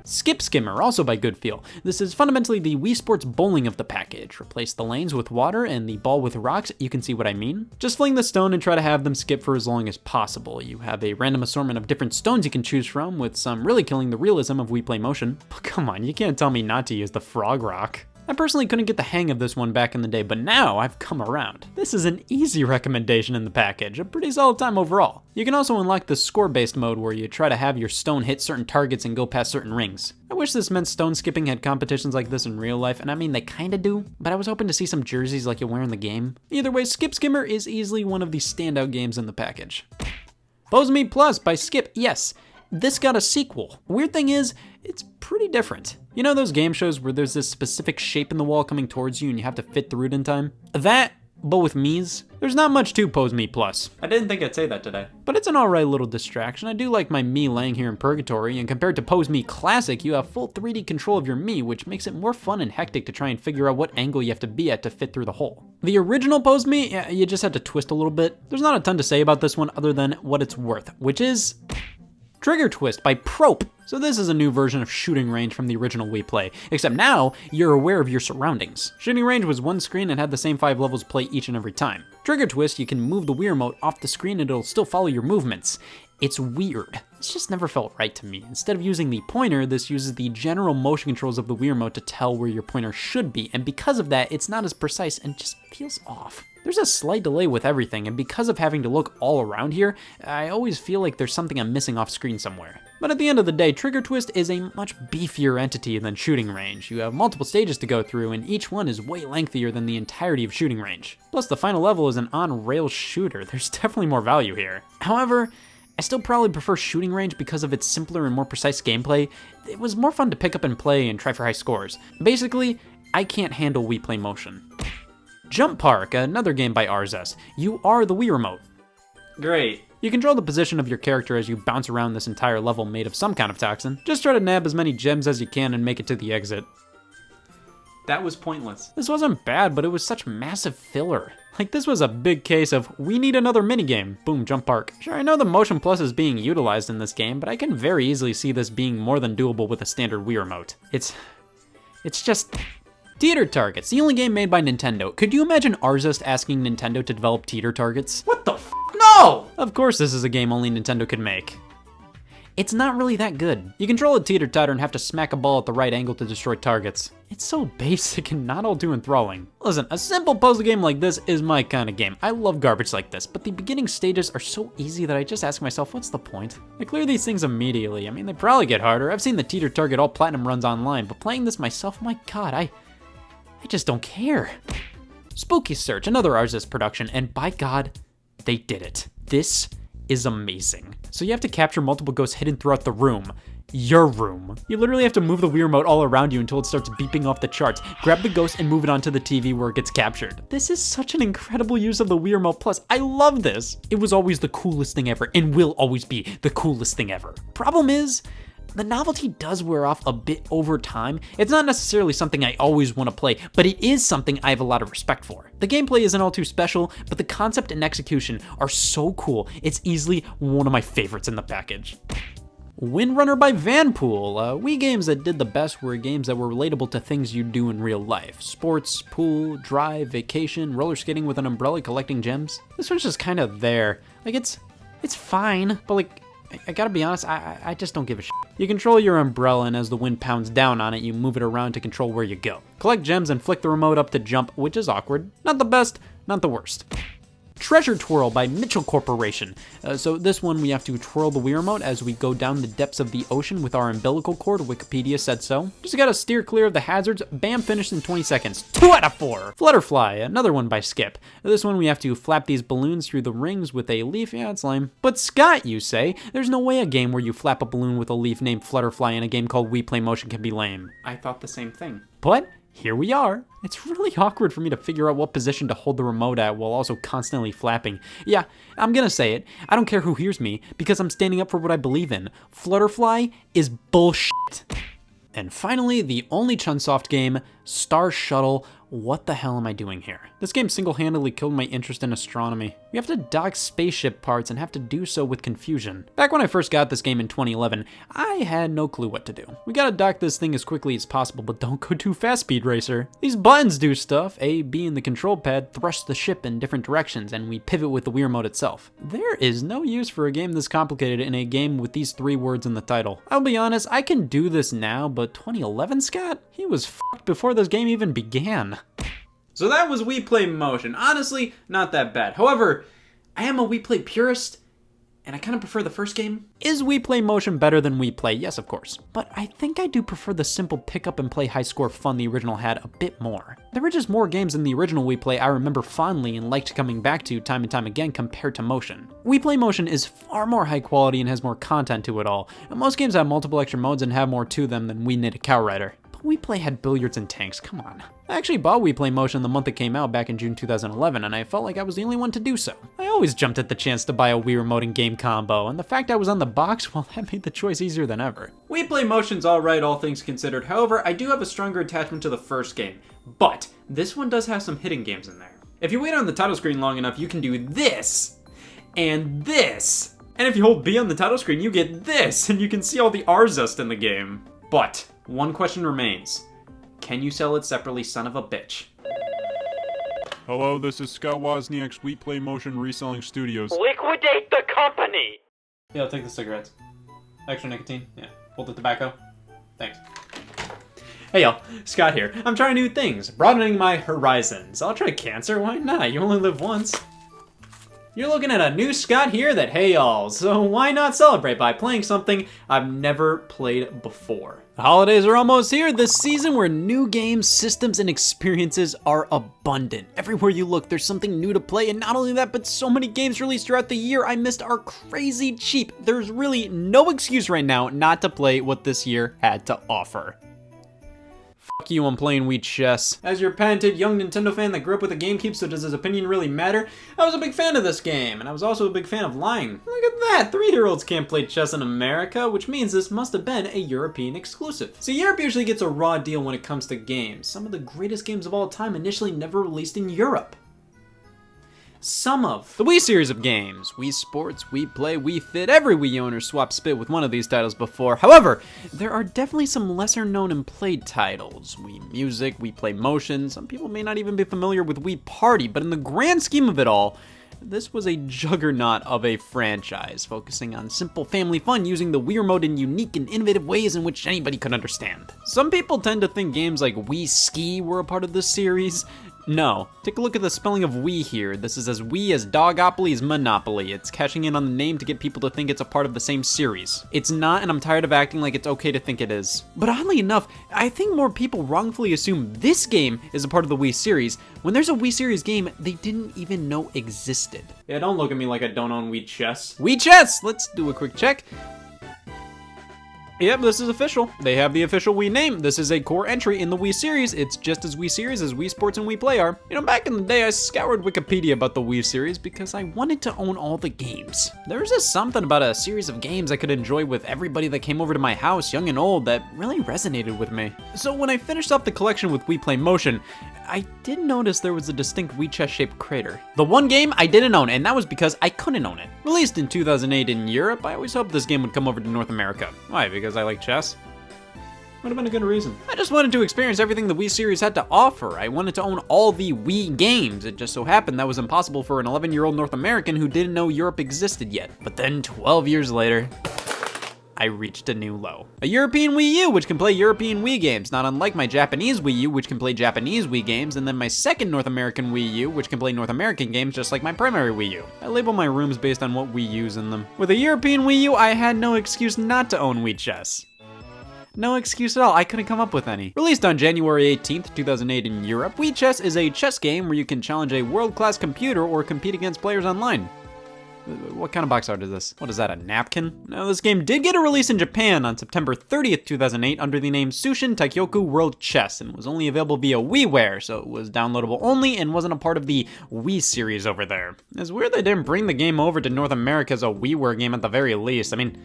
Skimmer, also by Good Feel. This is fundamentally the Wii Sports bowling of the package. Replace the lanes with water and the ball with rocks, you can see what I mean. Just fling the stone and try to have them skip for as long as possible. You have a random assortment of different stones you can choose from, with some really killing the realism of Wii Play Motion. But come on, you can't tell me not to use the frog rock. I personally couldn't get the hang of this one back in the day, but now I've come around. This is an easy recommendation in the package, a pretty solid time overall. You can also unlock the score-based mode where you try to have your stone hit certain targets and go past certain rings. I wish this meant stone skipping had competitions like this in real life, and I mean they kinda do, but I was hoping to see some jerseys like you wear in the game. Either way, Skimmer is easily one of the standout games in the package. Pose Me Plus by Skip, yes. This got a sequel. Weird thing is, it's pretty different. You know those game shows where there's this specific shape in the wall coming towards you and you have to fit through it in time? That, but with Mii's. There's not much to Pose Me Plus. I didn't think I'd say that today. But it's an alright little distraction. I do like my Mii laying here in purgatory, and compared to Pose Me Classic, you have full 3D control of your Mii, which makes it more fun and hectic to try and figure out what angle you have to be at to fit through the hole. The original Pose Me, yeah, you just had to twist a little bit. There's not a ton to say about this one other than what it's worth, which is Trigger Twist by Prope. So this is a new version of Shooting Range from the original Wii Play, except now you're aware of your surroundings. Shooting Range was one screen and had the same 5 levels play each and every time. Trigger Twist, you can move the Wii remote off the screen and it'll still follow your movements. It's weird. It's just never felt right to me. Instead of using the pointer, this uses the general motion controls of the Wii remote to tell where your pointer should be, and because of that, it's not as precise and just feels off. There's a slight delay with everything, and because of having to look all around here, I always feel like there's something I'm missing off screen somewhere. But at the end of the day, Trigger Twist is a much beefier entity than Shooting Range. You have multiple stages to go through, and each one is way lengthier than the entirety of Shooting Range. Plus, the final level is an on-rails shooter. There's definitely more value here. However, I still probably prefer Shooting Range because of its simpler and more precise gameplay. It was more fun to pick up and play and try for high scores. Basically, I can't handle Wii Play Motion. Jump Park, another game by Arzest. You are the Wii remote. Great. You control the position of your character as you bounce around this entire level made of some kind of toxin. Just try to nab as many gems as you can and make it to the exit. That was pointless. This wasn't bad, but it was such massive filler. Like, this was a big case of, we need another minigame. Boom, Jump Park. Sure, I know the Motion Plus is being utilized in this game, but I can very easily see this being more than doable with a standard Wii remote. It's just Teeter Targets, the only game made by Nintendo. Could you imagine Arzest asking Nintendo to develop Teeter Targets? What the f? No! No! Of course this is a game only Nintendo could make. It's not really that good. You control a teeter-totter and have to smack a ball at the right angle to destroy targets. It's so basic and not all too enthralling. Listen, a simple puzzle game like this is my kind of game. I love garbage like this, but the beginning stages are so easy that I just ask myself, what's the point? I clear these things immediately. I mean, they probably get harder. I've seen the teeter-totter get all platinum runs online, but playing this myself, my god, I just don't care. Spooky Search, another Arxis production, and by god, they did it. This is amazing. So you have to capture multiple ghosts hidden throughout the room. Your room. You literally have to move the Wii remote all around you until it starts beeping off the charts. Grab the ghost and move it onto the TV where it gets captured. This is such an incredible use of the Wii Remote Plus. I love this. It was always the coolest thing ever and will always be the coolest thing ever. Problem is, the novelty does wear off a bit over time. It's not necessarily something I always want to play, but it is something I have a lot of respect for. The gameplay isn't all too special, but the concept and execution are so cool. It's easily one of my favorites in the package. Windrunner by Vanpool. Wii games that did the best were games that were relatable to things you do in real life. Sports, pool, drive, vacation, roller skating with an umbrella, collecting gems. This one's just kind of there. Like, it's fine, but like, I gotta be honest, I just don't give a shit. You control your umbrella, and as the wind pounds down on it, you move it around to control where you go. Collect gems and flick the remote up to jump, which is awkward. Not the best, not the worst. Treasure Twirl by Mitchell Corporation. So this one we have to twirl the Wii remote as we go down the depths of the ocean with our umbilical cord. Wikipedia said so. Just gotta steer clear of the hazards. Bam, finished in 20 seconds. 2 out of 4. Flutterfly, another one by Skip. This one we have to flap these balloons through the rings with a leaf. Yeah, it's lame. But Scott, you say, there's no way a game where you flap a balloon with a leaf named Flutterfly in a game called Wii Play Motion can be lame. I thought the same thing. But here we are. It's really awkward for me to figure out what position to hold the remote at while also constantly flapping. Yeah, I'm gonna say it. I don't care who hears me because I'm standing up for what I believe in. Flutterfly is bullshit. And finally, the only Chunsoft game, Star Shuttle. What the hell am I doing here? This game single-handedly killed my interest in astronomy. We have to dock spaceship parts and have to do so with confusion. Back when I first got this game in 2011, I had no clue what to do. We gotta dock this thing as quickly as possible, but don't go too fast, Speed Racer. These buttons do stuff. A, B in the control pad thrust the ship in different directions, and we pivot with the Wii remote itself. There is no use for a game this complicated in a game with these 3 words in the title. I'll be honest, I can do this now, but 2011, Scott? He was f***ed before this game even began. So that was Wii Play Motion. Honestly, not that bad. However, I am a Wii Play purist, and I kind of prefer the first game. Is Wii Play Motion better than Wii Play? Yes, of course. But I think I do prefer the simple pick up and play high score fun the original had a bit more. There were just more games in the original Wii Play I remember fondly and liked coming back to time and time again compared to Motion. Wii Play Motion is far more high quality and has more content to it all. And most games have multiple extra modes and have more to them than Wii Knit a Cow Rider. Wii Play had billiards and tanks, come on. I actually bought Wii Play Motion the month it came out back in June 2011, and I felt like I was the only one to do so. I always jumped at the chance to buy a Wii remote and game combo, and the fact I was on the box, well, that made the choice easier than ever. Wii Play Motion's alright, all things considered. However, I do have a stronger attachment to the first game. But this one does have some hidden games in there. If you wait on the title screen long enough, you can do this, and this. And if you hold B on the title screen, you get this, and you can see all the Arxis in the game. But one question remains. Can you sell it separately, son of a bitch? Hello, this is Scott Wozniak's Wii Play Motion Reselling Studios. Liquidate the company! Yeah, I'll take the cigarettes. Extra nicotine? Yeah. Hold the tobacco? Thanks. Hey y'all, Scott here. I'm trying new things, broadening my horizons. I'll try cancer, why not? You only live once. You're looking at a new Scott here that, hey y'all, so why not celebrate by playing something I've never played before? The holidays are almost here, the season where new games, systems, and experiences are abundant. Everywhere you look, there's something new to play, and not only that, but so many games released throughout the year I missed are crazy cheap. There's really no excuse right now not to play what this year had to offer. Fuck you, I'm playing Wii Chess. As your patented young Nintendo fan that grew up with a GameCube, so does his opinion really matter? I was a big fan of this game, and I was also a big fan of lying. Look at that, 3-year-olds can't play chess in America, which means this must have been a European exclusive. So Europe usually gets a raw deal when it comes to games. Some of the greatest games of all time initially never released in Europe. some of the Wii series of games. Wii Sports, Wii Play, Wii Fit, every Wii owner swapped spit with one of these titles before. However, there are definitely some lesser known and played titles. Wii Music, Wii Play Motion, some people may not even be familiar with Wii Party, but in the grand scheme of it all, this was a juggernaut of a franchise, focusing on simple family fun using the Wii Remote in unique and innovative ways in which anybody could understand. Some people tend to think games like Wii Ski were a part of this series. No. Take a look at the spelling of Wii here. This is as Wii as Dogopoly is Monopoly. It's cashing in on the name to get people to think it's a part of the same series. It's not, and I'm tired of acting like it's okay to think it is. But oddly enough, I think more people wrongfully assume this game is a part of the Wii series, when there's a Wii series game they didn't even know existed. Yeah, don't look at me like I don't own Wii Chess. Wii Chess! Let's do a quick check. Yep, this is official. They have the official Wii name. This is a core entry in the Wii series. It's just as Wii series as Wii Sports and Wii Play are. You know, back in the day, I scoured Wikipedia about the Wii series because I wanted to own all the games. There was just something about a series of games I could enjoy with everybody that came over to my house, young and old, that really resonated with me. So when I finished up the collection with Wii Play Motion, I did notice there was a distinct Wii chess-shaped crater. The one game I didn't own, and that was because I couldn't own it. Released in 2008 in Europe, I always hoped this game would come over to North America. Why? Because I like chess? Would have been a good reason. I just wanted to experience everything the Wii series had to offer. I wanted to own all the Wii games. It just so happened that was impossible for an 11-year-old North American who didn't know Europe existed yet. But then 12 years later, I reached a new low. A European Wii U, which can play European Wii games, not unlike my Japanese Wii U, which can play Japanese Wii games, and then my second North American Wii U, which can play North American games just like my primary Wii U. I label my rooms based on what Wii U's in them. With a European Wii U, I had no excuse not to own Wii Chess. No excuse at all, I couldn't come up with any. Released on January 18th, 2008 in Europe, Wii Chess is a chess game where you can challenge a world-class computer or compete against players online. What kind of box art is this? What is that, a napkin? Now, this game did get a release in Japan on September 30th, 2008 under the name Sushin Taikyoku World Chess and was only available via WiiWare, so it was downloadable only and wasn't a part of the Wii series over there. It's weird they didn't bring the game over to North America as a WiiWare game at the very least. I mean,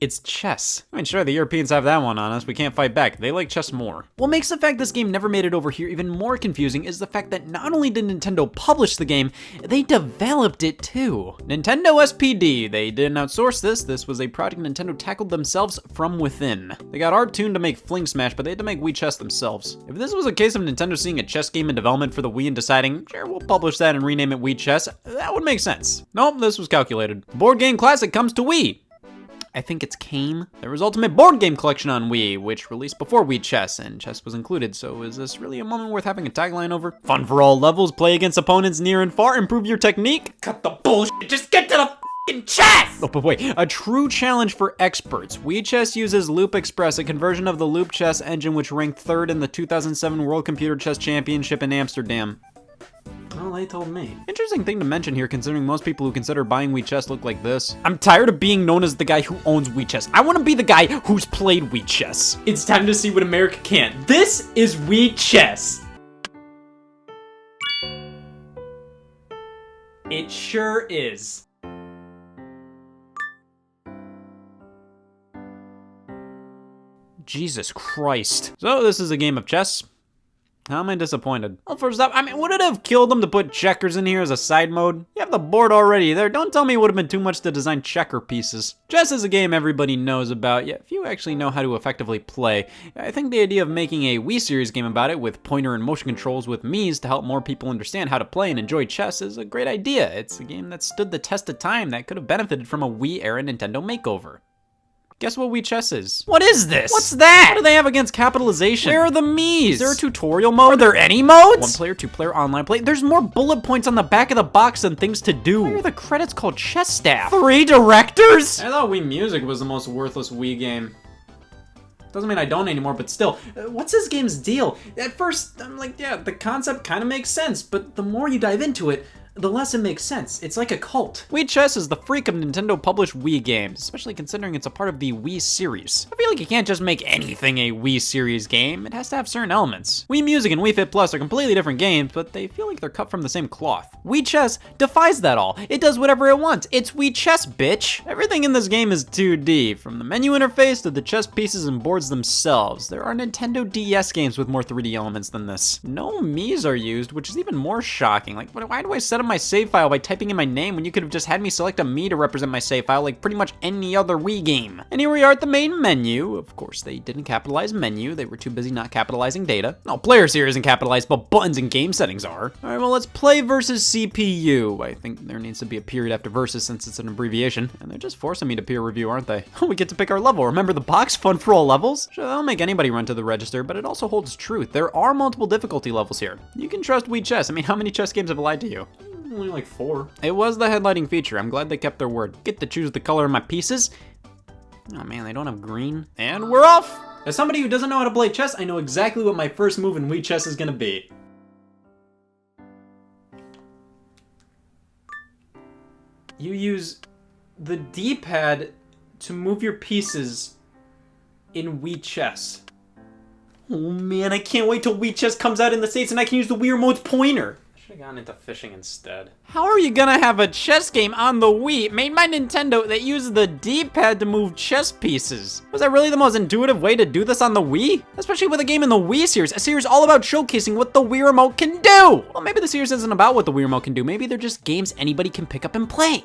it's chess. I mean, sure, the Europeans have that one on us. We can't fight back. They like chess more. What makes the fact this game never made it over here even more confusing is the fact that not only did Nintendo publish the game, they developed it too. Nintendo SPD. They didn't outsource this. This was a project Nintendo tackled themselves from within. They got art tuned to make Fling Smash, but they had to make Wii Chess themselves. If this was a case of Nintendo seeing a chess game in development for the Wii and deciding, sure, we'll publish that and rename it Wii Chess, that would make sense. Nope, this was calculated. Board Game Classic comes to Wii. I think it's came. There was Ultimate Board Game Collection on Wii, which released before Wii Chess, and chess was included, so is this really a moment worth having a tagline over? Fun for all levels, play against opponents near and far, improve your technique? Cut the bullshit, just get to the f***ing chess! Oh, but wait, a true challenge for experts. Wii Chess uses Loop Express, a conversion of the Loop Chess engine which ranked 3rd in the 2007 World Computer Chess Championship in Amsterdam. Well, they told me. Interesting thing to mention here, considering most people who consider buying Wii Chess look like this. I'm tired of being known as the guy who owns Wii Chess. I want to be the guy who's played Wii Chess. It's time to see what America can't. This is Wii Chess. It sure is. Jesus Christ. So this is a game of chess. How am I disappointed? Well, first up, I mean, would it have killed them to put checkers in here as a side mode? You have the board already there. Don't tell me it would have been too much to design checker pieces. Chess is a game everybody knows about, yet few actually know how to effectively play. I think the idea of making a Wii series game about it with pointer and motion controls with Mii's to help more people understand how to play and enjoy chess is a great idea. It's a game that stood the test of time that could have benefited from a Wii-era Nintendo makeover. Guess what Wii Chess is? What is this? What's that? What do they have against capitalization? Where are the Mii's? Is there a tutorial mode? Are there any modes? 1-player, 2-player, online play. There's more bullet points on the back of the box than things to do. Why are the credits called chess staff? 3 directors? I thought Wii Music was the most worthless Wii game. Doesn't mean I don't anymore, but still, what's this game's deal? At first, I'm like, yeah, the concept kind of makes sense, but the more you dive into it, the less it makes sense. It's like a cult. Wii Chess is the freak of Nintendo-published Wii games, especially considering it's a part of the Wii series. I feel like you can't just make anything a Wii series game. It has to have certain elements. Wii Music and Wii Fit Plus are completely different games, but they feel like they're cut from the same cloth. Wii Chess defies that all. It does whatever it wants. It's Wii Chess, bitch! Everything in this game is 2D, from the menu interface to the chess pieces and boards themselves. There are Nintendo DS games with more 3D elements than this. No Mii's are used, which is even more shocking. Like, why do I set them of my save file by typing in my name when you could have just had me select a Mii to represent my save file like pretty much any other Wii game. And here we are at the main menu. Of course, they didn't capitalize menu. They were too busy not capitalizing data. No, players here isn't capitalized, but buttons and game settings are. All right, well, let's play versus CPU. I think there needs to be a period after versus since it's an abbreviation. And they're just forcing me to peer review, aren't they? We get to pick our level. Remember the box? Fun for all levels? Sure, that'll make anybody run to the register, but it also holds truth. There are multiple difficulty levels here. You can trust Wii Chess. I mean, how many chess games have lied to you? Only like 4. It was the headlighting feature. I'm glad they kept their word. Get to choose the color of my pieces. Oh man, they don't have green. And we're off! As somebody who doesn't know how to play chess, I know exactly what my first move in Wii Chess is gonna be. You use the D-pad to move your pieces in Wii Chess. Oh man, I can't wait till Wii Chess comes out in the States and I can use the Wii Remote's pointer. I should have gone into fishing instead. How are you gonna have a chess game on the Wii made by Nintendo that uses the D-pad to move chess pieces? Was that really the most intuitive way to do this on the Wii? Especially with a game in the Wii series, a series all about showcasing what the Wii Remote can do! Well, maybe the series isn't about what the Wii Remote can do. Maybe they're just games anybody can pick up and play.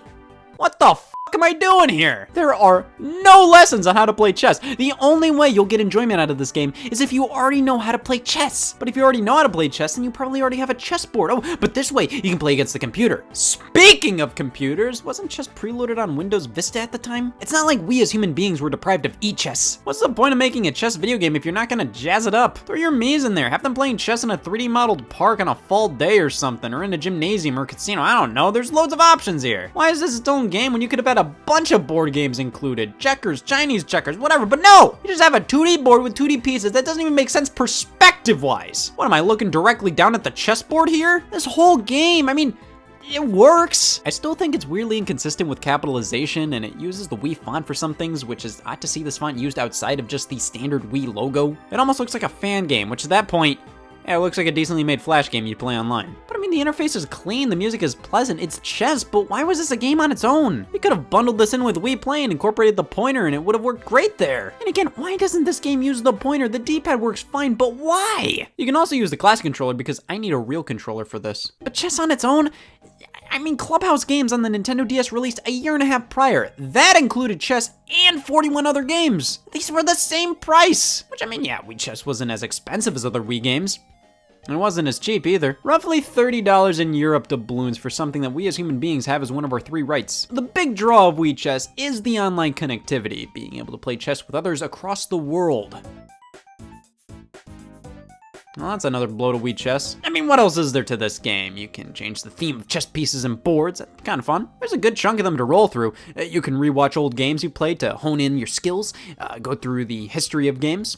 What the f am I doing here? There are no lessons on how to play chess. The only way you'll get enjoyment out of this game is if you already know how to play chess. But if you already know how to play chess, then you probably already have a chessboard. Oh, but this way you can play against the computer. Speaking of computers, wasn't chess preloaded on Windows Vista at the time? It's not like we as human beings were deprived of e-chess. What's the point of making a chess video game if you're not gonna jazz it up? Throw your Miis in there, have them playing chess in a 3D modeled park on a fall day or something, or in a gymnasium or casino, I don't know. There's loads of options here. Why is this its own game when you could have had a bunch of board games included? Checkers, Chinese checkers, whatever, but no! You just have a 2D board with 2D pieces. That doesn't even make sense perspective-wise. What, am I looking directly down at the chessboard here? This whole game, I mean, it works. I still think it's weirdly inconsistent with capitalization, and it uses the Wii font for some things, which is odd to see this font used outside of just the standard Wii logo. It almost looks like a fan game, which at that point, yeah, it looks like a decently made Flash game you'd play online. But I mean, the interface is clean, the music is pleasant, it's chess, but why was this a game on its own? They could have bundled this in with Wii Play and incorporated the pointer and it would have worked great there. And again, why doesn't this game use the pointer? The D-pad works fine, but why? You can also use the classic controller because I need a real controller for this. But chess on its own? I mean, Clubhouse Games on the Nintendo DS released a year and a half prior. That included chess and 41 other games. These were the same price. Which, I mean, yeah, Wii Chess wasn't as expensive as other Wii games. And it wasn't as cheap either. Roughly $30 in Europe doubloons for something that we as human beings have as one of our 3 rights. The big draw of Wii Chess is the online connectivity, being able to play chess with others across the world. Well, that's another blow to Wii Chess. I mean, what else is there to this game? You can change the theme of chess pieces and boards. That's kind of fun. There's a good chunk of them to roll through. You can rewatch old games you played to hone in your skills, go through the history of games.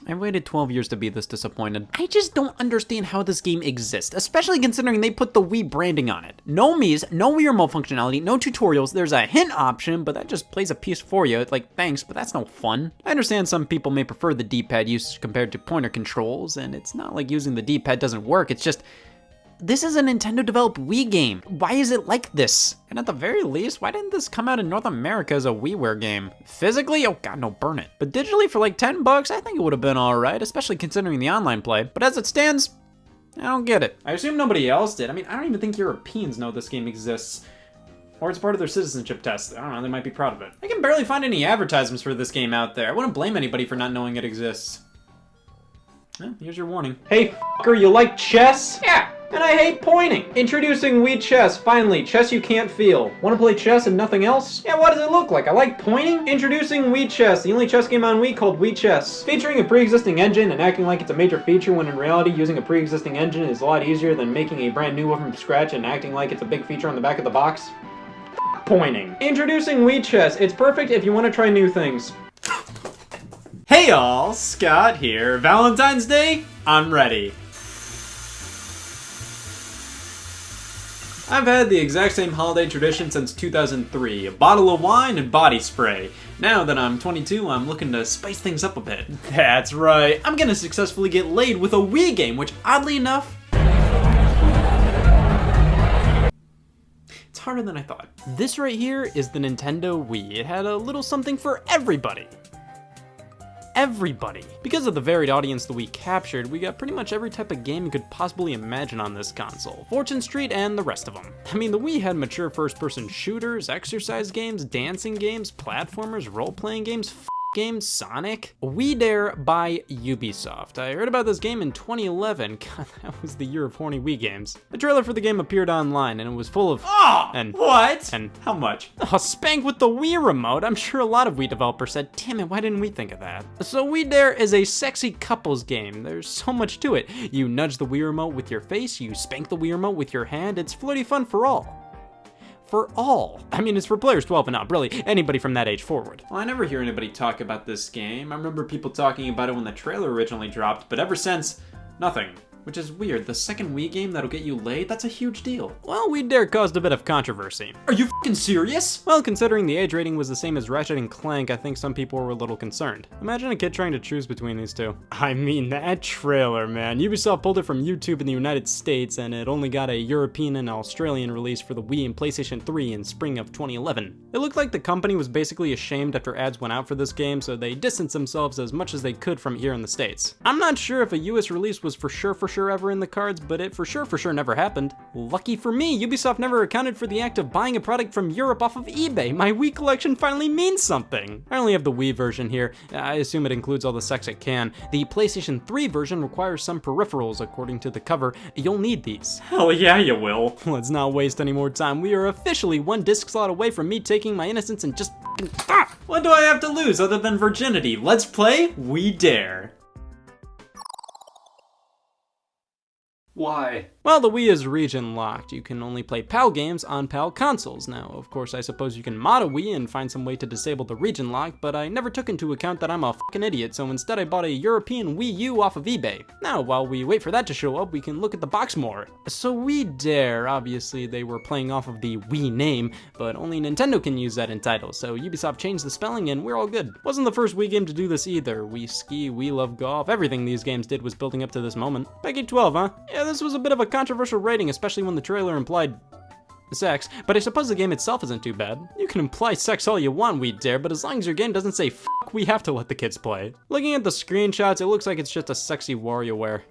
I waited 12 years to be this disappointed. I just don't understand how this game exists, especially considering they put the Wii branding on it. No Miis, no Wii Remote functionality, no tutorials. There's a hint option, but that just plays a piece for you. It's like, thanks, but that's no fun. I understand some people may prefer the D-pad use compared to pointer controls, and it's not like using the D-pad doesn't work. It's just, this is a Nintendo-developed Wii game. Why is it like this? And at the very least, why didn't this come out in North America as a WiiWare game? Physically? Oh god, no, burn it. But digitally for like 10 bucks, I think it would have been alright, especially considering the online play. But as it stands, I don't get it. I assume nobody else did. I mean, I don't even think Europeans know this game exists. Or it's part of their citizenship test. I don't know, they might be proud of it. I can barely find any advertisements for this game out there. I wouldn't blame anybody for not knowing it exists. Well, here's your warning. Hey, f***er, you like chess? Yeah. And I hate pointing. Introducing Wii Chess, finally, chess you can't feel. Want to play chess and nothing else? Yeah, what does it look like? I like pointing? Introducing Wii Chess, the only chess game on Wii called Wii Chess. Featuring a pre-existing engine and acting like it's a major feature when in reality using a pre-existing engine is a lot easier than making a brand new one from scratch and acting like it's a big feature on the back of the box. Pointing. Introducing Wii Chess, it's perfect if you want to try new things. Hey y'all, Scott here. Valentine's Day? I'm ready. I've had the exact same holiday tradition since 2003, a bottle of wine and body spray. Now that I'm 22, I'm looking to spice things up a bit. That's right, I'm gonna successfully get laid with a Wii game, which oddly enough, it's harder than I thought. This right here is the Nintendo Wii. It had a little something for everybody. everybody. Because of the varied audience the Wii captured, we got pretty much every type of game you could possibly imagine on this console. Fortune Street and the rest of them. I mean, the Wii had mature first-person shooters, exercise games, dancing games, platformers, role-playing games, game Sonic? Wii Dare by Ubisoft. I heard about this game in 2011. God, that was the year of horny Wii games. The trailer for the game appeared online and it was full of What? And how much? spank with the Wii remote. I'm sure a lot of Wii developers said, damn it, why didn't we think of that? So Wii Dare is a sexy couples game. There's so much to it. You nudge the Wii remote with your face, you spank the Wii remote with your hand. It's flirty fun for all. For all. I mean, it's for players 12 and up, really, anybody from that age forward. Well, I never hear anybody talk about this game. I remember people talking about it when the trailer originally dropped, but ever since, nothing. Which is weird. The second Wii game that'll get you laid, that's a huge deal. Well, Wii Dare caused a bit of controversy. Are you f***ing serious? Well, considering the age rating was the same as Ratchet and Clank, I think some people were a little concerned. Imagine a kid trying to choose between these two. I mean, that trailer, man. Ubisoft pulled it from YouTube in the United States, and it only got a European and Australian release for the Wii and PlayStation 3 in spring of 2011. It looked like the company was basically ashamed after ads went out for this game, so they distanced themselves as much as they could from here in the States. I'm not sure if a US release was for sure ever in the cards, but it for sure never happened. Lucky for me, Ubisoft never accounted for the act of buying a product from Europe off of eBay. My Wii collection finally means something. I only have the Wii version here. I assume it includes all the sex it can. The PlayStation 3 version requires some peripherals, according to the cover. You'll need these. Hell yeah, you will. Let's not waste any more time. We are officially one disc slot away from me taking my innocence and just What do I have to lose other than virginity? Let's play Wii Dare. Why? Well, the Wii is region locked. You can only play PAL games on PAL consoles. Now, of course, I suppose you can mod a Wii and find some way to disable the region lock, but I never took into account that I'm a fucking idiot, so instead I bought a European Wii U off of eBay. Now, while we wait for that to show up, we can look at the box more. So Wii Dare, obviously they were playing off of the Wii name, but only Nintendo can use that in titles, so Ubisoft changed the spelling and we're all good. Wasn't the first Wii game to do this either. Wii Ski, Wii Love Golf, everything these games did was building up to this moment. Peggy 12, huh? Yeah, this was a bit of a controversial rating, especially when the trailer implied sex, but I suppose the game itself isn't too bad. You can imply sex all you want, Wii Dare, but as long as your game doesn't say fuck, we have to let the kids play. Looking at the screenshots, it looks like it's just a sexy WarioWare.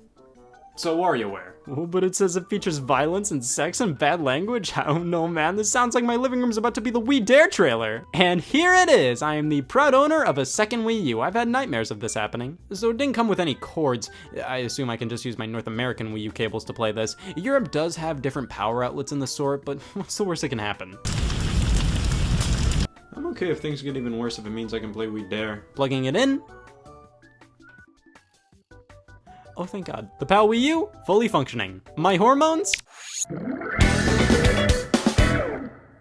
So WarioWare. Oh, but it says it features violence and sex and bad language? I don't know, man. This sounds like my living room's about to be the Wii Dare trailer. And here it is. I am the proud owner of a second Wii U. I've had nightmares of this happening. So it didn't come with any cords. I assume I can just use my North American Wii U cables to play this. Europe does have different power outlets in the sort, but what's the worst that can happen? I'm okay if things get even worse if it means I can play Wii Dare. Plugging it in. Oh, thank God. The PAL Wii U, fully functioning. My hormones?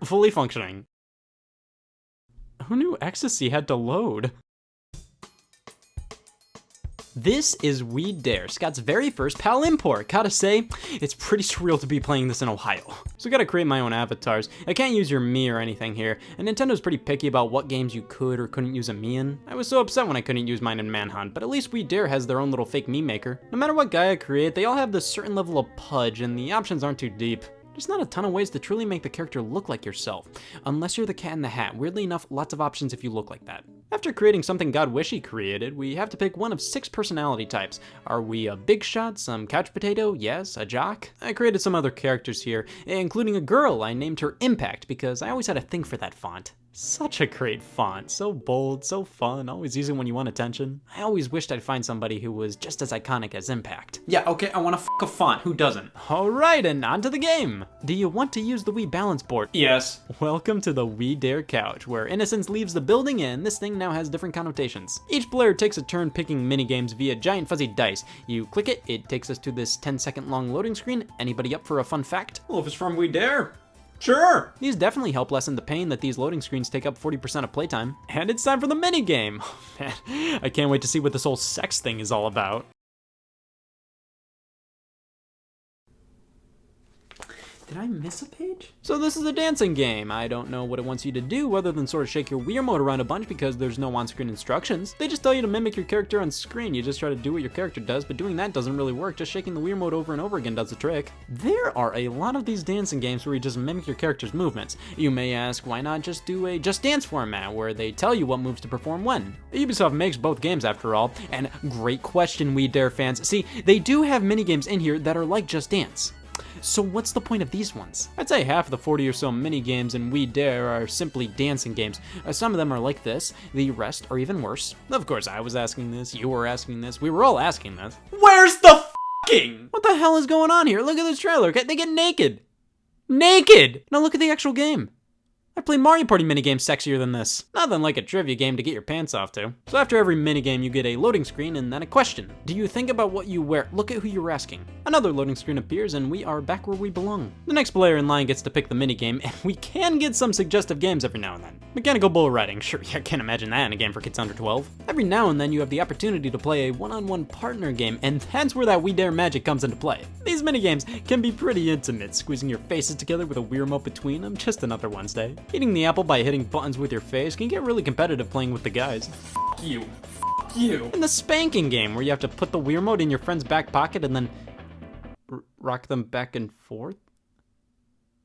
Fully functioning. Who knew ecstasy had to load? This is Wii Dare, Scott's very first PAL import. Gotta say, it's pretty surreal to be playing this in Ohio. So I gotta create my own avatars. I can't use your Mii or anything here, and Nintendo's pretty picky about what games you could or couldn't use a Mii in. I was so upset when I couldn't use mine in Manhunt, but at least Wii Dare has their own little fake Mii maker. No matter what guy I create, they all have this certain level of pudge, and the options aren't too deep. There's not a ton of ways to truly make the character look like yourself, unless you're the Cat in the Hat. Weirdly enough, lots of options if you look like that. After creating something God Wishy created, we have to pick one of 6 personality types. Are we a big shot, some couch potato, yes, a jock? I created some other characters here, including a girl. I named her Impact because I always had a thing for that font. Such a great font, so bold, so fun, always using when you want attention. I always wished I'd find somebody who was just as iconic as Impact. Yeah, okay, I want to a font. Who doesn't? Alright, and on to the game. Do you want to use the Wii balance board? Yes. Welcome to the Wii Dare couch, where innocence leaves the building and this thing now has different connotations. Each player takes a turn picking minigames via giant fuzzy dice. You click it, it takes us to this 10-second long loading screen. Anybody up for a fun fact? Well, if it's from Wii Dare, sure! These definitely help lessen the pain that these loading screens take up 40% of playtime. And it's time for the minigame! Oh man, I can't wait to see what this whole sex thing is all about. Did I miss a page? So this is a dancing game. I don't know what it wants you to do other than sort of shake your Wii remote around a bunch because there's no on-screen instructions. They just tell you to mimic your character on screen. You just try to do what your character does, but doing that doesn't really work. Just shaking the Wii remote over and over again does the trick. There are a lot of these dancing games where you just mimic your character's movements. You may ask, why not just do a Just Dance format where they tell you what moves to perform when? Ubisoft makes both games after all, and great question, We Dare fans. See, they do have minigames in here that are like Just Dance. So what's the point of these ones? I'd say half of the 40 or so mini-games in We Dare are simply dancing games. Some of them are like this, the rest are even worse. Of course, I was asking this, you were asking this, we were all asking this. Where's the f***ing? What the hell is going on here? Look at this trailer, they get naked! Naked! Now look at the actual game. I played Mario Party minigames sexier than this. Nothing like a trivia game to get your pants off to. So after every minigame you get a loading screen and then a question. Do you think about what you wear? Look at who you're asking. Another loading screen appears and we are back where we belong. The next player in line gets to pick the minigame and we can get some suggestive games every now and then. Mechanical bull riding, sure, I can't imagine that in a game for kids under 12. Every now and then you have the opportunity to play a one-on-one partner game and that's where that We Dare magic comes into play. These minigames can be pretty intimate, squeezing your faces together with a Wii remote between them, just another Wednesday. Eating the apple by hitting buttons with your face can get really competitive playing with the guys. F you. F you. And the spanking game, where you have to put the Wii remote in your friend's back pocket and then rock them back and forth.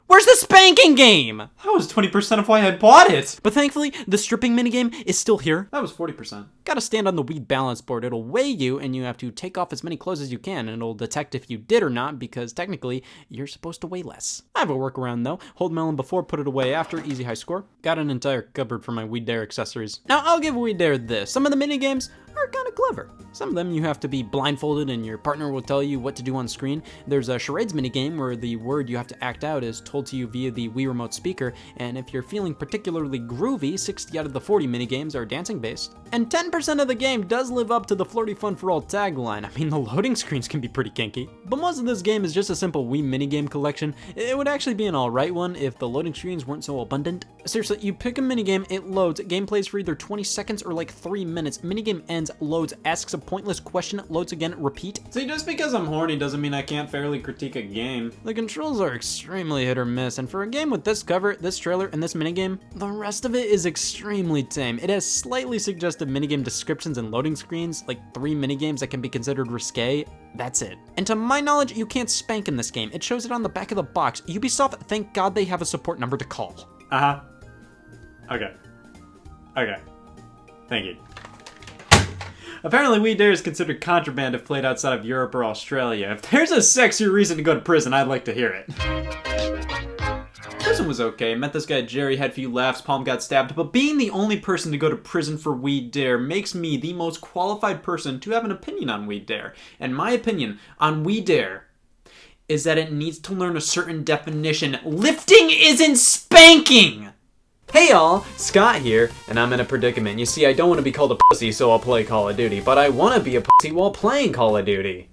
Where's the spanking game? That was 20% of why I bought it. But thankfully, the stripping minigame is still here. That was 40%. Gotta stand on the Wii balance board. It'll weigh you, and you have to take off as many clothes as you can, and it'll detect if you did or not, because technically, you're supposed to weigh less. I have a workaround though. Hold melon before, put it away after, easy high score. Got an entire cupboard for my Wii Dare accessories. Now, I'll give Wii Dare this. Some of the minigames are kind of clever. Some of them you have to be blindfolded and your partner will tell you what to do on screen. There's a charades minigame where the word you have to act out is told to you via the Wii remote speaker, and if you're feeling particularly groovy, 60 out of the 40 minigames are dancing based. And 10% of the game does live up to the flirty fun for all tagline. I mean, the loading screens can be pretty kinky. But most of this game is just a simple Wii minigame collection. It would actually be an alright one if the loading screens weren't so abundant. Seriously, you pick a minigame, it loads, game plays for either 20 seconds or like 3 minutes, minigame ends, loads, asks a pointless question, loads again, repeat. See, just because I'm horny doesn't mean I can't fairly critique a game. The controls are extremely hit or miss, and for a game with this cover, this trailer, and this minigame, the rest of it is extremely tame. It has slightly suggestive minigame descriptions and loading screens, like 3 minigames that can be considered risque. That's it. And to my knowledge, you can't spank in this game. It shows it on the back of the box. Ubisoft, thank God they have a support number to call. Uh-huh. Okay. Okay. Thank you. Apparently, Wii Dare is considered contraband if played outside of Europe or Australia. If there's a sexier reason to go to prison, I'd like to hear it. Prison was okay. Met this guy Jerry, had a few laughs, palm got stabbed, but being the only person to go to prison for Wii Dare makes me the most qualified person to have an opinion on Wii Dare. And my opinion on Wii Dare is that it needs to learn a certain definition. Lifting isn't spanking! Hey y'all, Scott here, and I'm in a predicament. You see, I don't want to be called a pussy, so I'll play Call of Duty, but I want to be a pussy while playing Call of Duty.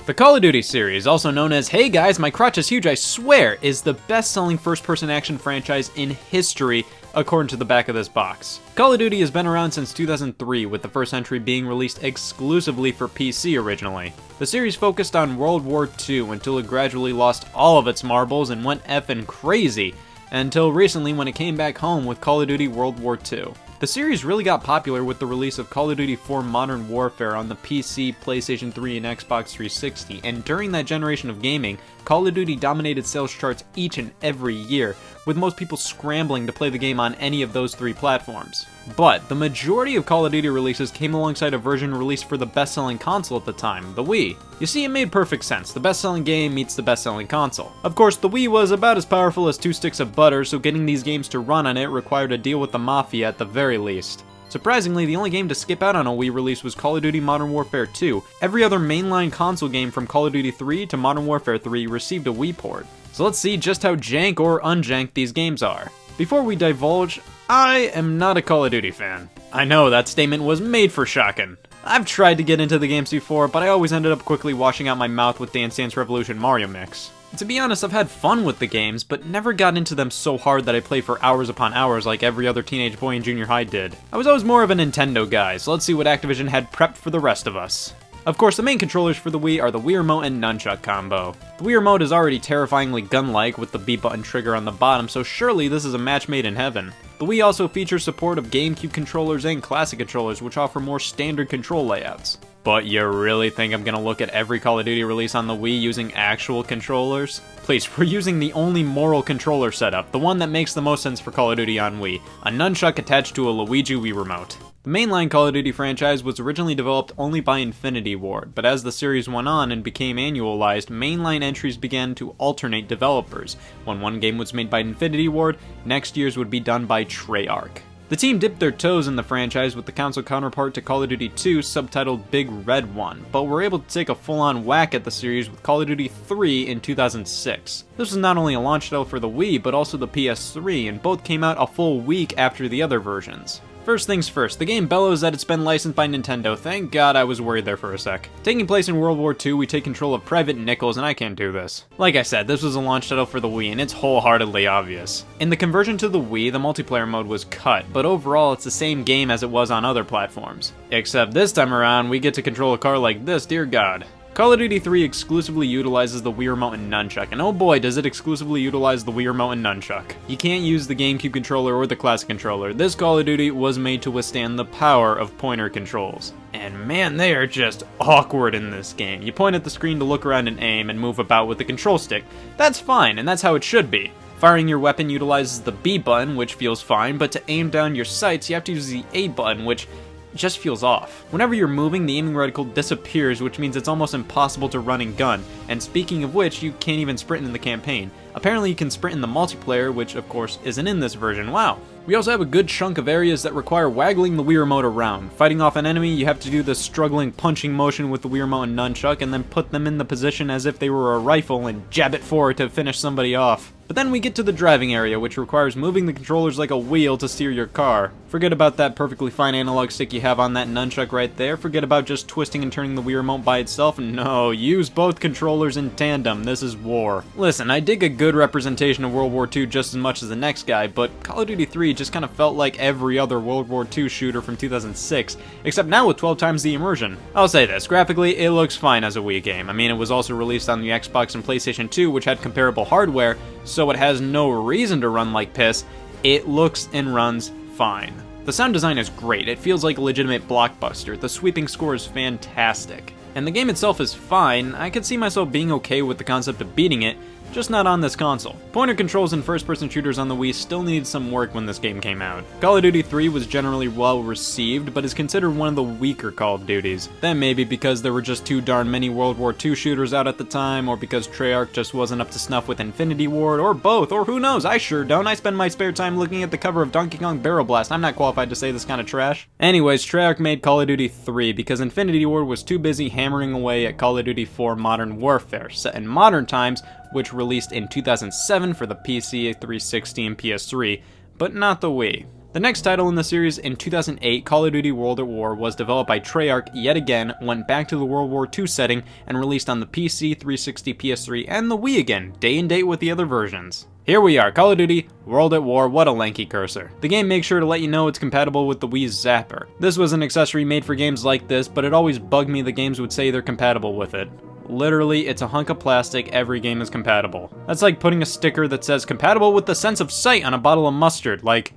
The Call of Duty series, also known as Hey Guys, My Crotch is Huge, I Swear, is the best-selling first-person action franchise in history, according to the back of this box. Call of Duty has been around since 2003, with the first entry being released exclusively for PC originally. The series focused on World War II until it gradually lost all of its marbles and went effing crazy, until recently when it came back home with Call of Duty World War II. The series really got popular with the release of Call of Duty 4 Modern Warfare on the PC, PlayStation 3, and Xbox 360, and during that generation of gaming, Call of Duty dominated sales charts each and every year, with most people scrambling to play the game on any of those 3 platforms. But the majority of Call of Duty releases came alongside a version released for the best-selling console at the time, the Wii. You see, it made perfect sense. The best-selling game meets the best-selling console. Of course, the Wii was about as powerful as 2 sticks of butter, so getting these games to run on it required a deal with the Mafia at the very least. Surprisingly, the only game to skip out on a Wii release was Call of Duty Modern Warfare 2. Every other mainline console game from Call of Duty 3 to Modern Warfare 3 received a Wii port. So let's see just how jank or unjank these games are. Before we divulge, I am not a Call of Duty fan. I know that statement was made for shocking. I've tried to get into the games before, but I always ended up quickly washing out my mouth with Dance Dance Revolution Mario Mix. To be honest, I've had fun with the games, but never got into them so hard that I play for hours upon hours like every other teenage boy in junior high did. I was always more of a Nintendo guy, so let's see what Activision had prepped for the rest of us. Of course, the main controllers for the Wii are the Wii Remote and Nunchuck combo. The Wii Remote is already terrifyingly gun-like with the B button trigger on the bottom, so surely this is a match made in heaven. The Wii also features support of GameCube controllers and classic controllers, which offer more standard control layouts. But you really think I'm gonna look at every Call of Duty release on the Wii using actual controllers? Please, we're using the only moral controller setup, the one that makes the most sense for Call of Duty on Wii, a nunchuck attached to a Luigi Wii Remote. The mainline Call of Duty franchise was originally developed only by Infinity Ward, but as the series went on and became annualized, mainline entries began to alternate developers. When one game was made by Infinity Ward, next year's would be done by Treyarch. The team dipped their toes in the franchise with the console counterpart to Call of Duty 2 subtitled Big Red One, but were able to take a full-on whack at the series with Call of Duty 3 in 2006. This was not only a launch title for the Wii, but also the PS3, and both came out a full week after the other versions. First things first, the game bellows that it's been licensed by Nintendo. Thank God, I was worried there for a sec. Taking place in World War II, we take control of Private Nichols, and I can't do this. Like I said, this was a launch title for the Wii, and it's wholeheartedly obvious. In the conversion to the Wii, the multiplayer mode was cut, but overall it's the same game as it was on other platforms. Except this time around, we get to control a car like this, dear God. Call of Duty 3 exclusively utilizes the Wii Remote and Nunchuck, and oh boy does it exclusively utilize the Wii Remote and Nunchuck. You can't use the GameCube controller or the classic controller. This Call of Duty was made to withstand the power of pointer controls. And man, they are just awkward in this game. You point at the screen to look around and aim and move about with the control stick. That's fine, and that's how it should be. Firing your weapon utilizes the B button, which feels fine, but to aim down your sights, you have to use the A button, which just feels off. Whenever you're moving, the aiming reticle disappears, which means it's almost impossible to run and gun, and speaking of which, you can't even sprint in the campaign. Apparently you can sprint in the multiplayer, which of course isn't in this version, wow. We also have a good chunk of areas that require waggling the Wii Remote around. Fighting off an enemy, you have to do this struggling punching motion with the Wii Remote and Nunchuck, and then put them in the position as if they were a rifle and jab it forward to finish somebody off. But then we get to the driving area, which requires moving the controllers like a wheel to steer your car. Forget about that perfectly fine analog stick you have on that nunchuck right there. Forget about just twisting and turning the Wii Remote by itself. No, use both controllers in tandem. This is war. Listen, I dig a good representation of World War II just as much as the next guy, but Call of Duty 3 just kind of felt like every other World War II shooter from 2006, except now with 12 times the immersion. I'll say this, graphically, it looks fine as a Wii game. I mean, it was also released on the Xbox and PlayStation 2, which had comparable hardware, so it has no reason to run like piss. It looks and runs fine. The sound design is great, it feels like a legitimate blockbuster, the sweeping score is fantastic. And the game itself is fine. I could see myself being okay with the concept of beating it, just not on this console. Pointer controls in first-person shooters on the Wii still needed some work when this game came out. Call of Duty 3 was generally well received, but is considered one of the weaker Call of Duties. That may be because there were just too darn many World War II shooters out at the time, or because Treyarch just wasn't up to snuff with Infinity Ward, or both, or who knows, I sure don't. I spend my spare time looking at the cover of Donkey Kong Barrel Blast. I'm not qualified to say this kind of trash. Anyways, Treyarch made Call of Duty 3 because Infinity Ward was too busy hammering away at Call of Duty 4 Modern Warfare, set in modern times, which released in 2007 for the PC, 360, and PS3, but not the Wii. The next title in the series, in 2008, Call of Duty World at War, was developed by Treyarch yet again, went back to the World War II setting, and released on the PC, 360, PS3, and the Wii again, day and date with the other versions. Here we are, Call of Duty World at War. What a lanky cursor. The game makes sure to let you know it's compatible with the Wii's Zapper. This was an accessory made for games like this, but it always bugged me the games would say they're compatible with it. Literally, it's a hunk of plastic, every game is compatible. That's like putting a sticker that says compatible with the sense of sight on a bottle of mustard, like,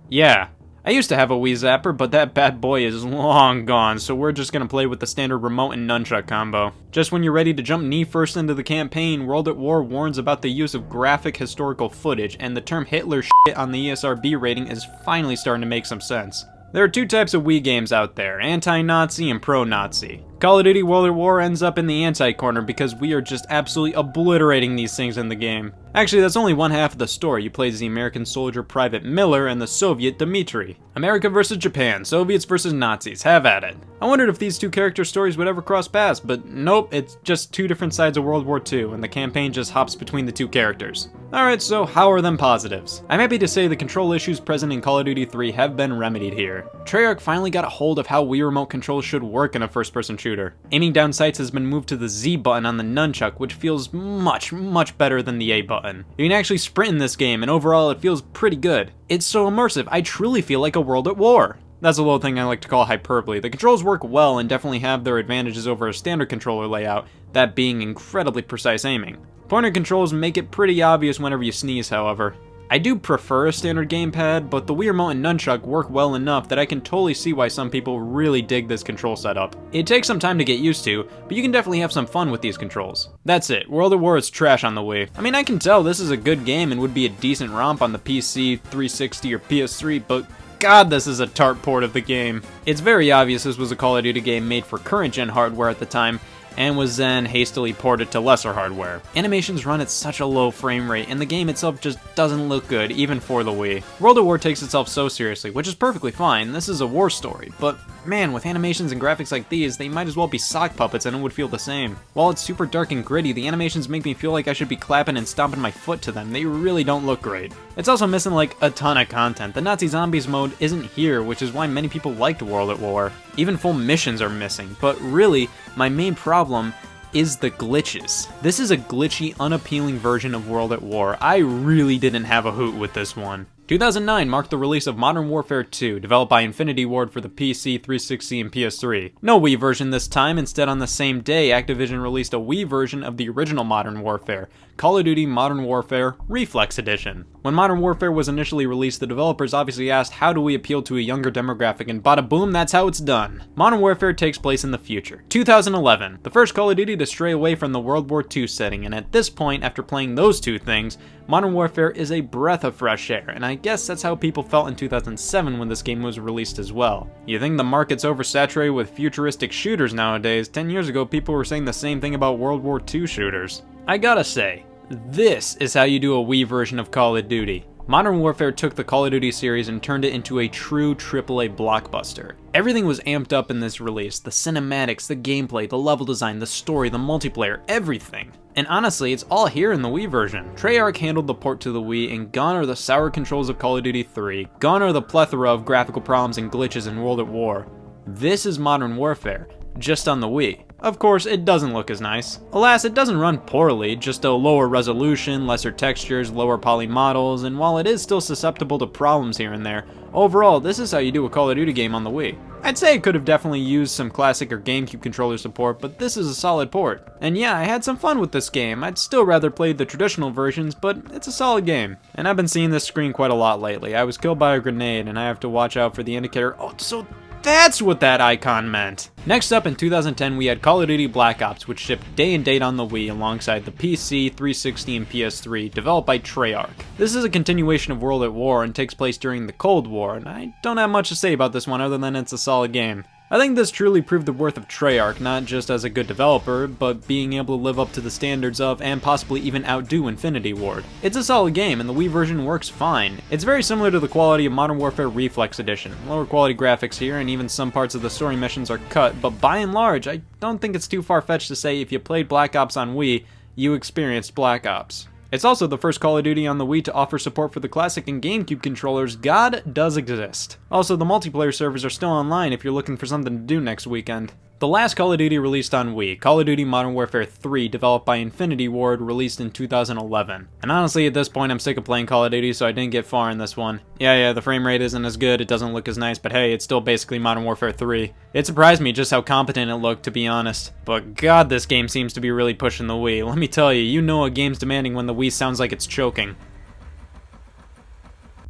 yeah. I used to have a Wii Zapper, but that bad boy is long gone, so we're just gonna play with the standard remote and nunchuck combo. Just when you're ready to jump knee first into the campaign, World at War warns about the use of graphic historical footage, and the term Hitler shit on the ESRB rating is finally starting to make some sense. There are two types of Wii games out there, anti-Nazi and pro-Nazi. Call of Duty World at War ends up in the anti-corner because we are just absolutely obliterating these things in the game. Actually, that's only one half of the story. You play as the American soldier Private Miller and the Soviet Dmitri. America versus Japan, Soviets versus Nazis, have at it. I wondered if these two character stories would ever cross paths, but nope, it's just two different sides of World War II, and the campaign just hops between the two characters. Alright, so how are them positives? I'm happy to say the control issues present in Call of Duty 3 have been remedied here. Treyarch finally got a hold of how Wii Remote controls should work in a first-person shooter. Aiming down sights has been moved to the Z button on the nunchuck, which feels much better than the A button. You can actually sprint in this game, and overall it feels pretty good. It's so immersive, I truly feel like a World at War. That's a little thing I like to call hyperbole. The controls work well and definitely have their advantages over a standard controller layout, that being incredibly precise aiming. Pointer controls make it pretty obvious whenever you sneeze, however. I do prefer a standard gamepad, but the Wii Remote and Nunchuck work well enough that I can totally see why some people really dig this control setup. It takes some time to get used to, but you can definitely have some fun with these controls. That's it, World at War is trash on the Wii. I mean, I can tell this is a good game and would be a decent romp on the PC, 360, or PS3, but God, this is a tart port of the game. It's very obvious this was a Call of Duty game made for current-gen hardware at the time, and was then hastily ported to lesser hardware. Animations run at such a low frame rate, and the game itself just doesn't look good, even for the Wii. World at War takes itself so seriously, which is perfectly fine, this is a war story, but man, with animations and graphics like these, they might as well be sock puppets and it would feel the same. While it's super dark and gritty, the animations make me feel like I should be clapping and stomping my foot to them. They really don't look great. It's also missing like a ton of content. The Nazi Zombies mode isn't here, which is why many people liked World at War. Even full missions are missing, but really, my main problem is the glitches. This is a glitchy, unappealing version of World at War. I really didn't have a hoot with this one. 2009 marked the release of Modern Warfare 2, developed by Infinity Ward for the PC, 360, and PS3. No Wii version this time, instead on the same day, Activision released a Wii version of the original Modern Warfare, Call of Duty Modern Warfare Reflex Edition. When Modern Warfare was initially released, the developers obviously asked, how do we appeal to a younger demographic, and bada boom, that's how it's done. Modern Warfare takes place in the future. 2011, the first Call of Duty to stray away from the World War II setting, and at this point, after playing those two things, Modern Warfare is a breath of fresh air, and I guess that's how people felt in 2007 when this game was released as well. You think the market's oversaturated with futuristic shooters nowadays? 10 years ago, people were saying the same thing about World War II shooters. I gotta say, this is how you do a Wii version of Call of Duty. Modern Warfare took the Call of Duty series and turned it into a true AAA blockbuster. Everything was amped up in this release, the cinematics, the gameplay, the level design, the story, the multiplayer, everything. And honestly, it's all here in the Wii version. Treyarch handled the port to the Wii, and gone are the sour controls of Call of Duty 3, gone are the plethora of graphical problems and glitches in World at War. This is Modern Warfare, just on the Wii. Of course, it doesn't look as nice. Alas, it doesn't run poorly, just a lower resolution, lesser textures, lower poly models, and while it is still susceptible to problems here and there, overall, this is how you do a Call of Duty game on the Wii. I'd say it could have definitely used some classic or GameCube controller support, but this is a solid port. And yeah, I had some fun with this game. I'd still rather play the traditional versions, but it's a solid game. And I've been seeing this screen quite a lot lately. I was killed by a grenade, and I have to watch out for the indicator. Oh, so that's what that icon meant! Next up in 2010 we had Call of Duty Black Ops, which shipped day and date on the Wii alongside the PC, 360, and PS3, developed by Treyarch. This is a continuation of World at War and takes place during the Cold War, and I don't have much to say about this one other than it's a solid game. I think this truly proved the worth of Treyarch, not just as a good developer, but being able to live up to the standards of, and possibly even outdo Infinity Ward. It's a solid game, and the Wii version works fine. It's very similar to the quality of Modern Warfare Reflex Edition. Lower quality graphics here, and even some parts of the story missions are cut, but by and large, I don't think it's too far-fetched to say if you played Black Ops on Wii, you experienced Black Ops. It's also the first Call of Duty on the Wii to offer support for the classic and GameCube controllers. God does exist. Also, the multiplayer servers are still online if you're looking for something to do next weekend. The last Call of Duty released on Wii, Call of Duty Modern Warfare 3, developed by Infinity Ward, released in 2011. And honestly, at this point, I'm sick of playing Call of Duty, so I didn't get far in this one. Yeah, the frame rate isn't as good, it doesn't look as nice, but hey, it's still basically Modern Warfare 3. It surprised me just how competent it looked, to be honest. But god, this game seems to be really pushing the Wii. Let me tell you, you know a game's demanding when the Wii sounds like it's choking.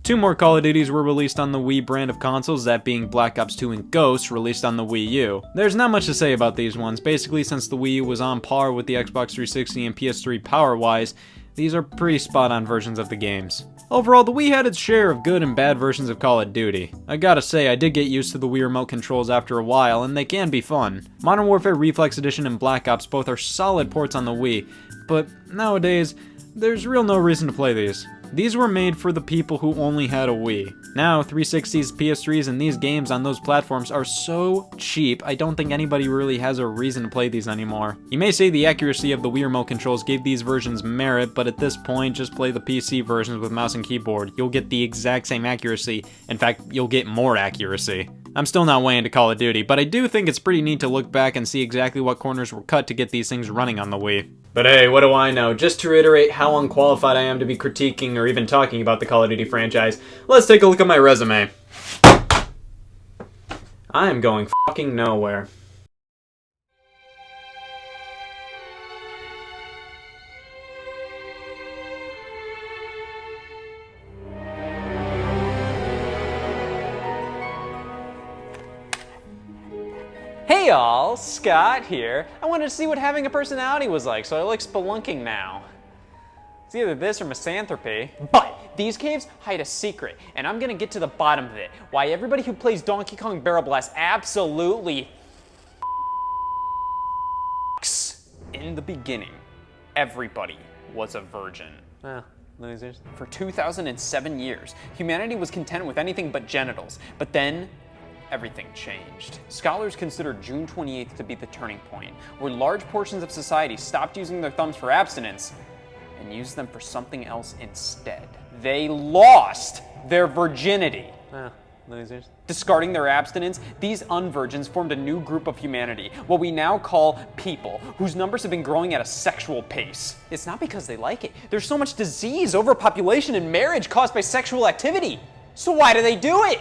Two more Call of Duties were released on the Wii brand of consoles, that being Black Ops 2 and Ghost, released on the Wii U. There's not much to say about these ones. Basically, since the Wii U was on par with the Xbox 360 and PS3 power-wise, these are pretty spot-on versions of the games. Overall, the Wii had its share of good and bad versions of Call of Duty. I gotta say, I did get used to the Wii remote controls after a while, and they can be fun. Modern Warfare Reflex Edition and Black Ops both are solid ports on the Wii, but nowadays, there's real no reason to play these. These were made for the people who only had a Wii. Now, 360s, PS3s, and these games on those platforms are so cheap, I don't think anybody really has a reason to play these anymore. You may say the accuracy of the Wii remote controls gave these versions merit, but at this point, just play the PC versions with mouse and keyboard. You'll get the exact same accuracy. In fact, you'll get more accuracy. I'm still not way into Call of Duty, but I do think it's pretty neat to look back and see exactly what corners were cut to get these things running on the Wii. But hey, what do I know? Just to reiterate how unqualified I am to be critiquing or even talking about the Call of Duty franchise, let's take a look at my resume. I am going fucking nowhere. Hey y'all, Scott here. I wanted to see what having a personality was like, so I like spelunking now. It's either this or misanthropy. But these caves hide a secret, and I'm gonna get to the bottom of it. Why everybody who plays Donkey Kong Barrel Blast absolutely in the beginning, everybody was a virgin. Losers. For 2,007 years, humanity was content with anything but genitals. But then, everything changed. Scholars consider June 28th to be the turning point, where large portions of society stopped using their thumbs for abstinence and used them for something else instead. They lost their virginity. Losers. Discarding their abstinence, these unvirgins formed a new group of humanity, what we now call people, whose numbers have been growing at a sexual pace. It's not because they like it. There's so much disease, overpopulation, and marriage caused by sexual activity. So why do they do it?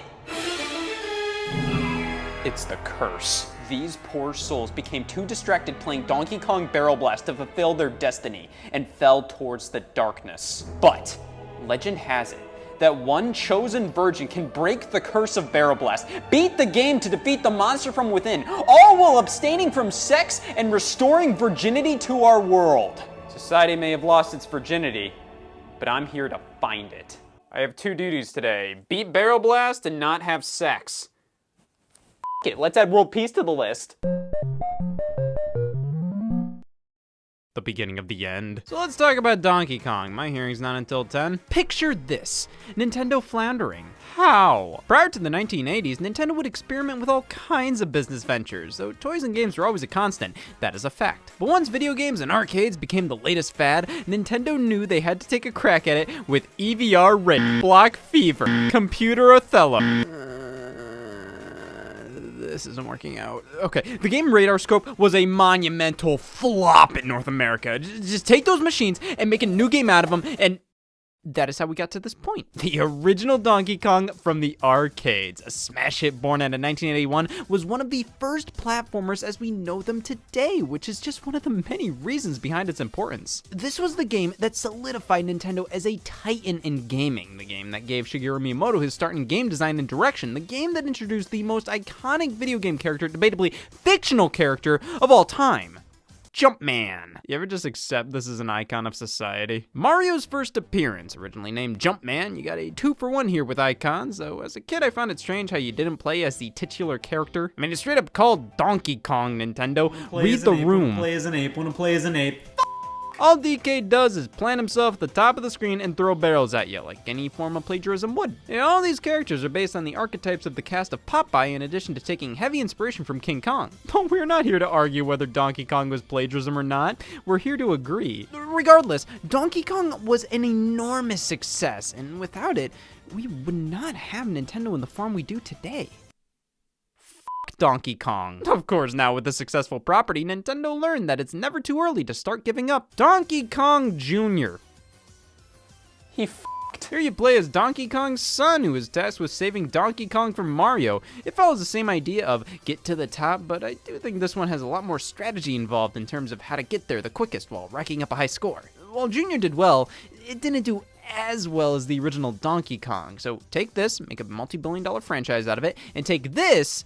It's the curse. These poor souls became too distracted playing Donkey Kong Barrel Blast to fulfill their destiny and fell towards the darkness. But legend has it that one chosen virgin can break the curse of Barrel Blast, beat the game to defeat the monster from within, all while abstaining from sex and restoring virginity to our world. Society may have lost its virginity, but I'm here to find it. I have two duties today: beat Barrel Blast and not have sex. F it, let's add world peace to the list. The beginning of the end. So let's talk about Donkey Kong. My hearing's not until 10. Picture this: Nintendo floundering. How? Prior to the 1980s, Nintendo would experiment with all kinds of business ventures, though toys and games were always a constant. That is a fact. But once video games and arcades became the latest fad, Nintendo knew they had to take a crack at it with EVR Red, Block Fever, Computer Othello. This isn't working out. Okay, the game Radar Scope was a monumental flop in North America. Just take those machines and make a new game out of them, and that is how we got to this point. The original Donkey Kong from the arcades, a smash hit born out in 1981, was one of the first platformers as we know them today, which is just one of the many reasons behind its importance. This was the game that solidified Nintendo as a titan in gaming, the game that gave Shigeru Miyamoto his start in game design and direction, the game that introduced the most iconic video game character, debatably fictional character, of all time: Jumpman. You ever just accept this as an icon of society? Mario's first appearance, originally named Jumpman. You got a 2-for-1 here with icons, though as a kid I found it strange how you didn't play as the titular character. I mean, it's straight up called Donkey Kong, Nintendo. Read the room. Wanna play as an ape, wanna play as an ape. All DK does is plant himself at the top of the screen and throw barrels at you, like any form of plagiarism would. And all these characters are based on the archetypes of the cast of Popeye, in addition to taking heavy inspiration from King Kong. But we're not here to argue whether Donkey Kong was plagiarism or not. We're here to agree. Regardless, Donkey Kong was an enormous success, and without it, we would not have Nintendo in the form we do today. Donkey Kong. Of course, now with the successful property, Nintendo learned that it's never too early to start giving up. Donkey Kong Jr. He f***ed. Here you play as Donkey Kong's son, who is tasked with saving Donkey Kong from Mario. It follows the same idea of get to the top, but I do think this one has a lot more strategy involved in terms of how to get there the quickest while racking up a high score. While Jr. did well, it didn't do as well as the original Donkey Kong. So take this, make a multi-billion-dollar franchise out of it, and take this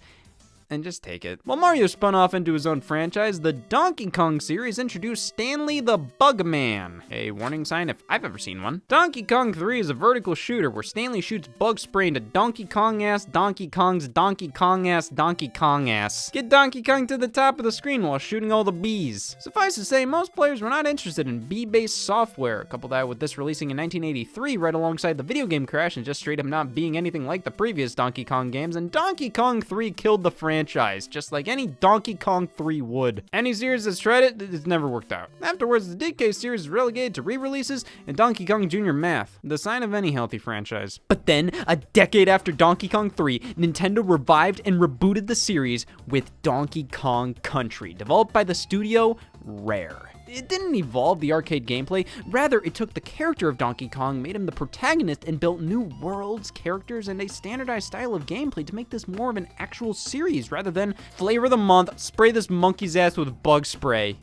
and just take it. While Mario spun off into his own franchise, the Donkey Kong series introduced Stanley the Bugman, a warning sign if I've ever seen one. Donkey Kong 3 is a vertical shooter where Stanley shoots bug spray into Donkey Kong ass, Donkey Kong's Donkey Kong ass, Donkey Kong ass. Get Donkey Kong to the top of the screen while shooting all the bees. Suffice to say, most players were not interested in bee-based software. Couple that with this releasing in 1983 right alongside the video game crash and just straight up not being anything like the previous Donkey Kong games, and Donkey Kong 3 killed the franchise, just like any Donkey Kong 3 would. Any series that's tried it, it's never worked out. Afterwards, the DK series is relegated to re-releases and Donkey Kong Jr. Math, the sign of any healthy franchise. But then, a decade after Donkey Kong 3, Nintendo revived and rebooted the series with Donkey Kong Country, developed by the studio Rare. It didn't evolve the arcade gameplay, rather it took the character of Donkey Kong, made him the protagonist, and built new worlds, characters, and a standardized style of gameplay to make this more of an actual series rather than flavor of the month, spray this monkey's ass with bug spray.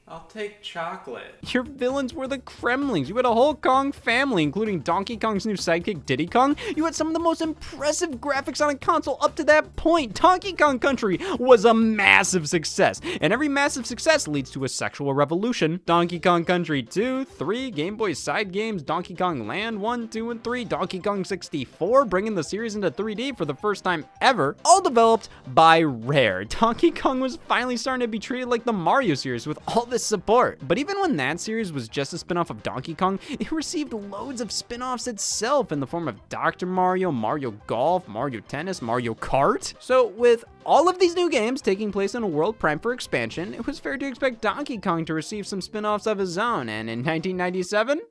I'll take chocolate. Your villains were the Kremlings. You had a whole Kong family, including Donkey Kong's new sidekick, Diddy Kong. You had some of the most impressive graphics on a console up to that point. Donkey Kong Country was a massive success, and every massive success leads to a sexual revolution. Donkey Kong Country 2, 3, Game Boy side games, Donkey Kong Land 1, 2, and 3, Donkey Kong 64, bringing the series into 3D for the first time ever, all developed by Rare. Donkey Kong was finally starting to be treated like the Mario series with all this support. But even when that series was just a spin-off of Donkey Kong, it received loads of spin-offs itself in the form of Dr. Mario, Mario Golf, Mario Tennis, Mario Kart. So with all of these new games taking place in a world primed for expansion, it was fair to expect Donkey Kong to receive some spin-offs of his own, and in 1997,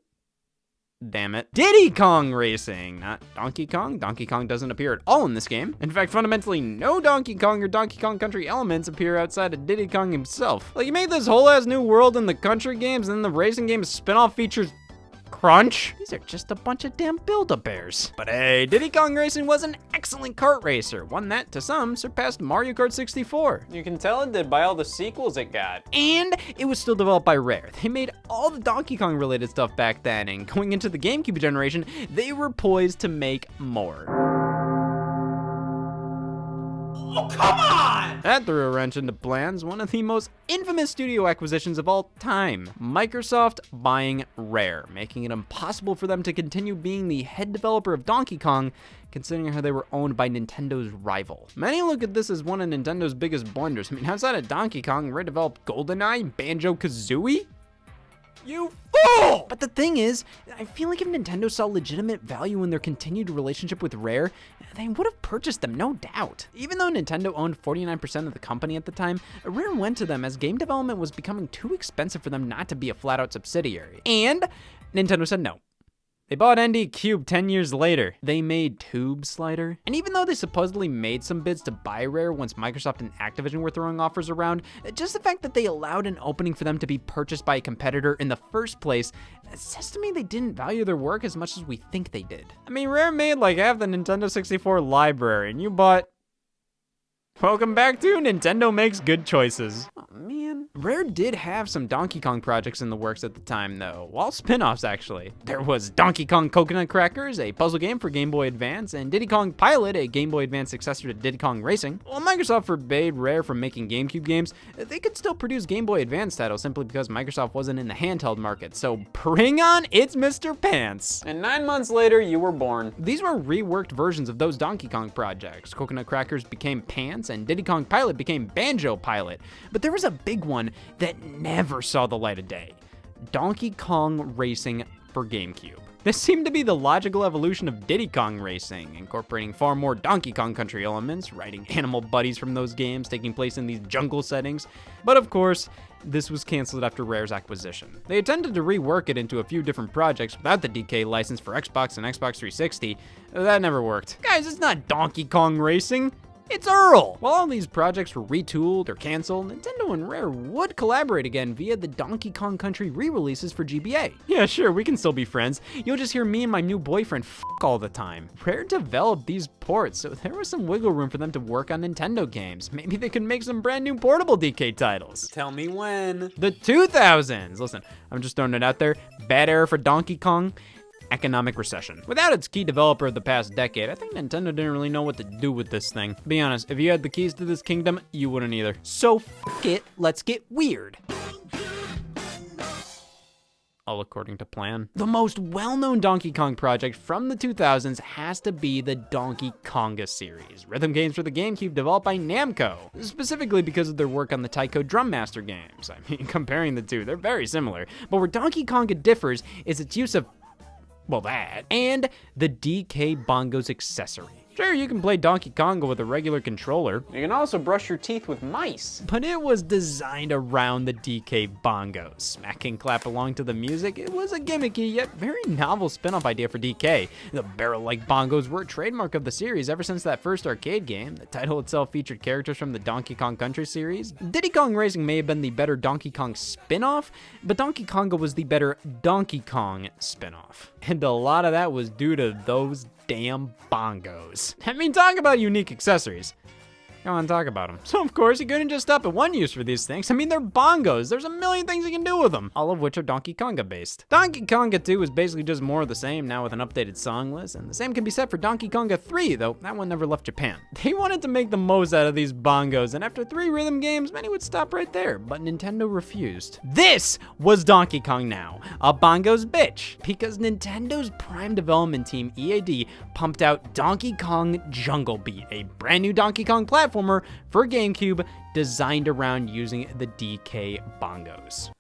damn it, Diddy Kong Racing, not Donkey Kong. Donkey Kong doesn't appear at all in this game. In fact, fundamentally, no Donkey Kong or Donkey Kong Country elements appear outside of Diddy Kong himself. Like, you made this whole ass new world in the country games, and then the racing game's spin-off features crunch. These are just a bunch of damn Build-A-Bears. But hey, Diddy Kong Racing was an excellent kart racer, one that, to some, surpassed Mario Kart 64. You can tell it did by all the sequels it got. And it was still developed by Rare. They made all the Donkey Kong related stuff back then, and going into the GameCube generation, they were poised to make more. Oh, come on! That threw a wrench into plans, one of the most infamous studio acquisitions of all time. Microsoft buying Rare, making it impossible for them to continue being the head developer of Donkey Kong, considering how they were owned by Nintendo's rival. Many look at this as one of Nintendo's biggest blunders. I mean, outside of Donkey Kong, Rare developed GoldenEye, Banjo-Kazooie? You fool! But the thing is, I feel like if Nintendo saw legitimate value in their continued relationship with Rare, they would have purchased them, no doubt. Even though Nintendo owned 49% of the company at the time, Rare went to them as game development was becoming too expensive for them not to be a flat-out subsidiary. And Nintendo said no. They bought ND Cube 10 years later. They made Tube Slider. And even though they supposedly made some bids to buy Rare once Microsoft and Activision were throwing offers around, just the fact that they allowed an opening for them to be purchased by a competitor in the first place says to me they didn't value their work as much as we think they did. I mean, Rare made like half the Nintendo 64 library, and you bought... Welcome back to Nintendo Makes Good Choices. Oh, man. Rare did have some Donkey Kong projects in the works at the time, though. All spin-offs, actually. There was Donkey Kong Coconut Crackers, a puzzle game for Game Boy Advance, and Diddy Kong Pilot, a Game Boy Advance successor to Diddy Kong Racing. While Microsoft forbade Rare from making GameCube games, they could still produce Game Boy Advance titles simply because Microsoft wasn't in the handheld market. So bring on It's Mr. Pants. And 9 months later, you were born. These were reworked versions of those Donkey Kong projects. Coconut Crackers became Pants, and Diddy Kong Pilot became Banjo Pilot. But there was a big one that never saw the light of day. Donkey Kong Racing for GameCube. This seemed to be the logical evolution of Diddy Kong Racing, incorporating far more Donkey Kong Country elements, riding animal buddies from those games, taking place in these jungle settings. But of course, this was canceled after Rare's acquisition. They attempted to rework it into a few different projects without the DK license for Xbox and Xbox 360. That never worked. Guys, it's not Donkey Kong Racing. It's Earl! While all these projects were retooled or canceled, Nintendo and Rare would collaborate again via the Donkey Kong Country re-releases for GBA. Yeah, sure, we can still be friends. You'll just hear me and my new boyfriend f*** all the time. Rare developed these ports, so there was some wiggle room for them to work on Nintendo games. Maybe they could make some brand new portable DK titles. Tell me when. The 2000s! Listen, I'm just throwing it out there. Bad era for Donkey Kong. Economic recession. Without its key developer of the past decade, I think Nintendo didn't really know what to do with this thing. Be honest, if you had the keys to this kingdom, you wouldn't either. So f*** it, let's get weird. All according to plan. The most well-known Donkey Kong project from the 2000s has to be the Donkey Konga series, rhythm games for the GameCube developed by Namco, specifically because of their work on the Taiko Drum Master games. I mean, comparing the two, they're very similar, but where Donkey Konga differs is its use of, well, that, and the DK Bongos accessory. Sure, you can play Donkey Konga with a regular controller, You can also brush your teeth with mice. but it was designed around the DK bongos. Smack and clap along to the music. It was a gimmicky yet very novel spin-off idea for DK. The barrel-like bongos were a trademark of the series ever since that first arcade game. The title itself featured characters from the Donkey Kong Country series. Diddy Kong Racing may have been the better Donkey Kong spin-off, but Donkey Konga was the better Donkey Kong spin-off. And a lot of that was due to those damn bongos. I mean, talk about unique accessories. Go on, talk about them. So, of course, you couldn't just stop at one use for these things. I mean, they're bongos. There's a million things you can do with them, all of which are Donkey Konga based. Donkey Konga 2 is basically just more of the same, now with an updated song list, and the same can be said for Donkey Konga 3, though that one never left Japan. They wanted to make the most out of these bongos, and after 3 rhythm games, many would stop right there, but Nintendo refused. This was Donkey Kong Now, a bongo's bitch, because Nintendo's prime development team, EAD, pumped out Donkey Kong Jungle Beat, a brand new Donkey Kong platformer for GameCube designed around using the DK bongos.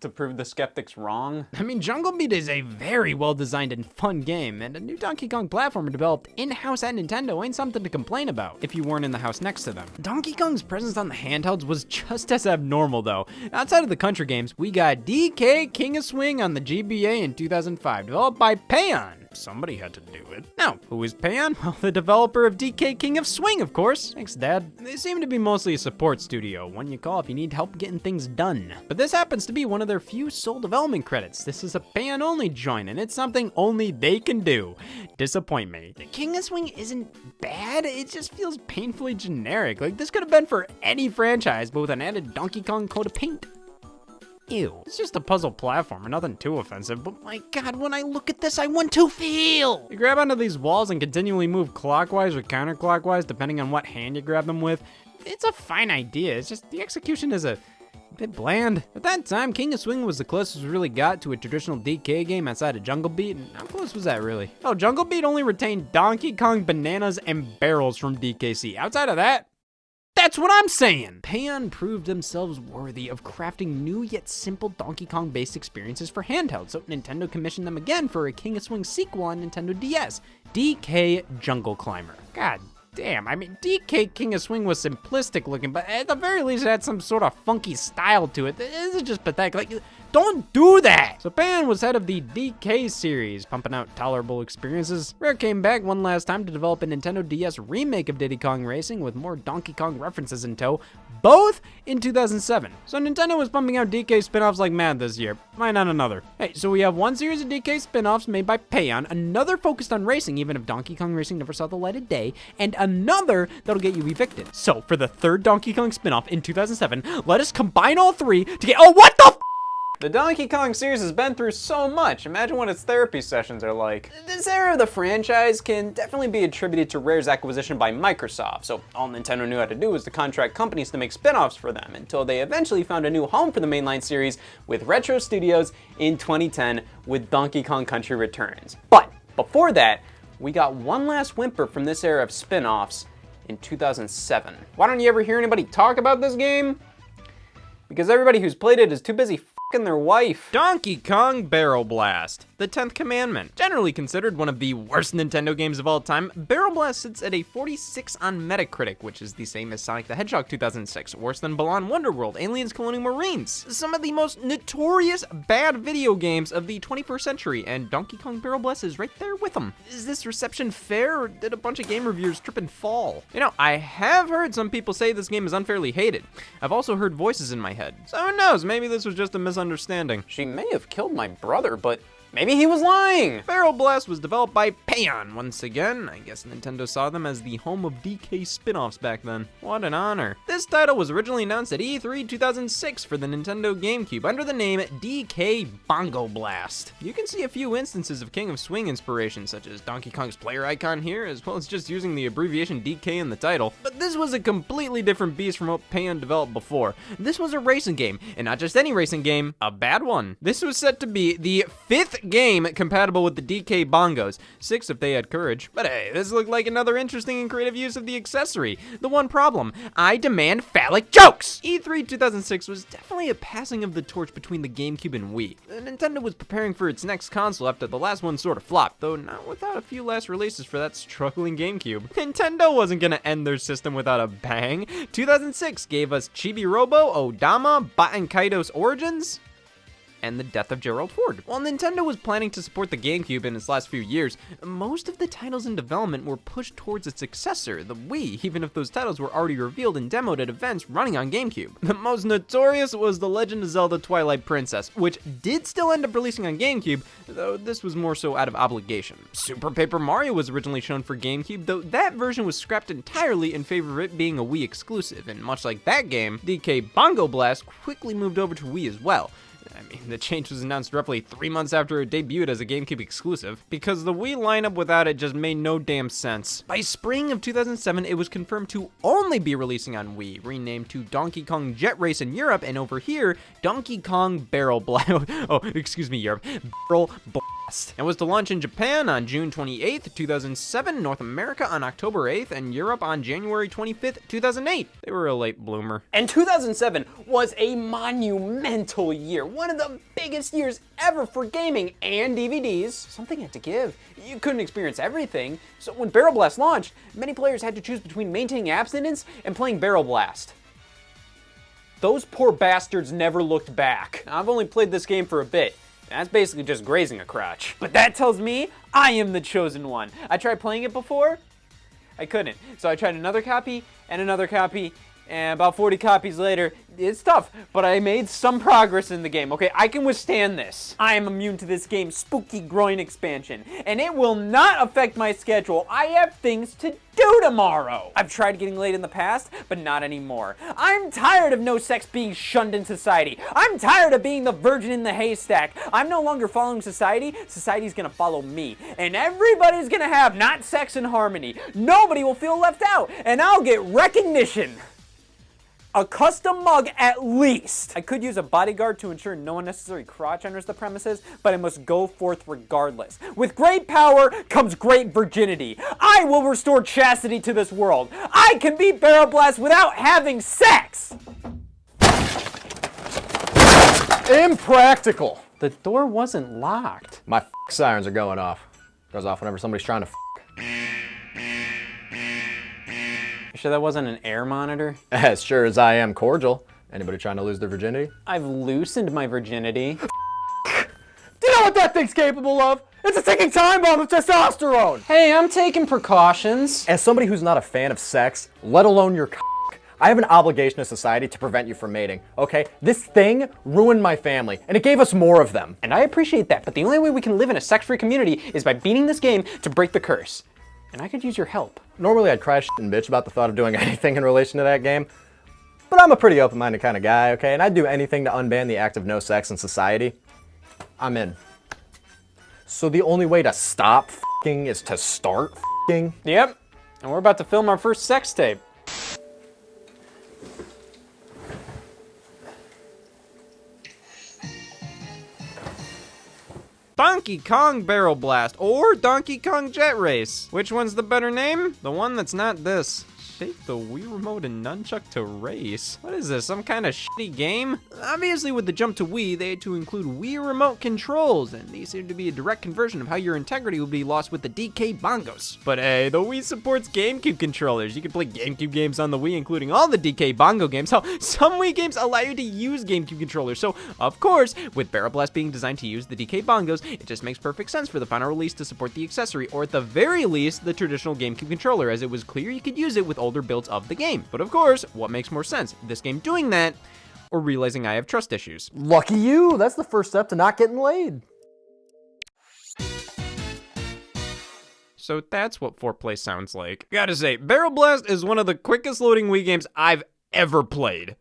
To prove the skeptics wrong. I mean, Jungle Beat is a very well-designed and fun game, and a new Donkey Kong platformer developed in-house at Nintendo ain't something to complain about if you weren't in the house next to them. Donkey Kong's presence on the handhelds was just as abnormal, though. Outside of the country games, we got DK King of Swing on the GBA in 2005, developed by Payon. Somebody had to do it. Now, who is Payon? Well, the developer of DK King of Swing, of course. Thanks, Dad. They seem to be mostly a support studio, one you call if you need help getting things done. But this happens to be one of their few sole development credits. This is a Payon-only joint, and it's something only they can do. Disappoint me. The King of Swing isn't bad, it just feels painfully generic. Like, this could have been for any franchise, but with an added Donkey Kong coat of paint. Ew. It's just a puzzle platformer, nothing too offensive, but my god, when I look at this, I want to feel! You grab onto these walls and continually move clockwise or counterclockwise, depending on what hand you grab them with. It's a fine idea, it's just the execution is a bit bland. At that time, King of Swing was the closest we really got to a traditional DK game outside of Jungle Beat, and how close was that really? Oh, Jungle Beat only retained Donkey Kong bananas and barrels from DKC. Outside of that, that's what I'm saying! Payon proved themselves worthy of crafting new yet simple Donkey Kong-based experiences for handheld, so Nintendo commissioned them again for a King of Swing sequel on Nintendo DS, DK Jungle Climber. God damn, I mean, DK King of Swing was simplistic looking, but at the very least it had some sort of funky style to it. This is just pathetic. Like, don't do that! So Payon was head of the DK series, pumping out tolerable experiences. Rare came back one last time to develop a Nintendo DS remake of Diddy Kong Racing with more Donkey Kong references in tow, both in 2007. So Nintendo was pumping out DK spin-offs like mad this year. Why not another? Hey, so we have one series of DK spin-offs made by Payon, another focused on racing, even if Donkey Kong Racing never saw the light of day, and another that'll get you evicted. So for the third Donkey Kong spin-off in 2007, let us combine all three to get— oh, what the f— The Donkey Kong series has been through so much. Imagine what its therapy sessions are like. This era of the franchise can definitely be attributed to Rare's acquisition by Microsoft, so all Nintendo knew how to do was to contract companies to make spin-offs for them, until they eventually found a new home for the mainline series with Retro Studios in 2010 with Donkey Kong Country Returns. But before that, we got one last whimper from this era of spin-offs in 2007. Why don't you ever hear anybody talk about this game? Because everybody who's played it is too busy f***ing their wife. Donkey Kong Barrel Blast, the 10th commandment. Generally considered one of the worst Nintendo games of all time, Barrel Blast sits at a 46 on Metacritic, which is the same as Sonic the Hedgehog 2006, worse than Balan Wonderworld, Aliens Colonial Marines. Some of the most notorious bad video games of the 21st century, and Donkey Kong Barrel Blast is right there with them. Is this reception fair, or did a bunch of game reviewers trip and fall? You know, I have heard some people say this game is unfairly hated. I've also heard voices in my head. So who knows, maybe this was just a misunderstanding. She may have killed my brother, but maybe he was lying. Barrel Blast was developed by Payon once again. I guess Nintendo saw them as the home of DK spin-offs back then. What an honor. This title was originally announced at E3 2006 for the Nintendo GameCube under the name DK Bongo Blast. You can see a few instances of King of Swing inspiration, such as Donkey Kong's player icon here, as well as just using the abbreviation DK in the title. But this was a completely different beast from what Payon developed before. This was a racing game, and not just any racing game, a bad one. This was set to be the 5th game compatible with the DK bongos. 6 if they had courage. But hey, this looked like another interesting and creative use of the accessory. The one problem, I demand phallic jokes! E3 2006 was definitely a passing of the torch between the GameCube and Wii. Nintendo was preparing for its next console after the last one sort of flopped, though not without a few last releases for that struggling GameCube. Nintendo wasn't gonna end their system without a bang. 2006 gave us Chibi Robo, Odama, Baten Kaido's Origins, and the death of Gerald Ford. While Nintendo was planning to support the GameCube in its last few years, most of the titles in development were pushed towards its successor, the Wii, even if those titles were already revealed and demoed at events running on GameCube. The most notorious was The Legend of Zelda Twilight Princess, which did still end up releasing on GameCube, though this was more so out of obligation. Super Paper Mario was originally shown for GameCube, though that version was scrapped entirely in favor of it being a Wii exclusive, and much like that game, DK Bongo Blast quickly moved over to Wii as well. I mean, the change was announced roughly 3 months after it debuted as a GameCube exclusive, because the Wii lineup without it just made no damn sense. By spring of 2007, it was confirmed to only be releasing on Wii, renamed to Donkey Kong Jet Race in Europe, and over here, Donkey Kong Barrel Blast. Oh, excuse me, Europe. Barrel Blast. It was to launch in Japan on June 28th, 2007, North America on October 8th, and Europe on January 25th, 2008. They were a late bloomer. And 2007 was a monumental year, one of the biggest years ever for gaming and DVDs. Something had to give. You couldn't experience everything, so when Barrel Blast launched, many players had to choose between maintaining abstinence and playing Barrel Blast. Those poor bastards never looked back. I've only played this game for a bit. That's basically just grazing a crotch. But that tells me I am the chosen one. I tried playing it before, I couldn't. So I tried another copy, and about 40 copies later, it's tough, but I made some progress in the game, okay? I can withstand this. I am immune to this game's spooky groin expansion, and it will not affect my schedule. I have things to do tomorrow. I've tried getting laid in the past, but not anymore. I'm tired of no sex being shunned in society. I'm tired of being the virgin in the haystack. I'm no longer following society. Society's gonna follow me, and everybody's gonna have not sex and harmony. Nobody will feel left out, and I'll get recognition. A custom mug at least. I could use a bodyguard to ensure no unnecessary crotch enters the premises, but I must go forth regardless. With great power comes great virginity. I will restore chastity to this world. I can beat Barrel Blast without having sex. Impractical. The door wasn't locked. My sirens are going off. Goes off whenever somebody's trying to You sure that wasn't an air monitor? As sure as I am cordial. Anybody trying to lose their virginity? I've loosened my virginity. Do you know what that thing's capable of? It's a ticking time bomb of testosterone! Hey, I'm taking precautions. As somebody who's not a fan of sex, let alone your I have an obligation to society to prevent you from mating, okay? This thing ruined my family, and it gave us more of them. And I appreciate that, but the only way we can live in a sex-free community is by beating this game to break the curse. And I could use your help. Normally I'd cry shit and bitch about the thought of doing anything in relation to that game, but I'm a pretty open-minded kind of guy, okay? And I'd do anything to unban the act of no sex in society. I'm in. So the only way to stop f***ing is to start f***ing? Yep, and we're about to film our first sex tape. Donkey Kong Barrel Blast or Donkey Kong Jet Race. Which one's the better name? The one that's not this. Shake the Wii Remote and Nunchuck to race. What is this, some kind of shitty game? Obviously with the jump to Wii, they had to include Wii Remote controls, and these seem to be a direct conversion of how your integrity would be lost with the DK bongos. But hey, the Wii supports GameCube controllers. You can play GameCube games on the Wii, including all the DK bongo games. Hell, some Wii games allow you to use GameCube controllers, so of course, with Barrel Blast being designed to use the DK bongos, it just makes perfect sense for the final release to support the accessory, or at the very least, the traditional GameCube controller, as it was clear you could use it with older builds of the game. But of course, what makes more sense? This game doing that, or realizing I have trust issues? Lucky you! That's the first step to not getting laid. So that's what foreplay sounds like. Gotta say, Barrel Blast is one of the quickest loading Wii games I've ever played.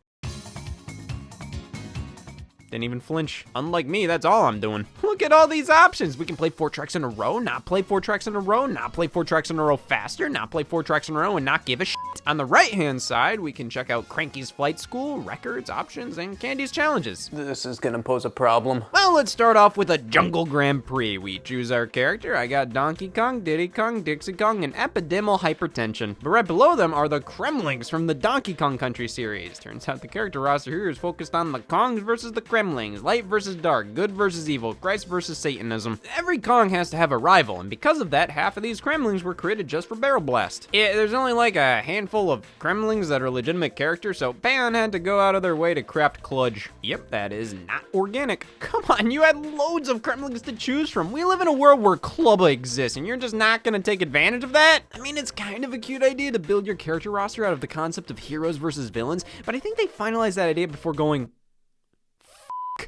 Didn't even flinch. Unlike me, that's all I'm doing. Look Look at all these options. We can play 4 tracks in a row, not play 4 tracks in a row, not play 4 tracks in a row faster, not play 4 tracks in a row, and not give a shit. On the right-hand side, we can check out Cranky's Flight School, records, options, and Candy's challenges. This is gonna pose a problem. Well, let's start off with a Jungle Grand Prix. We choose our character. I got Donkey Kong, Diddy Kong, Dixie Kong, and Epidimal Hypertension. But right below them are the Kremlings from the Donkey Kong Country series. Turns out the character roster here is focused on the Kongs versus the Kremlings, light versus dark, good versus evil, Christ versus Satanism. Every Kong has to have a rival, and because of that, half of these Kremlings were created just for Barrel Blast. Yeah, there's only like a handful of Kremlings that are legitimate characters, so Bayon had to go out of their way to craft Kludge. Yep, that is not organic. Come on, you had loads of Kremlings to choose from. We live in a world where Klubba exists, and you're just not gonna take advantage of that? I mean, it's kind of a cute idea to build your character roster out of the concept of heroes versus villains, but I think they finalized that idea before going,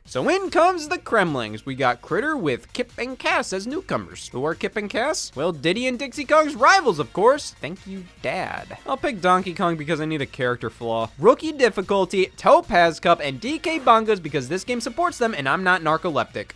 so in comes the Kremlings. We got Critter with Kip and Cass as newcomers. Who are Kip and Cass? Well, Diddy and Dixie Kong's rivals, of course. Thank you, Dad. I'll pick Donkey Kong because I need a character flaw. Rookie difficulty, Topaz Cup, and DK Bongos because this game supports them and I'm not narcoleptic.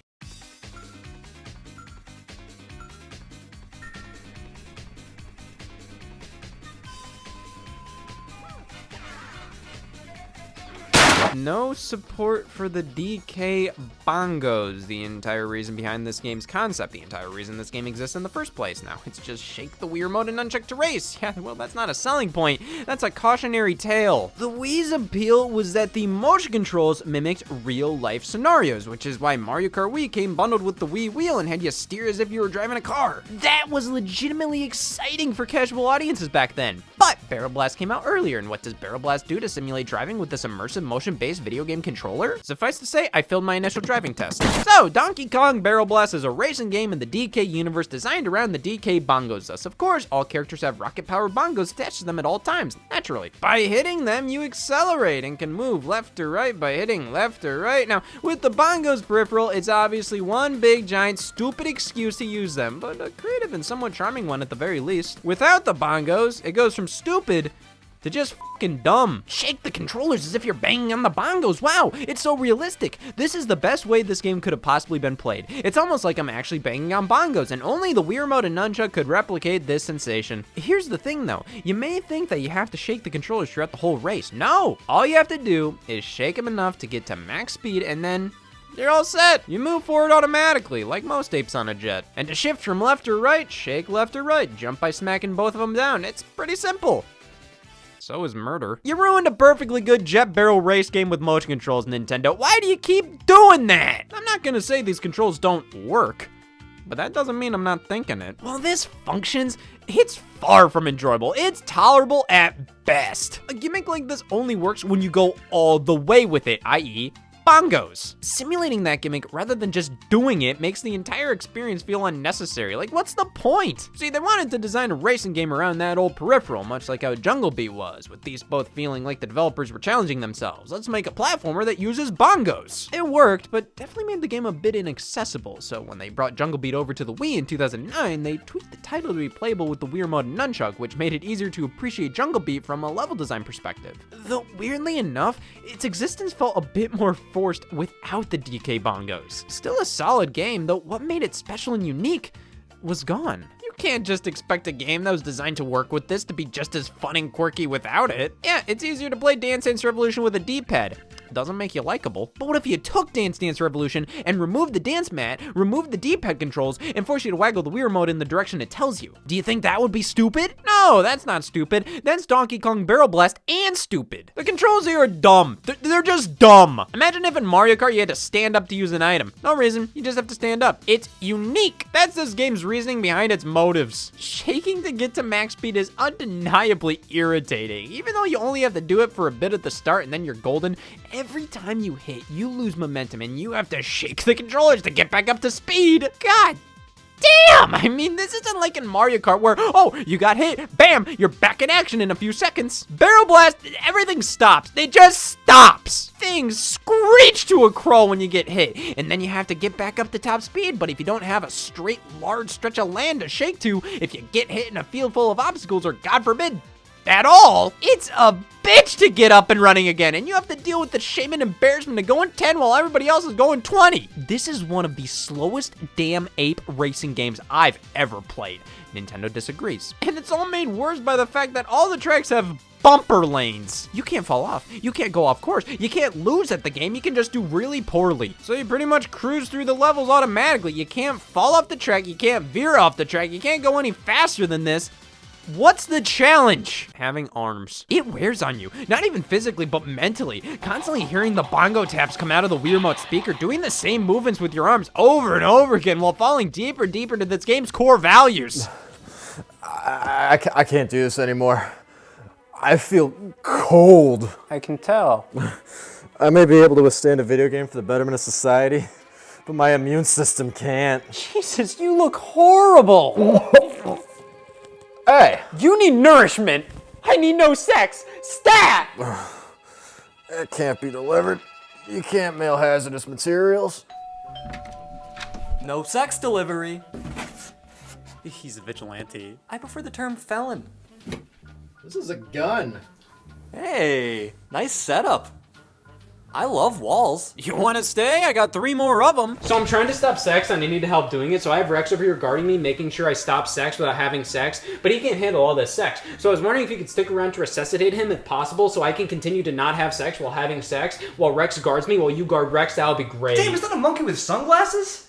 No support for the DK Bongos. The entire reason behind this game's concept, the entire reason this game exists in the first place. Now, it's just shake the Wii remote and nunchuck to race. Yeah, well, that's not a selling point. That's a cautionary tale. The Wii's appeal was that the motion controls mimicked real-life scenarios, which is why Mario Kart Wii came bundled with the Wii wheel and had you steer as if you were driving a car. That was legitimately exciting for casual audiences back then. But Barrel Blast came out earlier, and what does Barrel Blast do to simulate driving with this immersive motion-based video game controller? Suffice to say, I failed my initial driving test. So, Donkey Kong Barrel Blast is a racing game in the DK universe designed around the DK Bongos. Thus, of course, all characters have rocket-powered bongos attached to them at all times, naturally. By hitting them, you accelerate and can move left or right by hitting left or right. Now, with the bongos peripheral, it's obviously one big, giant, stupid excuse to use them, but a creative and somewhat charming one at the very least. Without the bongos, it goes from stupid to just fucking dumb. Shake the controllers as if you're banging on the bongos. Wow, it's so realistic. This is the best way this game could have possibly been played. It's almost like I'm actually banging on bongos, and only the Wii Remote and Nunchuck could replicate this sensation. Here's the thing though, you may think that you have to shake the controllers throughout the whole race. No, all you have to do is shake them enough to get to max speed, and then you're all set. You move forward automatically, like most apes on a jet. And to shift from left or right, shake left or right. Jump by smacking both of them down. It's pretty simple. So is murder. You ruined a perfectly good jet barrel race game with motion controls, Nintendo. Why do you keep doing that? I'm not gonna say these controls don't work, but that doesn't mean I'm not thinking it. While this functions, it's far from enjoyable. It's tolerable at best. A gimmick like this only works when you go all the way with it, i.e., bongos. Simulating that gimmick rather than just doing it makes the entire experience feel unnecessary. Like, what's the point? See, they wanted to design a racing game around that old peripheral, much like how Jungle Beat was, with these both feeling like the developers were challenging themselves. Let's make a platformer that uses bongos. It worked, but definitely made the game a bit inaccessible, so when they brought Jungle Beat over to the Wii in 2009, they tweaked the title to be playable with the Wii Remote and Nunchuck, which made it easier to appreciate Jungle Beat from a level design perspective. Though, weirdly enough, its existence felt a bit more forced without the DK bongos. Still a solid game, though what made it special and unique was gone. You can't just expect a game that was designed to work with this to be just as fun and quirky without it. Yeah, it's easier to play Dance Dance Revolution with a D-pad. Doesn't make you likable. But what if you took Dance Dance Revolution and removed the dance mat, removed the D-pad controls, and forced you to waggle the Wii Remote in the direction it tells you? Do you think that would be stupid? No, that's not stupid. That's Donkey Kong Barrel Blast and stupid. The controls here are dumb. They're just dumb. Imagine if in Mario Kart you had to stand up to use an item. No reason, you just have to stand up. It's unique. That's this game's reasoning behind its motives. Shaking to get to max speed is undeniably irritating. Even though you only have to do it for a bit at the start and then you're golden, every time you hit, you lose momentum and you have to shake the controllers to get back up to speed. God damn! I mean, this isn't like in Mario Kart where, oh, you got hit, bam, you're back in action in a few seconds. Barrel Blast, everything stops. It just stops. Things screech to a crawl when you get hit, and then you have to get back up to top speed, but if you don't have a straight, large stretch of land to shake to, if you get hit in a field full of obstacles, or God forbid, at all. It's a bitch to get up and running again, and you have to deal with the shame and embarrassment of going 10 while everybody else is going 20. This is one of the slowest damn ape racing games I've ever played. Nintendo disagrees. And it's all made worse by the fact that all the tracks have bumper lanes. You can't fall off. You can't go off course. You can't lose at the game. You can just do really poorly. So you pretty much cruise through the levels automatically. You can't fall off the track. You can't veer off the track. You can't go any faster than this. What's the challenge? Having arms. It wears on you. Not even physically, but mentally. Constantly hearing the bongo taps come out of the Wii Remote speaker, doing the same movements with your arms over and over again while falling deeper and deeper into this game's core values. I can't do this anymore. I feel cold. I can tell. I may be able to withstand a video game for the betterment of society, but my immune system can't. Jesus, you look horrible. Hey! You need nourishment. I need no sex. Stat! It can't be delivered. You can't mail hazardous materials. No sex delivery. He's a vigilante. I prefer the term felon. This is a gun. Hey, nice setup. I love walls. You want to stay? I got 3 more of them. So I'm trying to stop sex and I need help doing it, so I have Rex over here guarding me, making sure I stop sex without having sex, but he can't handle all this sex. So I was wondering if you could stick around to resuscitate him if possible, so I can continue to not have sex while having sex, while Rex guards me, while you guard Rex. That would be great. Damn, is that a monkey with sunglasses?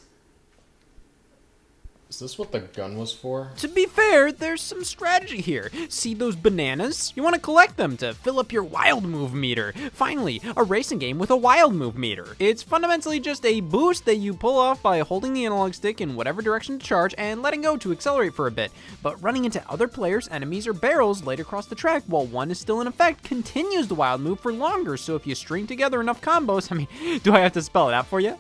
Is this what the gun was for? To be fair, there's some strategy here. See those bananas? You want to collect them to fill up your wild move meter. Finally, a racing game with a wild move meter. It's fundamentally just a boost that you pull off by holding the analog stick in whatever direction to charge and letting go to accelerate for a bit. But running into other players, enemies, or barrels laid across the track while one is still in effect continues the wild move for longer. So if you string together enough combos, do I have to spell it out for you?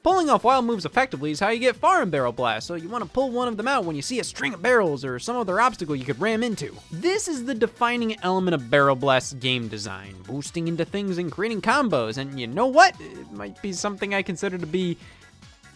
Pulling off wild moves effectively is how you get far in Barrel Blast, so you want to pull one of them out when you see a string of barrels or some other obstacle you could ram into. This is the defining element of Barrel Blast's game design, boosting into things and creating combos, and you know what? It might be something I consider to be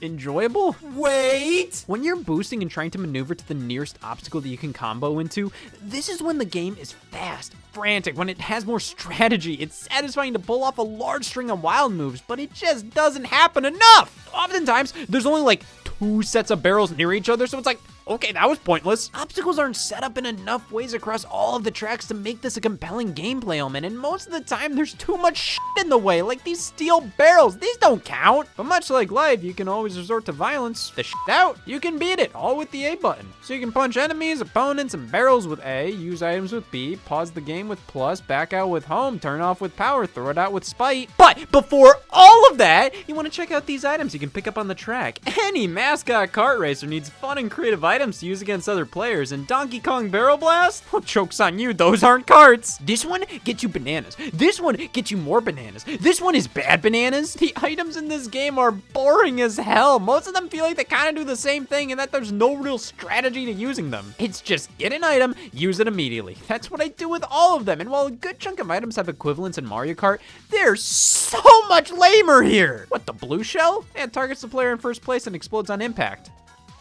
enjoyable? Wait! When you're boosting and trying to maneuver to the nearest obstacle that you can combo into, this is when the game is fast, frantic, when it has more strategy. It's satisfying to pull off a large string of wild moves, but it just doesn't happen enough. Oftentimes, there's only like 2 sets of barrels near each other, so it's like, okay, that was pointless. Obstacles aren't set up in enough ways across all of the tracks to make this a compelling gameplay element, and most of the time there's too much shit in the way, like these steel barrels. These don't count. But much like life, you can always resort to violence. The shit out, you can beat it, all with the A button. So you can punch enemies, opponents, and barrels with A, use items with B, pause the game with plus, back out with home, turn off with power, throw it out with spite. But before all of that, you want to check out these items you can pick up on the track. Any mascot kart racer needs fun and creative items to use against other players, and Donkey Kong Barrel Blast? Well, joke's on you, those aren't carts. This one gets you bananas. This one gets you more bananas. This one is bad bananas. The items in this game are boring as hell. Most of them feel like they kind of do the same thing and that there's no real strategy to using them. It's just get an item, use it immediately. That's what I do with all of them, and while a good chunk of items have equivalents in Mario Kart, they're so much lamer here. What, the blue shell? It targets the player in first place and explodes on impact.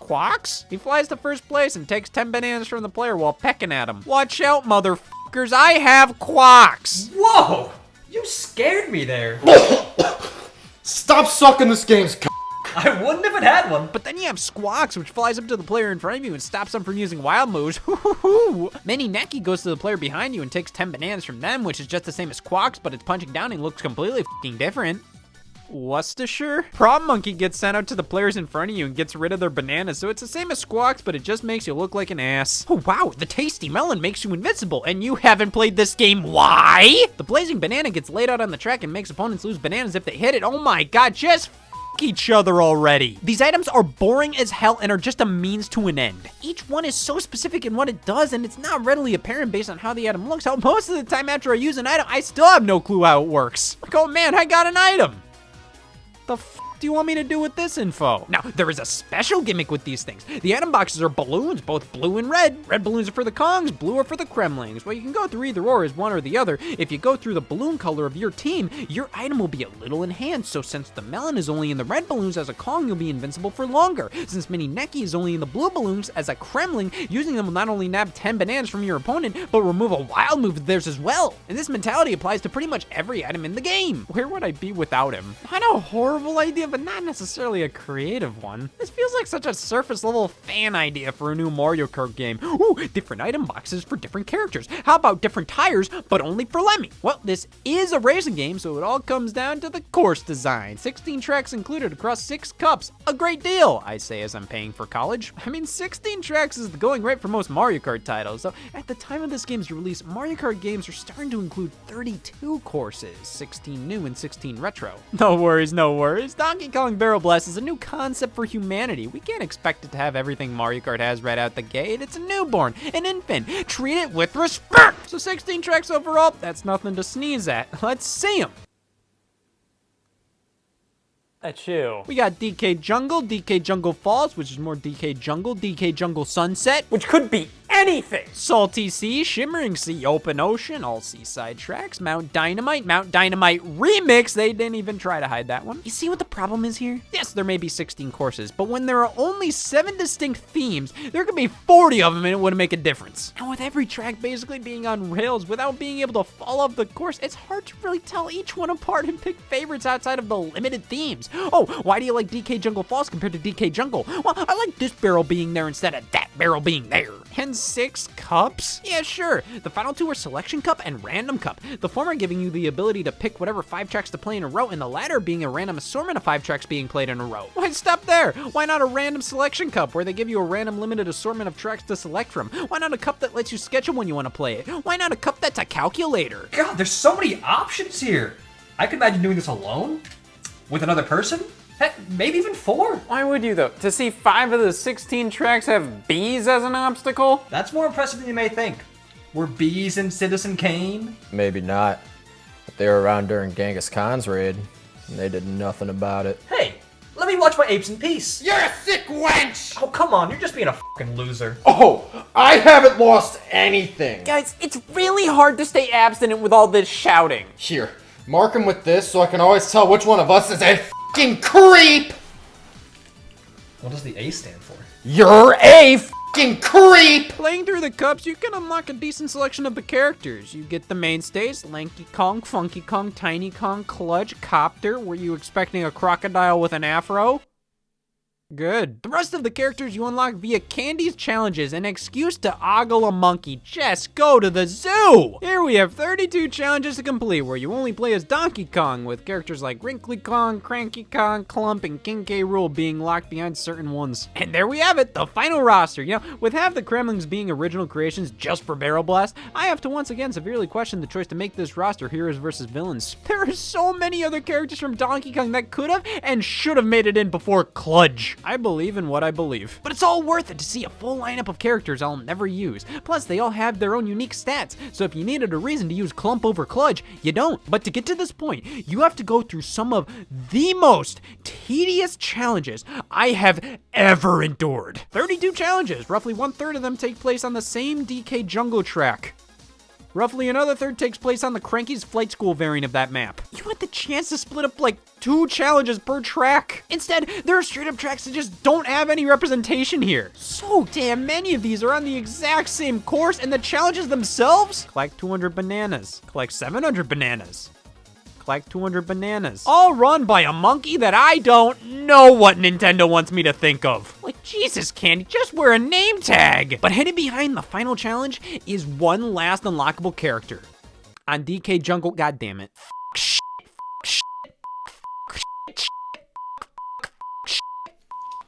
Quacks? He flies to first place and takes 10 bananas from the player while pecking at him. Watch out, motherfuckers, I have quacks! Whoa! You scared me there. Stop sucking this game's c***. I wouldn't if it had one. But then you have Squawks, which flies up to the player in front of you and stops them from using wild moves. Mini Neki goes to the player behind you and takes 10 bananas from them, which is just the same as Quacks, but it's punching down and looks completely f***ing different. Worcestershire? Prop Monkey gets sent out to the players in front of you and gets rid of their bananas, so it's the same as Squawks, but it just makes you look like an ass. Oh wow, the Tasty Melon makes you invincible, and you haven't played this game. Why? The Blazing Banana gets laid out on the track and makes opponents lose bananas if they hit it. Oh my god, just each other already. These items are boring as hell and are just a means to an end. Each one is so specific in what it does, and it's not readily apparent based on how the item looks. How most of the time after I use an item, I still have no clue how it works. Like, oh man, I got an item. The f do you want me to do with this info? Now, there is a special gimmick with these things. The item boxes are balloons, both blue and red. Red balloons are for the Kongs, blue are for the Kremlings. Well, you can go through either or as one or the other. If you go through the balloon color of your team, your item will be a little enhanced. So since the melon is only in the red balloons as a Kong, you'll be invincible for longer. Since Mini Neki is only in the blue balloons as a Kremling, using them will not only nab 10 bananas from your opponent, but remove a wild move of theirs as well. And this mentality applies to pretty much every item in the game. Where would I be without him? I know, a horrible idea, but not necessarily a creative one. This feels like such a surface level fan idea for a new Mario Kart game. Ooh, different item boxes for different characters. How about different tires, but only for Lemmy? Well, this is a racing game, so it all comes down to the course design. 16 tracks included across 6 cups. A great deal, I say as I'm paying for college. I mean, 16 tracks is the going rate for most Mario Kart titles, so at the time of this game's release, Mario Kart games are starting to include 32 courses, 16 new and 16 retro. No worries, no worries. Donkey Kong Barrel Blast is a new concept for humanity. We can't expect it to have everything Mario Kart has right out the gate. It's a newborn, an infant. Treat it with respect. So 16 tracks overall, that's nothing to sneeze at. Let's see them. That's you. We got DK Jungle, DK Jungle Falls, which is more DK Jungle, DK Jungle Sunset, Which could be anything. Salty Sea, Shimmering Sea, Open Ocean, all seaside tracks, Mount Dynamite Remix. They didn't even try to hide that one. You see what the problem is here? Yes, there may be 16 courses, but when there are only 7 distinct themes, there could be 40 of them and it wouldn't make a difference. And with every track basically being on rails without being able to fall off the course, it's hard to really tell each one apart and pick favorites outside of the limited themes. Oh, why do you like DK Jungle Falls compared to DK Jungle? Well, I like this barrel being there instead of that barrel being there. And 6 cups? Yeah, sure. The final 2 are Selection Cup and Random Cup. The former giving you the ability to pick whatever 5 tracks to play in a row, and the latter being a random assortment of 5 tracks being played in a row. Why stop there? Why not a Random Selection Cup, where they give you a random limited assortment of tracks to select from? Why not a cup that lets you schedule when you want to play it? Why not a cup that's a calculator? God, there's so many options here. I could imagine doing this alone, with another person. Heck, maybe even 4. Why would you though? To see 5 of the 16 tracks have bees as an obstacle? That's more impressive than you may think. Were bees in Citizen Kane? Maybe not. But they were around during Genghis Khan's raid, and they did nothing about it. Hey, let me watch my apes in peace. You're a sick wench! Oh, come on, you're just being a fucking loser. Oh, I haven't lost anything. Guys, it's really hard to stay abstinent with all this shouting. Here, mark him with this so I can always tell which one of us is a fucking creep! What does the A stand for? You're a fucking creep! Playing through the cups, you can unlock a decent selection of the characters. You get the mainstays, Lanky Kong, Funky Kong, Tiny Kong, Kludge, Copter. Were you expecting a crocodile with an afro? Good. The rest of the characters you unlock via Candy's challenges, an excuse to ogle a monkey. Just go to the zoo! Here we have 32 challenges to complete, where you only play as Donkey Kong, with characters like Wrinkly Kong, Cranky Kong, Clump, and King K. Rool being locked behind certain ones. And there we have it, the final roster. You know, with half the Kremlings being original creations just for Barrel Blast, I have to once again severely question the choice to make this roster heroes versus villains. There are so many other characters from Donkey Kong that could have and should have made it in before Kludge. I believe in what I believe. But it's all worth it to see a full lineup of characters I'll never use. Plus, they all have their own unique stats, so if you needed a reason to use Clump over Kludge, you don't. But to get to this point, you have to go through some of the most tedious challenges I have ever endured. 32 challenges, roughly 1/3 of them take place on the same DK Jungle track. Roughly another third takes place on the Cranky's Flight School variant of that map. You had the chance to split up like 2 challenges per track. Instead, there are straight up tracks that just don't have any representation here. So damn many of these are on the exact same course, and the challenges themselves? Collect 200 bananas. Collect 700 bananas. Collect 200 bananas. All run by a monkey that I don't know what Nintendo wants me to think of. Like, Jesus, Candy, just wear a name tag. But hidden behind the final challenge is one last unlockable character. On DK Jungle, goddammit.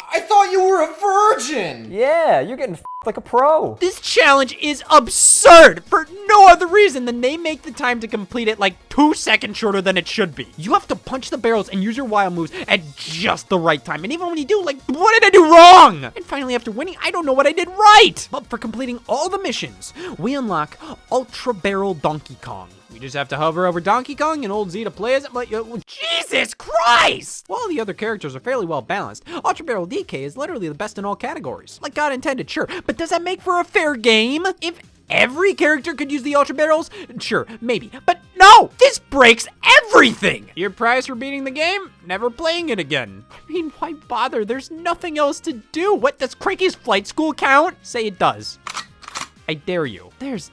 I thought you were a virgin! Yeah, you're getting like a pro. This challenge is absurd for no other reason than they make the time to complete it like 2 seconds shorter than it should be. You have to punch the barrels and use your wild moves at just the right time. And even when you do, like, what did I do wrong? And finally, after winning, I don't know what I did right. But for completing all the missions, we unlock Ultra Barrel Donkey Kong. We just have to hover over Donkey Kong and old Z to play as it, but Jesus Christ! While the other characters are fairly well balanced, Ultra Barrel DK is literally the best in all categories. Like God intended, sure, but does that make for a fair game? If every character could use the Ultra Barrels? Sure, maybe, but no! This breaks everything! Your price for beating the game? Never playing it again. I mean, why bother? There's nothing else to do. What, does Cranky's Flight School count? Say it does. I dare you. There's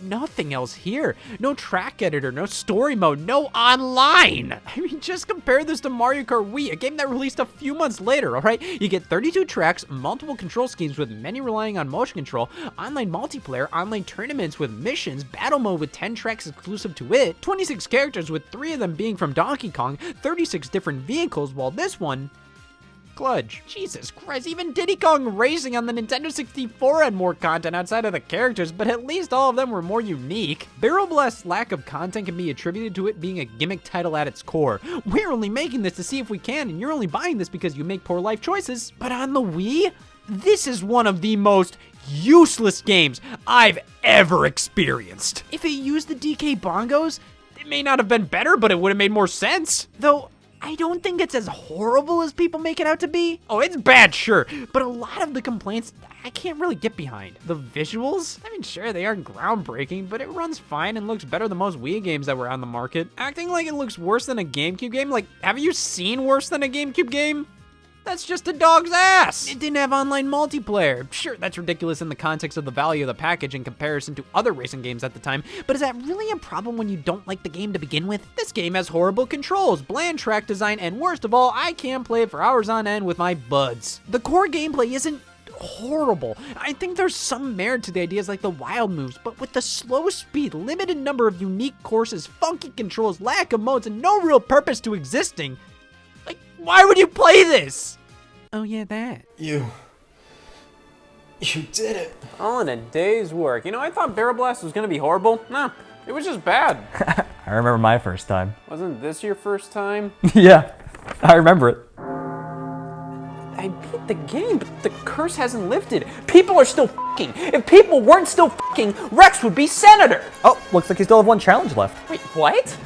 nothing else here. No track editor, no story mode, no online. I mean, just compare this to Mario Kart Wii, a game that released a few months later, all right? You get 32 tracks, multiple control schemes with many relying on motion control, online multiplayer, online tournaments with missions, battle mode with 10 tracks exclusive to it, 26 characters with 3 of them being from Donkey Kong, 36 different vehicles, while this one, Kludge. Jesus Christ, even Diddy Kong Racing on the Nintendo 64 had more content outside of the characters, but at least all of them were more unique. Barrel Blast's lack of content can be attributed to it being a gimmick title at its core. We're only making this to see if we can, and you're only buying this because you make poor life choices. But on the Wii, this is one of the most useless games I've ever experienced. If it used the DK bongos, it may not have been better, but it would have made more sense. Though, I don't think it's as horrible as people make it out to be. Oh, it's bad, sure, but a lot of the complaints I can't really get behind. The visuals? I mean, sure, they aren't groundbreaking, but it runs fine and looks better than most Wii games that were on the market. Acting like it looks worse than a GameCube game? Like, have you seen worse than a GameCube game? That's just a dog's ass. It didn't have online multiplayer. Sure, that's ridiculous in the context of the value of the package in comparison to other racing games at the time, but is that really a problem when you don't like the game to begin with? This game has horrible controls, bland track design, and worst of all, I can't play it for hours on end with my buds. The core gameplay isn't horrible. I think there's some merit to the ideas like the wild moves, but with the slow speed, limited number of unique courses, funky controls, lack of modes, and no real purpose to existing, like, why would you play this? Oh yeah, that. You did it. All in a day's work. You know, I thought Barrel Blast was gonna be horrible. No, it was just bad. I remember my first time. Wasn't this your first time? Yeah, I remember it. I beat the game, but the curse hasn't lifted. People are still f***ing. If people weren't still f***ing, Rex would be senator. Oh, looks like you still have one challenge left. Wait, what?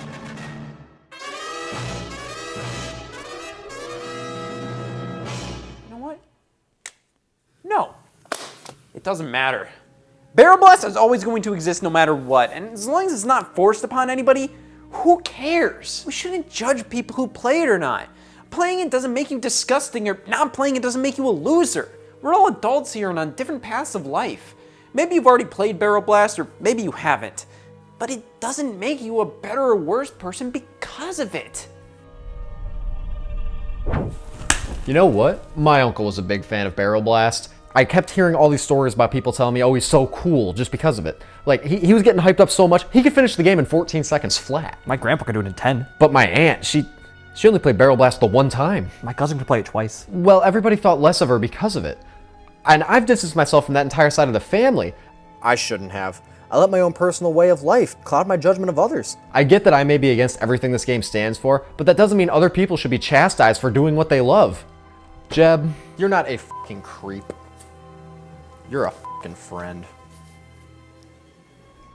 No, it doesn't matter. Barrel Blast is always going to exist no matter what, and as long as it's not forced upon anybody, who cares? We shouldn't judge people who play it or not. Playing it doesn't make you disgusting, or not playing it doesn't make you a loser. We're all adults here and on different paths of life. Maybe you've already played Barrel Blast, or maybe you haven't, but it doesn't make you a better or worse person because of it. You know what? My uncle was a big fan of Barrel Blast. I kept hearing all these stories about people telling me, oh, he's so cool just because of it. Like, he was getting hyped up so much, he could finish the game in 14 seconds flat. My grandpa could do it in 10. But my aunt, she only played Barrel Blast the one time. My cousin could play it twice. Well, everybody thought less of her because of it. And I've distanced myself from that entire side of the family. I shouldn't have. I let my own personal way of life cloud my judgment of others. I get that I may be against everything this game stands for, but that doesn't mean other people should be chastised for doing what they love. Jeb, you're not a fucking creep. You're a fucking friend.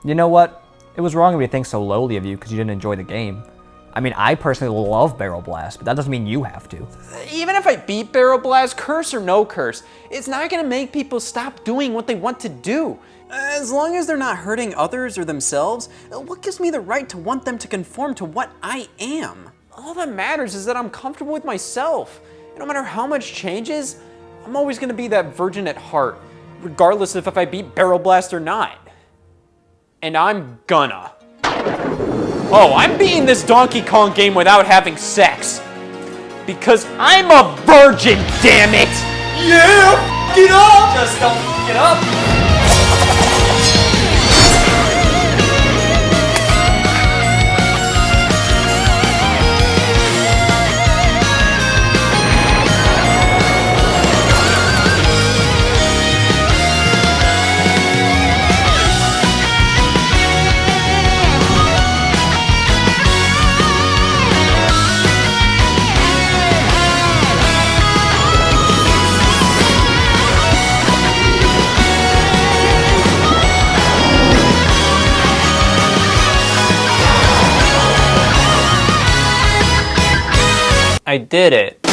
You know what? It was wrong of me to think so lowly of you because you didn't enjoy the game. I mean, I personally love Barrel Blast, but that doesn't mean you have to. Even if I beat Barrel Blast, curse or no curse, it's not gonna make people stop doing what they want to do. As long as they're not hurting others or themselves, what gives me the right to want them to conform to what I am? All that matters is that I'm comfortable with myself. And no matter how much changes, I'm always gonna be that virgin at heart, regardless of if I beat Barrel Blast or not. And I'm gonna. Oh, I'm beating this Donkey Kong game without having sex. Because I'm a virgin, damn it! Yeah! F*** it up! Just don't f*** it up! I did it.